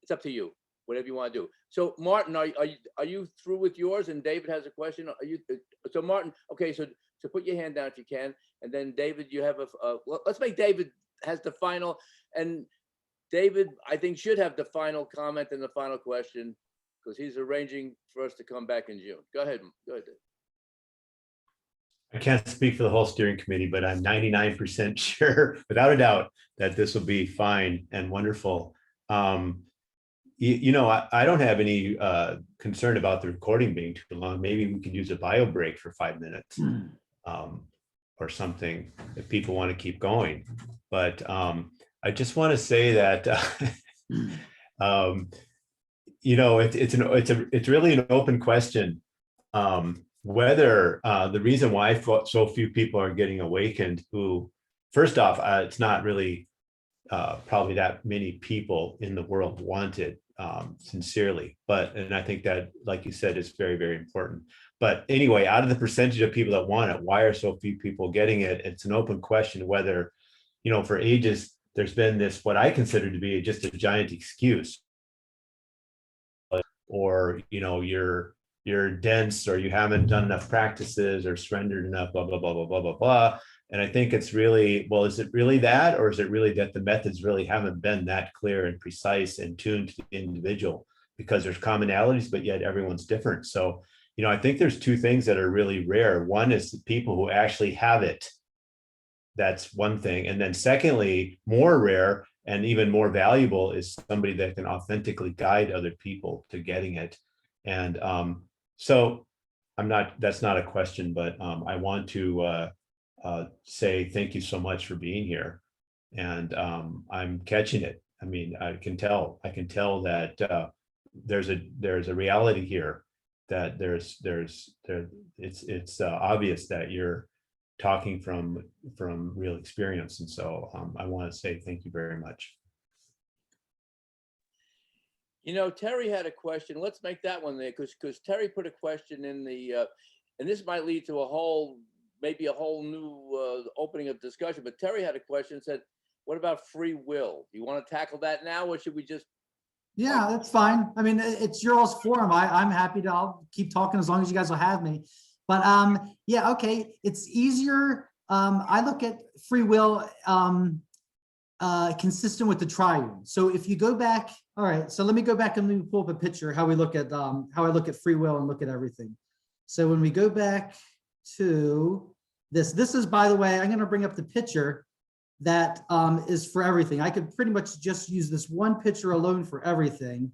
A: It's up to you, whatever you want to do. So Martin, are you through with yours? And David has a question. Are you? So Martin, okay. So put your hand down if you can, and then David, you have well, let's make David has the final, and David, I think, should have the final comment and the final question, because he's arranging for us to come back in June. Go ahead. Go ahead, David.
L: I can't speak for the whole steering committee, but I'm 99% sure, without a doubt, that this will be fine and wonderful. You know, I don't have any concern about the recording being too long. Maybe we could use a bio break for 5 minutes or something if people want to keep going. But I just want to say that you know, it's really an open question whether the reason why so few people are getting awakened, who, first off, it's not really probably that many people in the world want it sincerely, and I think that, like you said, is very, very important. But anyway, out of the percentage of people that want it, why are so few people getting it? It's an open question whether, you know, for ages, there's been this, what I consider to be just a giant excuse, or, you know, you're dense, or you haven't done enough practices, or surrendered enough, blah, blah, blah, blah, blah, blah, blah. And I think it's really, well, is it really that, or is it really that the methods really haven't been that clear and precise and tuned to the individual? Because there's commonalities, but yet everyone's different. So, you know, I think there's two things that are really rare. One is the people who actually have it. That's one thing. And then secondly, more rare and even more valuable is somebody that can authentically guide other people to getting it. And so that's not a question, but I want to say thank you so much for being here. And I'm catching it. I mean, I can tell that there's a reality here, that it's obvious that you're talking from real experience. And so I want to say thank you very much.
A: You know, Terry had a question. Let's make that one there, because Terry put a question in the, and this might lead to maybe a whole new opening of discussion, but Terry had a question, said, what about free will? Do you want to tackle that now, or should we just?
C: Yeah, that's fine. I mean, it's your all's forum. I'm happy to, I'll keep talking as long as you guys will have me. But yeah, okay, it's easier. I look at free will consistent with the triune. So if you go back, all right, so let me go back and let me pull up a picture how we look at how I look at free will and look at everything. So when we go back to this is, by the way, I'm going to bring up the picture that is for everything. I could pretty much just use this one picture alone for everything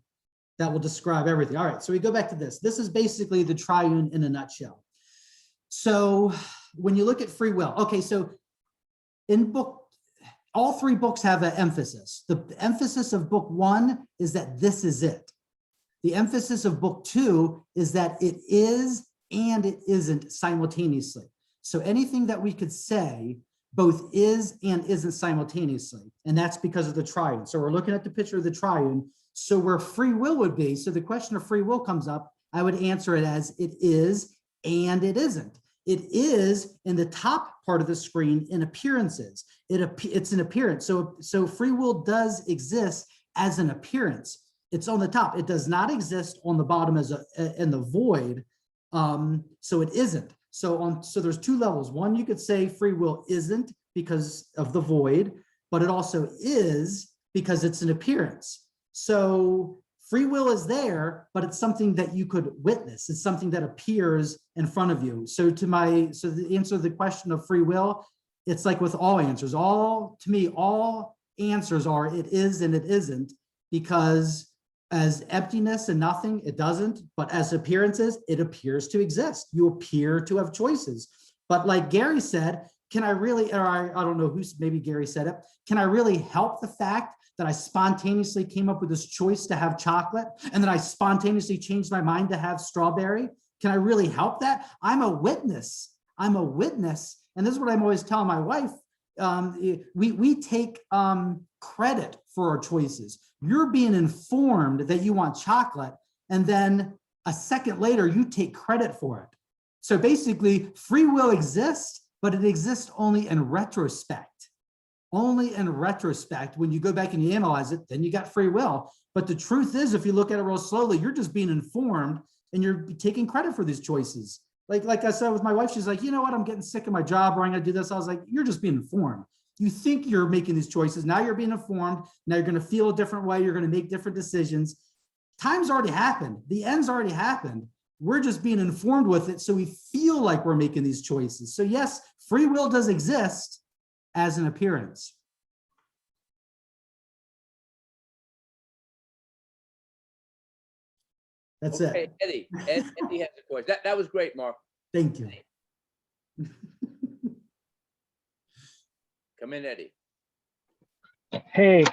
C: that will describe everything. All right, so we go back to this. This is basically the triune in a nutshell. So when you look at free will, okay, so in all three books have an emphasis. The emphasis of book 1 is that this is it. The emphasis of book 2 is that it is and it isn't simultaneously. So anything that we could say both is and isn't simultaneously, and that's because of the triune. So we're looking at the picture of the triune. So where free will would be, so the question of free will comes up, I would answer it as it is and it isn't. It is in the top part of the screen in appearances. It's an appearance. So free will does exist as an appearance. It's on the top. It does not exist on the bottom as in the void. So it isn't. So there's two levels. One, you could say free will isn't because of the void, but it also is because it's an appearance. So free will is there, but it's something that you could witness. It's something that appears in front of you. So the answer to the question of free will, it's like with all answers. To me, all answers are it is and it isn't, because as emptiness and nothing, it doesn't, but as appearances, it appears to exist. You appear to have choices. But like Gary said, can I really, or I don't know who's, maybe Gary said it, can I really help the fact that I spontaneously came up with this choice to have chocolate, and then I spontaneously changed my mind to have strawberry? Can I really help that? I'm a witness. I'm a witness. And this is what I'm always telling my wife. We take credit for our choices. You're being informed that you want chocolate, and then a second later, you take credit for it. So basically, free will exists, but it exists only in retrospect. Only in retrospect. When you go back and you analyze it, then you got free will. But the truth is, if you look at it real slowly, you're just being informed and you're taking credit for these choices. Like I said with my wife, she's like, you know what, I'm getting sick of my job, or I'm gonna do this. I was like, you're just being informed. You think you're making these choices. Now you're being informed. Now you're gonna feel a different way. You're gonna make different decisions. Time's already happened. The end's already happened. We're just being informed with it, so we feel like we're making these choices. So yes, free will does exist as an appearance. That's
A: Okay,
C: it.
A: Eddie, Eddie has a question. That was great, Mark.
C: Thank you.
A: Come in, Eddie.
O: Hey,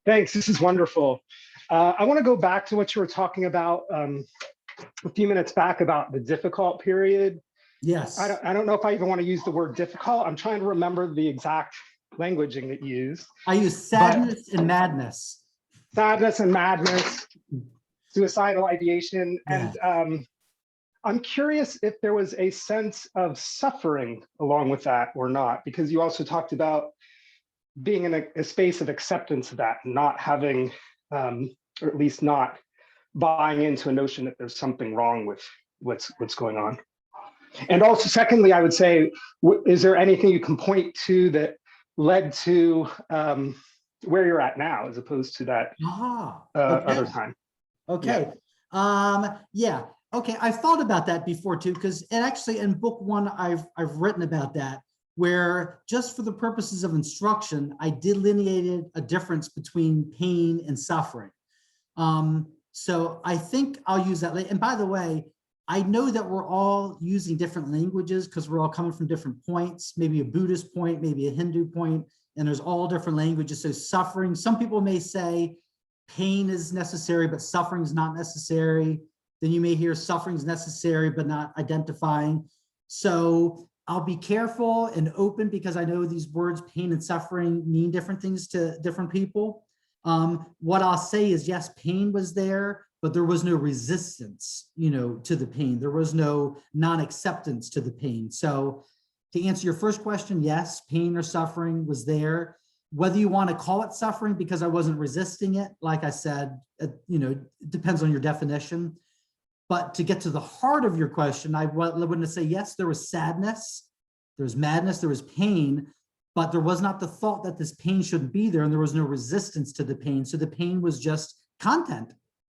O: thanks. This is wonderful. I want to go back to what you were talking about a few minutes back about the difficult period.
C: Yes.
O: I don't know if I even want to use the word difficult. I'm trying to remember the exact languaging that you used.
C: I use sadness and madness.
O: Sadness and madness, suicidal ideation.
C: Yeah.
O: And I'm curious if there was a sense of suffering along with that or not, because you also talked about being in a space of acceptance of that, not having, or at least not buying into a notion that there's something wrong with what's going on. And also, secondly, I would say, is there anything you can point to that led to where you're at now, as opposed to that other time?
C: Okay. Yeah. Okay. I thought about that before too, because actually in book one, I've written about that, where just for the purposes of instruction, I delineated a difference between pain and suffering. So I think I'll use that later. And by the way, I know that we're all using different languages because we're all coming from different points, maybe a Buddhist point, maybe a Hindu point, and there's all different languages. So suffering, some people may say pain is necessary, but suffering is not necessary. Then you may hear suffering is necessary, but not identifying. So I'll be careful and open because I know these words, pain and suffering, mean different things to different people. What I'll say is, yes, pain was there, but there was no resistance, to the pain. There was no non-acceptance to the pain. So to answer your first question, yes, pain or suffering was there. Whether you want to call it suffering because I wasn't resisting it, like I said, it depends on your definition. But to get to the heart of your question, I wouldn't say, yes, there was sadness, there was madness, there was pain, but there was not the thought that this pain shouldn't be there, and there was no resistance to the pain. So the pain was just content.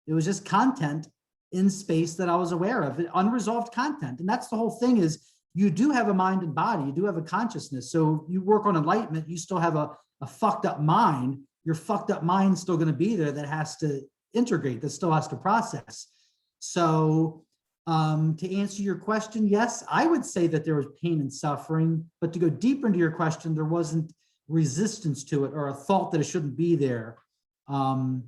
C: It was just content in space that I was aware of, unresolved content. And that's the whole thing is you do have a mind and body, you do have a consciousness. So you work on enlightenment, you still have a fucked up mind. Your fucked up mind's still going to be there that has to integrate, that still has to process. So to answer your question, yes, I would say that there was pain and suffering, but to go deeper into your question, there wasn't resistance to it or a thought that it shouldn't be there. And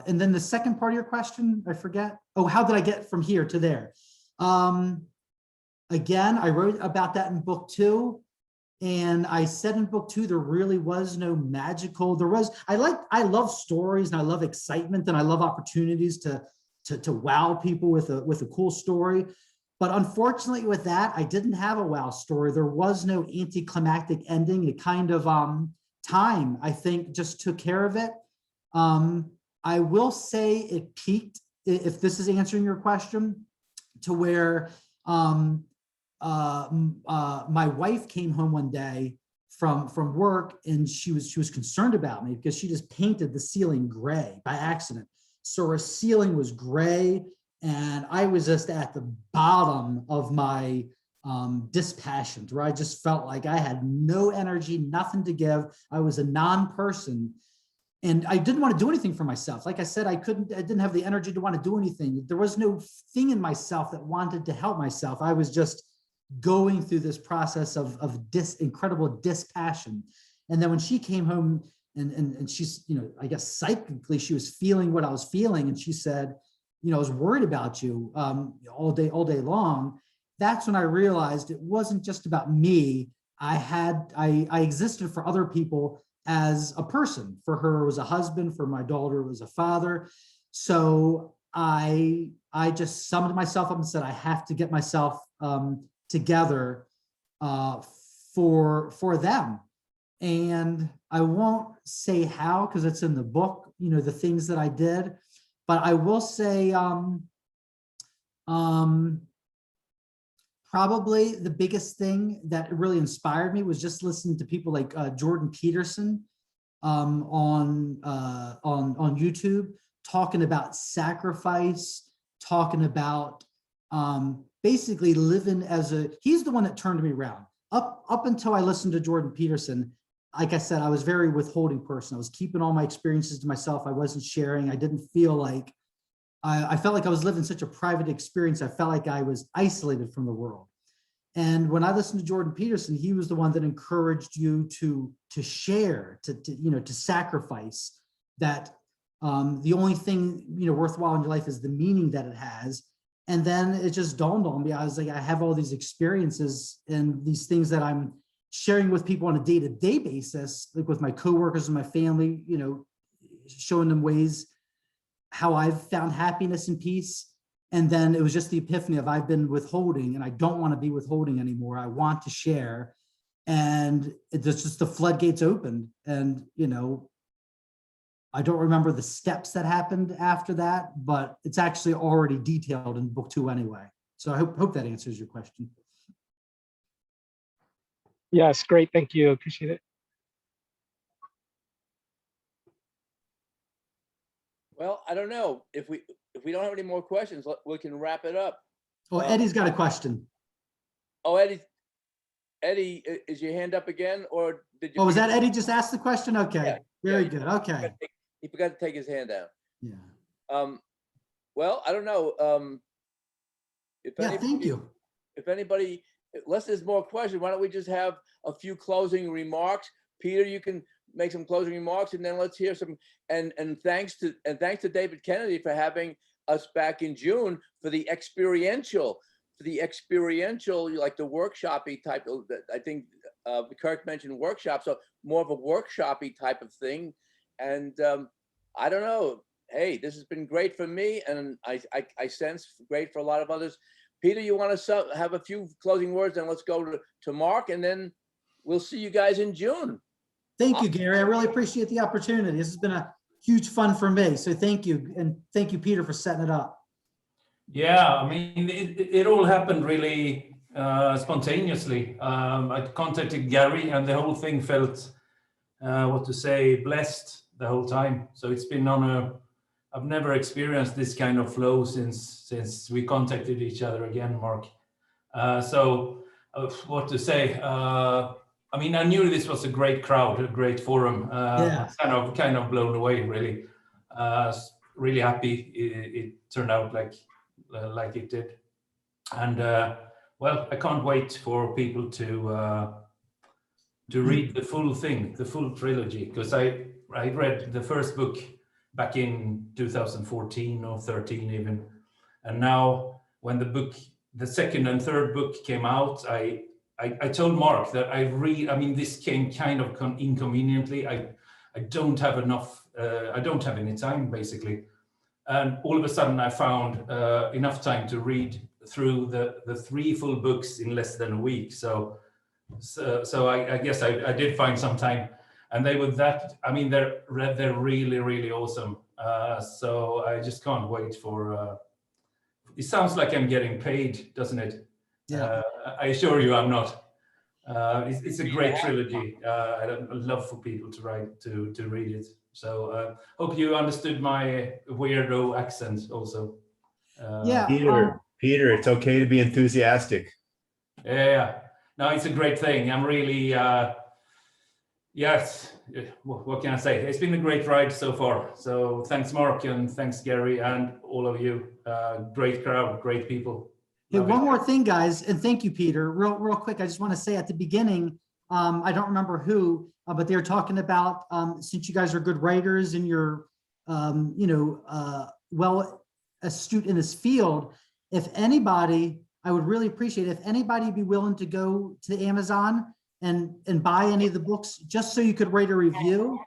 C: then the second part of your question, I forget. Oh, how did I get from here to there? Again, I wrote about that in book 2. And I said in book 2, there really was no magical, I love stories and I love excitement and I love opportunities to wow people with a cool story. But unfortunately with that, I didn't have a wow story. There was no anticlimactic ending. It kind of time, I think, just took care of it. I will say it peaked, if this is answering your question, to where my wife came home one day from work and she was concerned about me because she just painted the ceiling gray by accident. So her ceiling was gray and I was just at the bottom of my dispassion, where I just felt like I had no energy, nothing to give. I was a non-person and I didn't want to do anything for myself. Like I said, I didn't have the energy to want to do anything. There was no thing in myself that wanted to help myself. I was just going through this process of incredible dispassion. And then when she came home and she's, I guess psychically she was feeling what I was feeling. And she said, I was worried about you all day long. That's when I realized it wasn't just about me. I existed for other people as a person. For her, it was a husband. For my daughter, it was a father. So I just summed myself up and said, I have to get myself together for them. And I won't say how, because it's in the book, the things that I did, but I will say probably the biggest thing that really inspired me was just listening to people like Jordan Peterson on YouTube, talking about sacrifice, talking about basically living as he's the one that turned me around. Up until I listened to Jordan Peterson, like I said, I was very withholding person. I was keeping all my experiences to myself. I wasn't sharing. I didn't feel like, I felt like I was living such a private experience. I felt like I was isolated from the world. And when I listened to Jordan Peterson, he was the one that encouraged you to share, to sacrifice, that the only thing, worthwhile in your life is the meaning that it has. And then it just dawned on me. I was like, I have all these experiences and these things that I'm sharing with people on a day-to-day basis, like with my coworkers and my family, showing them ways how I've found happiness and peace. And then it was just the epiphany of I've been withholding and I don't want to be withholding anymore. I want to share. And it's just the floodgates opened. And, I don't remember the steps that happened after that, but it's actually already detailed in book 2 anyway. So I hope that answers your question.
O: Yes, great. Thank you. Appreciate it.
A: Well, I don't know if we don't have any more questions, we can wrap it up.
C: Oh, Eddie's got a question.
A: Oh, Eddie, is your hand up again, or did you?
C: Oh, was that Eddie just asked the question? Okay,
A: Yeah,
C: very
A: yeah,
C: good. Okay.
A: He forgot to take his hand down.
C: Yeah.
A: Well, I don't know.
C: Thank you.
A: If anybody, unless there's more questions, why don't we just have a few closing remarks? Peter, you can make some closing remarks, and then let's hear some. And thanks to David Kennedy for having us back in June for the experiential, like the workshop-y type. I think Kirk mentioned workshop, so more of a workshop-y type of thing. And I don't know. Hey, this has been great for me, and I sense great for a lot of others. Peter, you want to have a few closing words, and let's go to Mark, and then we'll see you guys in June.
C: Thank you, Gary. I really appreciate the opportunity. This has been a huge fun for me. So thank you. And thank you, Peter, for setting it up.
B: Yeah, I mean, it all happened really spontaneously. I contacted Gary and the whole thing felt, blessed the whole time. So it's been I've never experienced this kind of flow since we contacted each other again, Mark. I mean, I knew this was a great crowd, a great forum.
C: Yeah.
B: Kind of blown away, really. Really happy it turned out like it did. And well, I can't wait for people to read the full thing, the full trilogy, because I read the first book back in 2014 or 13 even. And now when the second and third book came out, I told Mark that this came kind of inconveniently. I don't have enough, I don't have any time basically. And all of a sudden I found enough time to read through the 3 full books in less than a week. So I guess I did find some time, and they were they're really, really awesome. So I just can't wait for, it sounds like I'm getting paid, doesn't it?
C: Yeah.
B: I assure you I'm not. It's a great trilogy. I'd love for people to read it. So hope you understood my weirdo accent also.
C: Yeah.
L: Peter, it's okay to be enthusiastic.
B: Yeah. No, it's a great thing. I'm really, yes. What can I say? It's been a great ride so far. So thanks, Mark, and thanks, Gary, and all of you. Great crowd, great people.
C: Hey, one more thing, guys, and thank you, Peter. Real quick, I just want to say at the beginning, I don't remember who, but they were talking about since you guys are good writers and you're, well astute in this field. If anybody, I would really appreciate it if anybody would be willing to go to Amazon and buy any of the books just so you could write a review.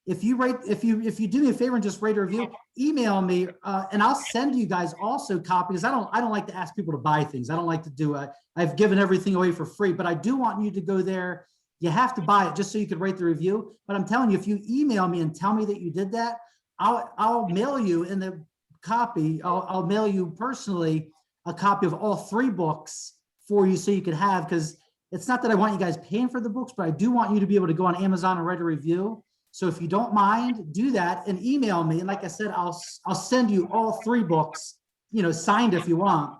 C: If you do me a favor and just write a review, email me and I'll send you guys also copies. I don't like to ask people to buy things. I don't like to do it. I've given everything away for free, but I do want you to go there. You have to buy it just so you could write the review. But I'm telling you, if you email me and tell me that you did that, I'll mail you in the copy. I'll mail you personally a copy of all 3 books for you so you could have, because it's not that I want you guys paying for the books, but I do want you to be able to go on Amazon and write a review. So if you don't mind, do that and email me. And like I said, I'll send you all 3 books signed if you want,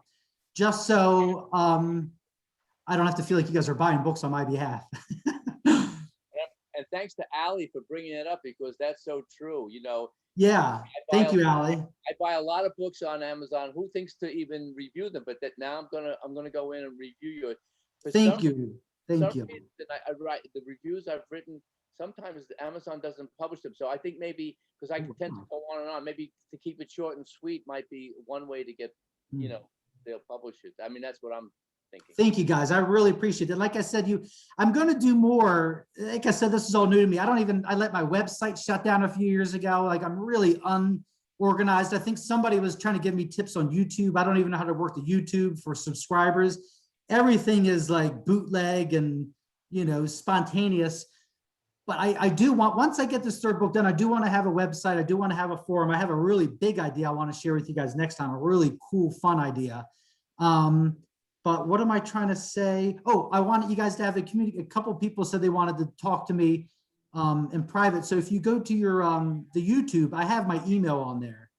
C: just so I don't have to feel like you guys are buying books on my behalf.
A: And thanks to Ali for bringing it up, because that's so true.
C: Yeah, thank you, Ali.
A: I buy a lot of books on Amazon. Who thinks to even review them? But that now I'm gonna go in and review yours. For
C: Thank
A: some-
C: you.
A: some
C: Thank you.
A: reason, I write the reviews I've written. Sometimes Amazon doesn't publish them, so I think maybe because I tend to go on and on, maybe to keep it short and sweet might be one way to get, they'll publish it. I mean, that's what I'm thinking.
C: Thank you, guys. I really appreciate it. Like I said, I'm going to do more. Like I said, this is all new to me. I let my website shut down a few years ago. Like, I'm really unorganized. I think somebody was trying to give me tips on YouTube. I don't even know how to work the YouTube for subscribers. Everything is like bootleg and, spontaneous. But I do want, once I get this third book done, I do want to have a website. I do want to have a forum. I have a really big idea I want to share with you guys next time, a really cool, fun idea. But what am I trying to say? Oh, I wanted you guys to have a community. A couple people said they wanted to talk to me in private. So if you go to your the YouTube, I have my email on there.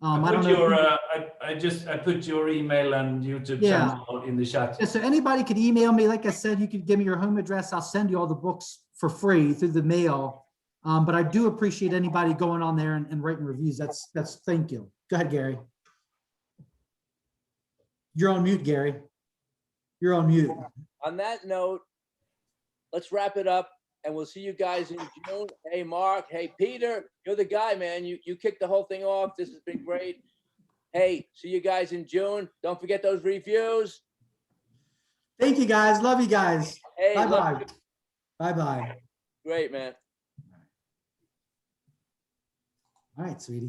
C: I don't know.
B: I put your email and YouTube channel in the chat.
C: Yeah, so anybody could email me. Like I said, you could give me your home address. I'll send you all the books for free through the mail. But I do appreciate anybody going on there and writing reviews. That's thank you. Go ahead, Gary. You're on mute, Gary. You're on mute.
A: On that note, let's wrap it up, and we'll see you guys in June. Hey, Mark. Hey, Peter. You're the guy, man. You kicked the whole thing off. This has been great. Hey, see you guys in June. Don't forget those reviews.
C: Thank you, guys. Love you guys.
A: Hey,
C: Bye-bye. Bye-bye.
A: Great, man.
C: All right, sweetie.